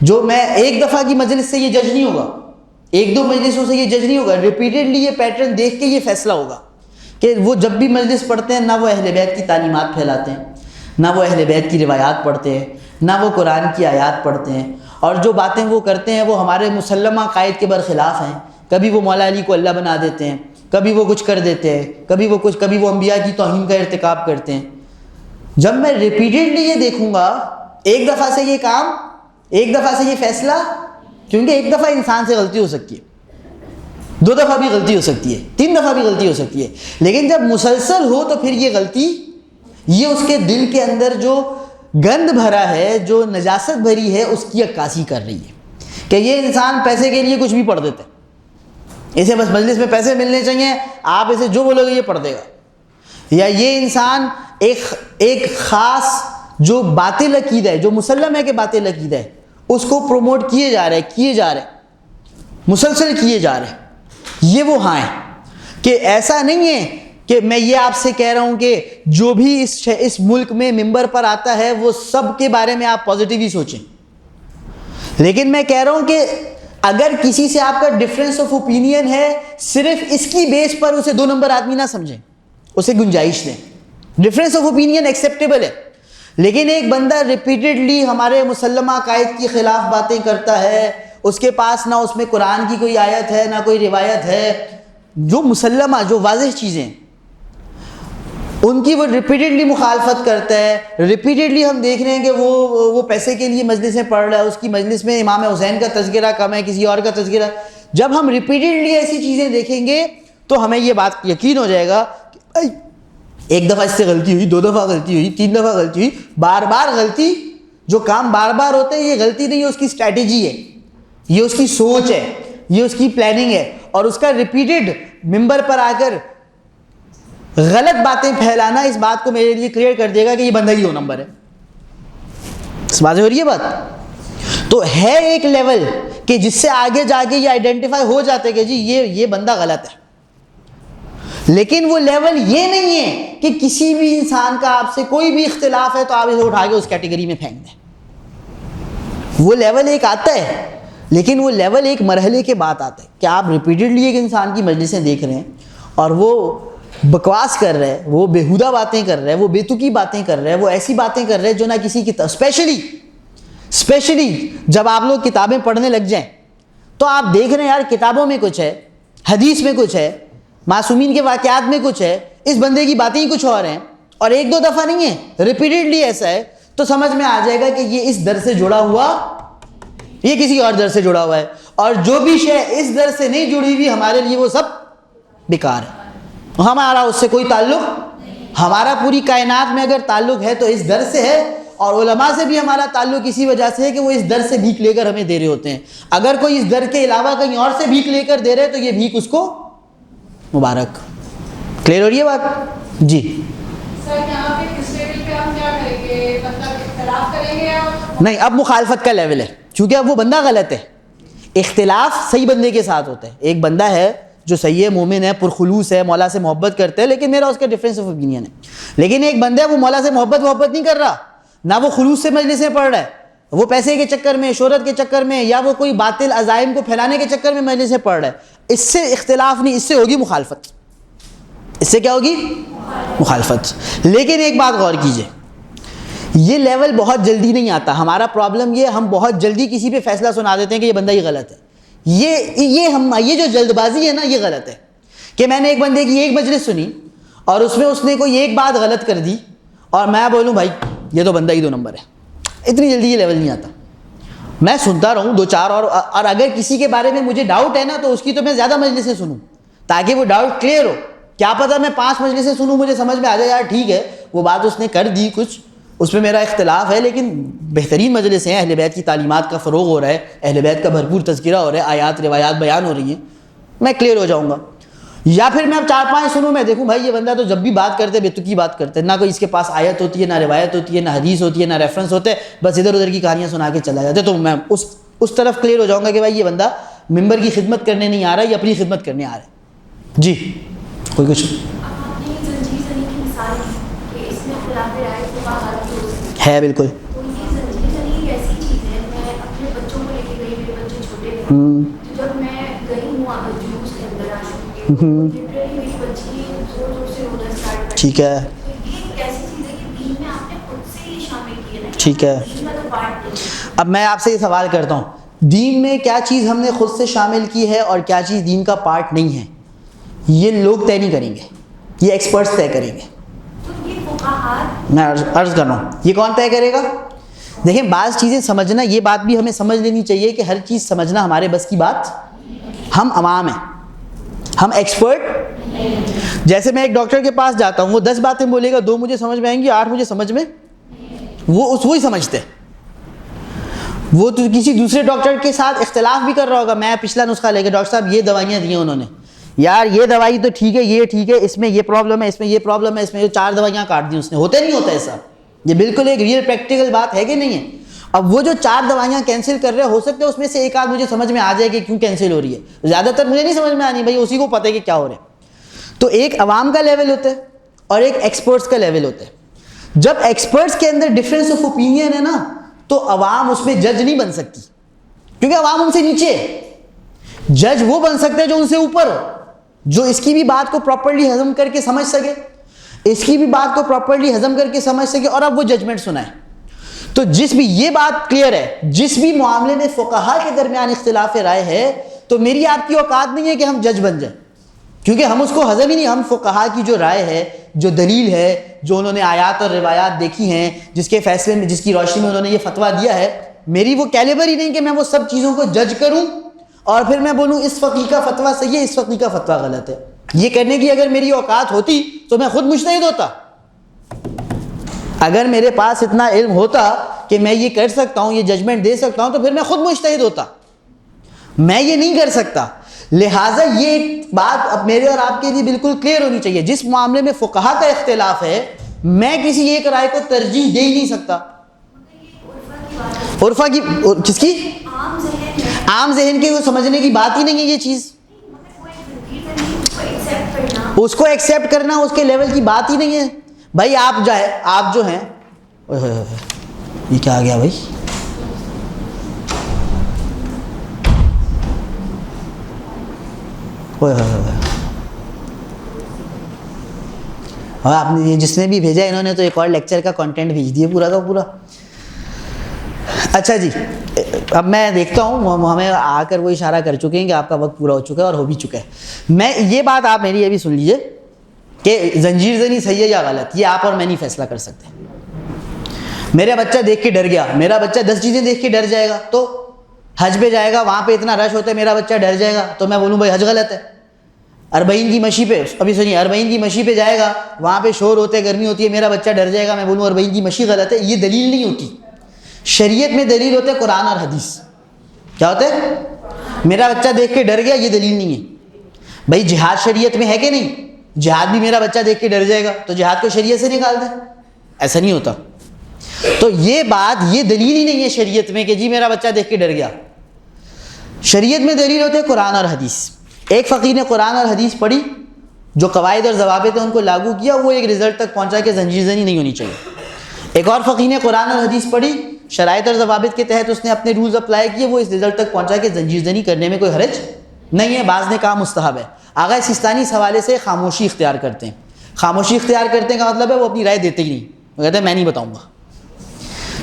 جو میں ایک دفعہ کی مجلس سے یہ جج نہیں ہوگا, ایک دو مجلسوں سے یہ جج نہیں ہوگا, ریپیٹیڈلی یہ پیٹرن دیکھ کے یہ فیصلہ ہوگا کہ وہ جب بھی مجلس پڑھتے ہیں نہ وہ اہل بیت کی تعلیمات پھیلاتے ہیں, نہ وہ اہل بیت کی روایات پڑھتے ہیں, نہ وہ قرآن کی آیات پڑھتے ہیں, اور جو باتیں وہ کرتے ہیں وہ ہمارے مسلمہ قائد کے برخلاف ہیں. کبھی وہ مولا علی کو اللہ بنا دیتے ہیں, کبھی وہ کچھ کر دیتے ہیں, کبھی وہ کچھ, کبھی وہ انبیاء کی توہین کا ارتکاب کرتے ہیں. جب میں ریپیٹیڈلی یہ دیکھوں گا, ایک دفعہ سے یہ کام, ایک دفعہ سے یہ فیصلہ, کیونکہ ایک دفعہ انسان سے غلطی ہو سکتی ہے, 2 دفعہ بھی غلطی ہو سکتی ہے, 3 دفعہ بھی غلطی ہو سکتی ہے, لیکن جب مسلسل ہو تو پھر یہ غلطی, یہ اس کے دل کے اندر جو گند بھرا ہے, جو نجاست بھری ہے, اس کی عکاسی کر رہی ہے کہ یہ انسان پیسے کے لیے کچھ بھی پڑھ دیتا ہے, اسے بس مجلس میں پیسے ملنے چاہیے, آپ اسے جو بولو گے یہ پڑھ دے گا. یا یہ انسان ایک خاص جو باطل عقیدہ ہے, جو مسلم ہے کہ باطل عقیدہ ہے, اس کو پروموٹ کیے جا رہے, مسلسل کیے جا رہے ہیں. یہ وہ ہاں ہیں کہ ایسا نہیں ہے کہ میں یہ آپ سے کہہ رہا ہوں کہ جو بھی اس ملک میں ممبر پر آتا ہے وہ سب کے بارے میں آپ پازیٹیو ہی سوچیں, لیکن میں کہہ رہا ہوں کہ اگر کسی سے آپ کا ڈفرینس آف اوپینین ہے, صرف اس کی بیس پر اسے 2 نمبر آدمی نہ سمجھیں, اسے گنجائش دیں. ڈفرینس آف اوپینین ایکسیپٹیبل ہے, لیکن ایک بندہ ریپیٹیڈلی ہمارے مسلمہ قائد کے خلاف باتیں کرتا ہے, اس کے پاس نہ اس میں قرآن کی کوئی آیت ہے نہ کوئی روایت ہے, جو مسلمہ جو واضح چیزیں ان کی وہ ریپیٹیڈلی مخالفت کرتا ہے. ریپیٹیڈلی ہم دیکھ رہے ہیں کہ وہ پیسے کے لیے مجلس میں پڑھ رہا ہے, اس کی مجلس میں امام حسین کا تذکرہ کم ہے, کسی اور کا تذکرہ. جب ہم ریپیٹیڈلی ایسی چیزیں دیکھیں گے تو ہمیں یہ بات یقین ہو جائے گا کہ ایک دفعہ اس سے غلطی ہوئی, 2 دفعہ غلطی ہوئی, 3 دفعہ غلطی ہوئی, بار بار غلطی. جو کام بار بار ہوتے ہیں یہ غلطی نہیں ہے, اس کی اسٹریٹجی ہے, یہ اس کی سوچ ہے, یہ اس کی پلاننگ ہے, اور اس کا ریپیٹڈ ممبر پر آ کر غلط باتیں پھیلانا اس بات کو میرے لیے کلیئر کر دے گا کہ یہ بندہ ہی 2 نمبر ہے. واضح ہو رہی ہے بات؟ تو ہے ایک لیول کہ جس سے آگے جا کے یہ آئیڈینٹیفائی ہو جاتے کہ جی یہ بندہ غلط ہے, لیکن وہ لیول یہ نہیں ہے کہ کسی بھی انسان کا آپ سے کوئی بھی اختلاف ہے تو آپ اسے اٹھا کے اس کیٹیگری میں پھینک دیں. وہ لیول ایک آتا ہے, لیکن وہ لیول ایک مرحلے کے بعد آتا ہے کہ آپ ریپیٹیڈلی ایک انسان کی مجلسیں دیکھ رہے ہیں اور وہ بکواس کر رہے ہیں, وہ بیہودہ باتیں کر رہے ہیں, وہ بیتوکی باتیں کر رہے ہیں, وہ ایسی باتیں کر رہے ہیں جو نہ کسی کی, اسپیشلی جب آپ لوگ کتابیں پڑھنے لگ جائیں تو آپ دیکھ رہے ہیں یار کتابوں میں کچھ ہے, حدیث میں کچھ ہے, معصومین کے واقعات میں کچھ ہے, اس بندے کی باتیں ہی کچھ اور ہیں, اور 1-2 دفعہ نہیں ہے, ریپیٹیڈلی ایسا ہے, تو سمجھ میں آ جائے گا کہ یہ اس در سے جڑا ہوا, یہ کسی اور در سے جڑا ہوا ہے, اور جو بھی شے اس در سے نہیں جڑی ہوئی ہمارے لیے وہ سب بیکار ہے. ہمارا اس سے کوئی تعلق, ہمارا پوری کائنات میں اگر تعلق ہے تو اس در سے ہے, اور علماء سے بھی ہمارا تعلق اسی وجہ سے ہے کہ وہ اس در سے بھیک لے کر ہمیں دے رہے ہوتے ہیں. اگر کوئی اس در کے علاوہ کہیں اور سے بھیک لے کر دے رہے تو یہ بھیک اس کو مبارک. کلیئر ہو رہی ہے بات؟ جی سر یہاں پہ کس لیول پہ ہم کیا کریں گے, مطلب اختلاف کریں گے یا نہیں, اب مخالفت کا لیول ہے, کیونکہ اب وہ بندہ غلط ہے. اختلاف صحیح بندے کے ساتھ ہوتا ہے. ایک بندہ ہے جو صحیح مومن ہے, پرخلوص ہے, مولا سے محبت کرتا ہے, لیکن میرا اس کا ڈفرینس آف اوپینین ہے. لیکن ایک بندہ ہے وہ مولا سے محبت نہیں کر رہا, نہ وہ خلوص سے مجلسیں پڑھ رہا ہے, وہ پیسے کے چکر میں, شہرت کے چکر میں, یا وہ کوئی باطل عزائم کو پھیلانے کے چکر میں مجلسیں پڑھ رہا ہے, اس سے اختلاف نہیں, اس سے ہوگی مخالفت. اس سے کیا ہوگی؟ مخالفت. لیکن ایک بات غور کیجئے, یہ لیول بہت جلدی نہیں آتا. ہمارا پرابلم یہ, ہم بہت جلدی کسی پہ فیصلہ سنا دیتے ہیں کہ یہ بندہ یہ غلط ہے. یہ جو جلد بازی ہے نا, یہ غلط ہے. کہ میں نے ایک بندے کی ایک مجلس سنی اور اس میں اس نے کوئی ایک بات غلط کر دی اور میں بولوں بھائی یہ تو بندہ ہی 2 نمبر ہے. اتنی جلدی یہ لیول نہیں آتا. میں سنتا رہوں 2-4 اور اگر کسی کے بارے میں مجھے ڈاؤٹ ہے نا تو اس کی تو میں زیادہ مجلسیں سنوں تاکہ وہ ڈاؤٹ کلیئر ہو. کیا پتہ میں 5 مجلسیں سنوں, مجھے سمجھ میں آ جائے یار ٹھیک ہے وہ بات اس نے کر دی, کچھ اس میں میرا اختلاف ہے, لیکن بہترین مجلس ہیں, اہل بیت کی تعلیمات کا فروغ ہو رہا ہے, اہل بیت کا بھرپور تذکرہ ہو رہا ہے, آیات روایات بیان ہو رہی ہیں, میں کلیئر ہو جاؤں گا. یا پھر میں اب 4-5 سنوں, میں دیکھوں بھائی یہ بندہ تو جب بھی بات کرتے بے تکی بات کرتے, نہ کوئی اس کے پاس آیت ہوتی ہے, نہ روایت ہوتی ہے, نہ حدیث ہوتی ہے, نہ ریفرنس ہوتے, بس ادھر ادھر کی کہانیاں سنا کے چلا جاتے, تو میں اس طرف کلیئر ہو جاؤں گا کہ بھائی یہ بندہ ممبر کی خدمت کرنے نہیں آ رہا, یہ اپنی خدمت کرنے آ رہا ہے. جی کوئی کچھ ہے؟ بالکل. ٹھیک ہے, ٹھیک ہے. اب میں آپ سے یہ سوال کرتا ہوں, دین میں کیا چیز ہم نے خود سے شامل کی ہے اور کیا چیز دین کا پارٹ نہیں ہے, یہ لوگ طے نہیں کریں گے, یہ ایکسپرٹس طے کریں گے. میں عرض کر رہا ہوں یہ کون طے کرے گا؟ دیکھیں بعض چیزیں سمجھنا, یہ بات بھی ہمیں سمجھ لینی چاہیے کہ ہر چیز سمجھنا ہمارے بس کی بات, ہم عوام ہیں, ہم ایکسپرٹ. جیسے میں ایک ڈاکٹر کے پاس جاتا ہوں, وہ 10 باتیں بولے گا, 2 مجھے سمجھ میں آئیں گی, 8 مجھے سمجھ میں, وہی سمجھتے. وہ تو کسی دوسرے ڈاکٹر کے ساتھ اختلاف بھی کر رہا ہوگا, میں پچھلا نسخہ لے کے ڈاکٹر صاحب یہ دوائیاں دی ہیں انہوں نے, یار یہ دوائی تو ٹھیک ہے, یہ ٹھیک ہے, اس میں یہ پرابلم ہے, اس میں یہ پرابلم ہے, اس میں یہ 4 دوائیاں کاٹ دی اس نے. ہوتا نہیں ہوتا ایسا؟ یہ بالکل ایک ریئل پریکٹیکل بات ہے کہ نہیں ہے؟ اب وہ جو 4 دوائیاں کینسل کر رہے ہو سکتا ہے اس میں سے ایک آدھ مجھے سمجھ میں آ جائے کہ کیوں کینسل ہو رہی ہے, زیادہ تر مجھے نہیں سمجھ میں آنی, بھائی اسی کو پتہ ہے کہ کیا ہو رہا ہے. تو ایک عوام کا لیول ہوتا ہے اور ایک ایکسپرٹس کا لیول ہوتا ہے. جب ایکسپرٹس کے اندر ڈفرینس آف اوپینین ہے نا, تو عوام اس میں جج نہیں بن سکتی, کیونکہ عوام ان سے نیچے ہے. جج وہ بن سکتے ہیں جو ان سے اوپر ہو, جو اس کی بھی بات کو پراپرلی ہضم کر کے سمجھ سکے, اس کی بھی بات کو پراپرلی ہضم کر کے سمجھ سکے, اور اب وہ ججمنٹ سنائے. تو جس بھی یہ بات کلیئر ہے, جس بھی معاملے میں فقہا کے درمیان اختلاف رائے ہے, تو میری آپ کی اوقات نہیں ہے کہ ہم جج بن جائیں, کیونکہ ہم اس کو ہضم ہی نہیں. ہم فقہا کی جو رائے ہے, جو دلیل ہے, جو انہوں نے آیات اور روایات دیکھی ہیں, جس کے فیصلے میں, جس کی روشنی میں انہوں نے یہ فتویٰ دیا ہے, میری وہ کیلیبر ہی نہیں کہ میں وہ سب چیزوں کو جج کروں اور پھر میں بولوں اس فقیہ کا فتویٰ صحیح ہے, اس فقیہ کا فتویٰ غلط ہے. یہ کرنے کی اگر میری اوقات ہوتی تو میں خود مجتہد ہوتا. اگر میرے پاس اتنا علم ہوتا کہ میں یہ کر سکتا ہوں, یہ ججمنٹ دے سکتا ہوں, تو پھر میں خود مجتہد ہوتا. میں یہ نہیں کر سکتا. لہٰذا یہ بات اب میرے اور آپ کے لیے بالکل کلیئر ہونی چاہیے. جس معاملے میں فقہا کا اختلاف ہے, میں کسی ایک رائے کو ترجیح دے ہی نہیں سکتا. عرفہ کی, کس کی؟ عام ذہن کے وہ سمجھنے کی بات ہی نہیں ہے یہ چیز. اس کو ایکسیپٹ کرنا اس کے لیول کی بات ہی نہیں ہے. بھائی آپ جو ہیں, یہ کیا آ گیا بھائی؟ اور آپ نے جس نے بھی بھیجا, انہوں نے تو ایک اور لیکچر کا کنٹینٹ بھیج دیا پورا کا پورا. اچھا جی, اب میں دیکھتا ہوں, ہمیں آ کر وہ اشارہ کر چکے ہیں کہ آپ کا وقت پورا ہو چکا ہے اور ہو بھی چکا ہے. میں یہ بات آپ میری یہ بھی سن لیجئے کہ زنجیر زنی صحیح ہے یا غلط, یہ آپ اور میں نہیں فیصلہ کر سکتے. میرا بچہ دیکھ کے ڈر گیا, میرا بچہ 10 چیزیں دیکھ کے ڈر جائے گا, تو حج پہ جائے گا, وہاں پہ اتنا رش ہوتا ہے, میرا بچہ ڈر جائے گا, تو میں بولوں بھائی حج غلط ہے. اربعین کی مشی پہ, ابھی سنیے, اربعین کی مشی پہ جائے گا, وہاں پہ شور ہوتے, گرمی ہوتی ہے, میرا بچہ ڈر جائے گا, میں بولوں اربعین کی مشی غلط ہے. یہ دلیل نہیں ہوتی. شریعت میں دلیل ہوتے قرآن اور حدیث. کیا ہوتا ہے؟ میرا بچہ دیکھ کے ڈر گیا, یہ دلیل نہیں ہے. بھائی جہاد شریعت میں ہے کہ نہیں؟ جہاد بھی میرا بچہ دیکھ کے ڈر جائے گا تو جہاد کو شریعت سے نکال دیں, ایسا نہیں ہوتا. تو یہ بات, یہ دلیل ہی نہیں ہے شریعت میں کہ جی میرا بچہ دیکھ کے ڈر گیا. شریعت میں دلیل ہوتے قرآن اور حدیث. ایک فقیر نے قرآن اور حدیث پڑھی, جو قواعد اور ضوابط ہیں ان کو لاگو کیا, وہ ایک رزلٹ تک پہنچا کہ زنجیر زنی نہیں ہونی چاہیے. ایک اور فقیر نے قرآن اور حدیث پڑھی, شرائط اور ضوابط کے تحت اس نے اپنے رولز اپلائی کیے, وہ اس رزلٹ تک پہنچا کہ زنجیر زنی کرنے میں کوئی حرج نہیں ہے. بعض نے کہا مستحب ہے. آغا سیستانی اس حوالے سے خاموشی اختیار کرتے ہیں. خاموشی اختیار کرتے کا مطلب ہے وہ اپنی رائے دیتے ہی نہیں, وہ کہتے ہیں میں نہیں بتاؤں گا.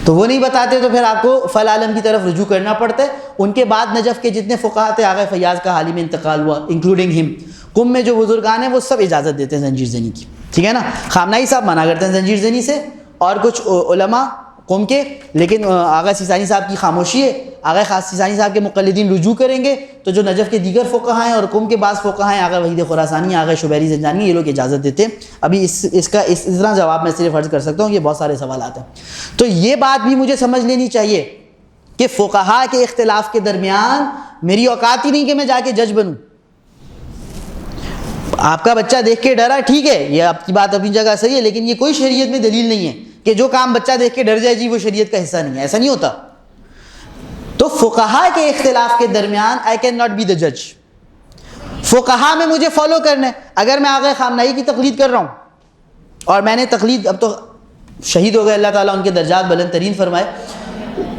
تو وہ نہیں بتاتے تو پھر آپ کو فل عالم کی طرف رجوع کرنا پڑتا ہے. ان کے بعد نجف کے جتنے فقہا تھے, آغا فیاض کا حال ہی میں انتقال ہوا, انکلوڈنگ ہم. قم میں جو بزرگان ہیں وہ سب اجازت دیتے ہیں زنجیر زنی کی, ٹھیک ہے نا. خامنائی صاحب منع کرتے ہیں زنجیر زنی سے, اور کچھ علماء قوم کے, لیکن آغا سیستانی صاحب کی خاموشی ہے. آغا خاص سیستانی صاحب کے مقلدین رجوع کریں گے تو جو نجف کے دیگر فقہا ہیں اور قوم کے بعض فقہا ہیں, آغا وحید خراسانی, آغا شبیری زنجانی, یہ لوگ اجازت دیتے ہیں. ابھی اس طرح جواب میں صرف عرض کر سکتا ہوں, یہ بہت سارے سوالات ہیں. تو یہ بات بھی مجھے سمجھ لینی چاہیے کہ فقہا کے اختلاف کے درمیان میری اوقات ہی نہیں کہ میں جا کے جج بنوں. آپ کا بچہ دیکھ کے ڈرا, ٹھیک ہے, یہ آپ کی بات اپنی جگہ صحیح ہے, لیکن یہ کوئی شریعت میں دلیل نہیں ہے کہ جو کام بچہ دیکھ کے ڈر جائے جی وہ شریعت کا حصہ نہیں ہے. ایسا نہیں ہوتا. تو فقہا کے اختلاف کے درمیان I can not be the جج. فقہا میں مجھے فالو کرنا ہے. اگر میں آغا خامنائی کی تقلید کر رہا ہوں اور میں نے تقلید, اب تو شہید ہو گئے, اللہ تعالیٰ ان کے درجات بلند ترین فرمائے,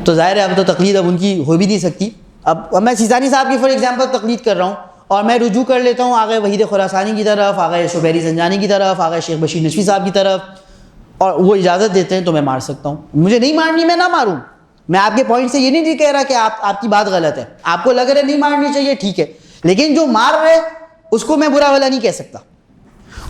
تو ظاہر ہے اب تو تقلید اب ان کی ہو بھی نہیں سکتی. اب میں سیستانی صاحب کی فار ایگزامپل تقلید کر رہا ہوں اور میں رجوع کر لیتا ہوں آغا وحید خراسانی کی طرف, آغا شبیری زنجانی کی طرف, آغا شیخ بشیر نشفی صاحب کی طرف, اور وہ اجازت دیتے ہیں تو میں مار سکتا ہوں. مجھے نہیں مارنی, میں نہ ماروں. میں آپ کے پوائنٹ سے یہ نہیں کہہ رہا کہ آپ کی بات غلط ہے, آپ کو لگ رہا ہے نہیں مارنی چاہیے, ٹھیک ہے, لیکن جو مار رہے اس کو میں برا بھلا نہیں کہہ سکتا,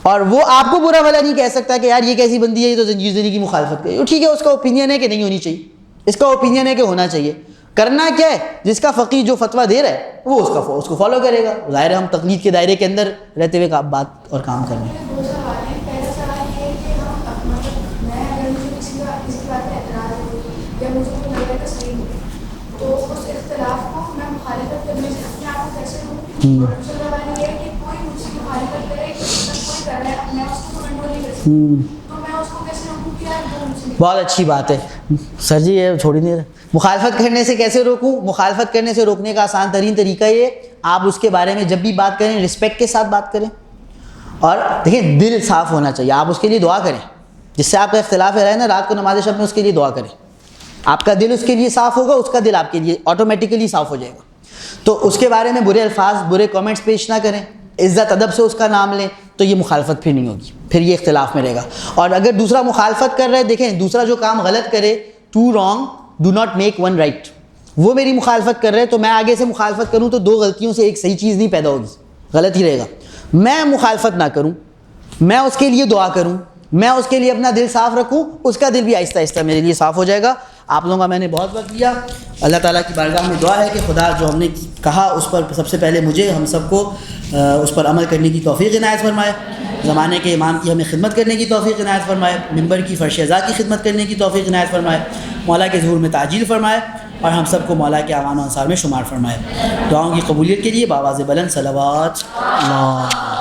اور وہ آپ کو برا بھلا نہیں کہہ سکتا کہ یار یہ کیسی بندی ہے, یہ تو زنجیر زنی کی مخالفت کرے. ٹھیک ہے, اس کا اوپینین ہے کہ نہیں ہونی چاہیے, اس کا اوپینین ہے کہ ہونا چاہیے. کرنا کیا ہے, جس کا فقیہ جو فتویٰ دے رہا ہے وہ اس کو فالو کرے گا. ظاہر ہے ہم تقلید کے دائرے کے اندر رہتے ہوئے بات اور کام کر رہے ہیں. دو سوال ہیں. پہلا سوال یہ ہے کہ ہم مطلب میں اگر مجھے کسی بات میں اعتراض ہو یا مجھے کوئی لگے کہ صحیح ہو, تو اس اختلاف کو میں مخالفت کرنے سے اپنے آپ کو کیسے ہوں. اور دوسرا سوال یہ ہے کہ کوئی مجھ سے مخالفت کرے کہ کوئی کر رہا ہے, میں اس کو کنٹرول نہیں کر سکتی, تو میں اس کو کیسے روکوں کہ یار وہ مجھ سے. بہت اچھی بات ہے سر جی, یہ چھوڑ ہی نہیں رہے. مخالفت کرنے سے کیسے روکوں؟ مخالفت کرنے سے روکنے کا آسان ترین طریقہ یہ, آپ اس کے بارے میں جب بھی بات کریں رسپیکٹ کے ساتھ بات کریں, اور دیکھیں دل صاف ہونا چاہیے. آپ اس کے لیے دعا کریں, جس سے آپ کا اختلاف رہے نا, رات کو نماز شب میں اس کے لیے دعا کریں. آپ کا دل اس کے لیے صاف ہوگا, اس کا دل آپ کے لیے آٹومیٹیکلی صاف ہو جائے گا. تو اس کے بارے میں برے الفاظ, برے کامنٹس پیش نہ کریں, عزت ادب سے اس کا نام لیں, تو یہ مخالفت پھر نہیں ہوگی, پھر یہ اختلاف میں رہے گا. اور اگر دوسرا مخالفت کر رہا ہے, دیکھیں دوسرا جو کام غلط کرے, two wrong do not make one right. وہ میری مخالفت کر رہے ہیں تو میں آگے سے مخالفت کروں تو دو غلطیوں سے ایک صحیح چیز نہیں پیدا ہوگی, غلط ہی رہے گا. میں مخالفت نہ کروں, میں اس کے لیے دعا کروں, میں اس کے لیے اپنا دل صاف رکھوں, اس کا دل بھی آہستہ آہستہ میرے لیے صاف ہو جائے گا. آپ لوگوں کا میں نے بہت وقت لیا. اللہ تعالیٰ کی بارگاہ میں دعا ہے کہ خدا جو ہم نے کہا اس پر سب سے پہلے مجھے, ہم سب کو اس پر عمل کرنے کی توفیق عنایت فرمائے. زمانے کے امام کی ہمیں خدمت کرنے کی توفیق عنایت فرمائے, منبر کی فرش ازا کی خدمت کرنے کی توفیق عنایت فرمائے, مولا کے ظہور میں تعجیل فرمائے, اور ہم سب کو مولا کے اعوان و انصار میں شمار فرمائے. دعاؤں کی قبولیت کے لیے بآواز بلند صلوات اللہ.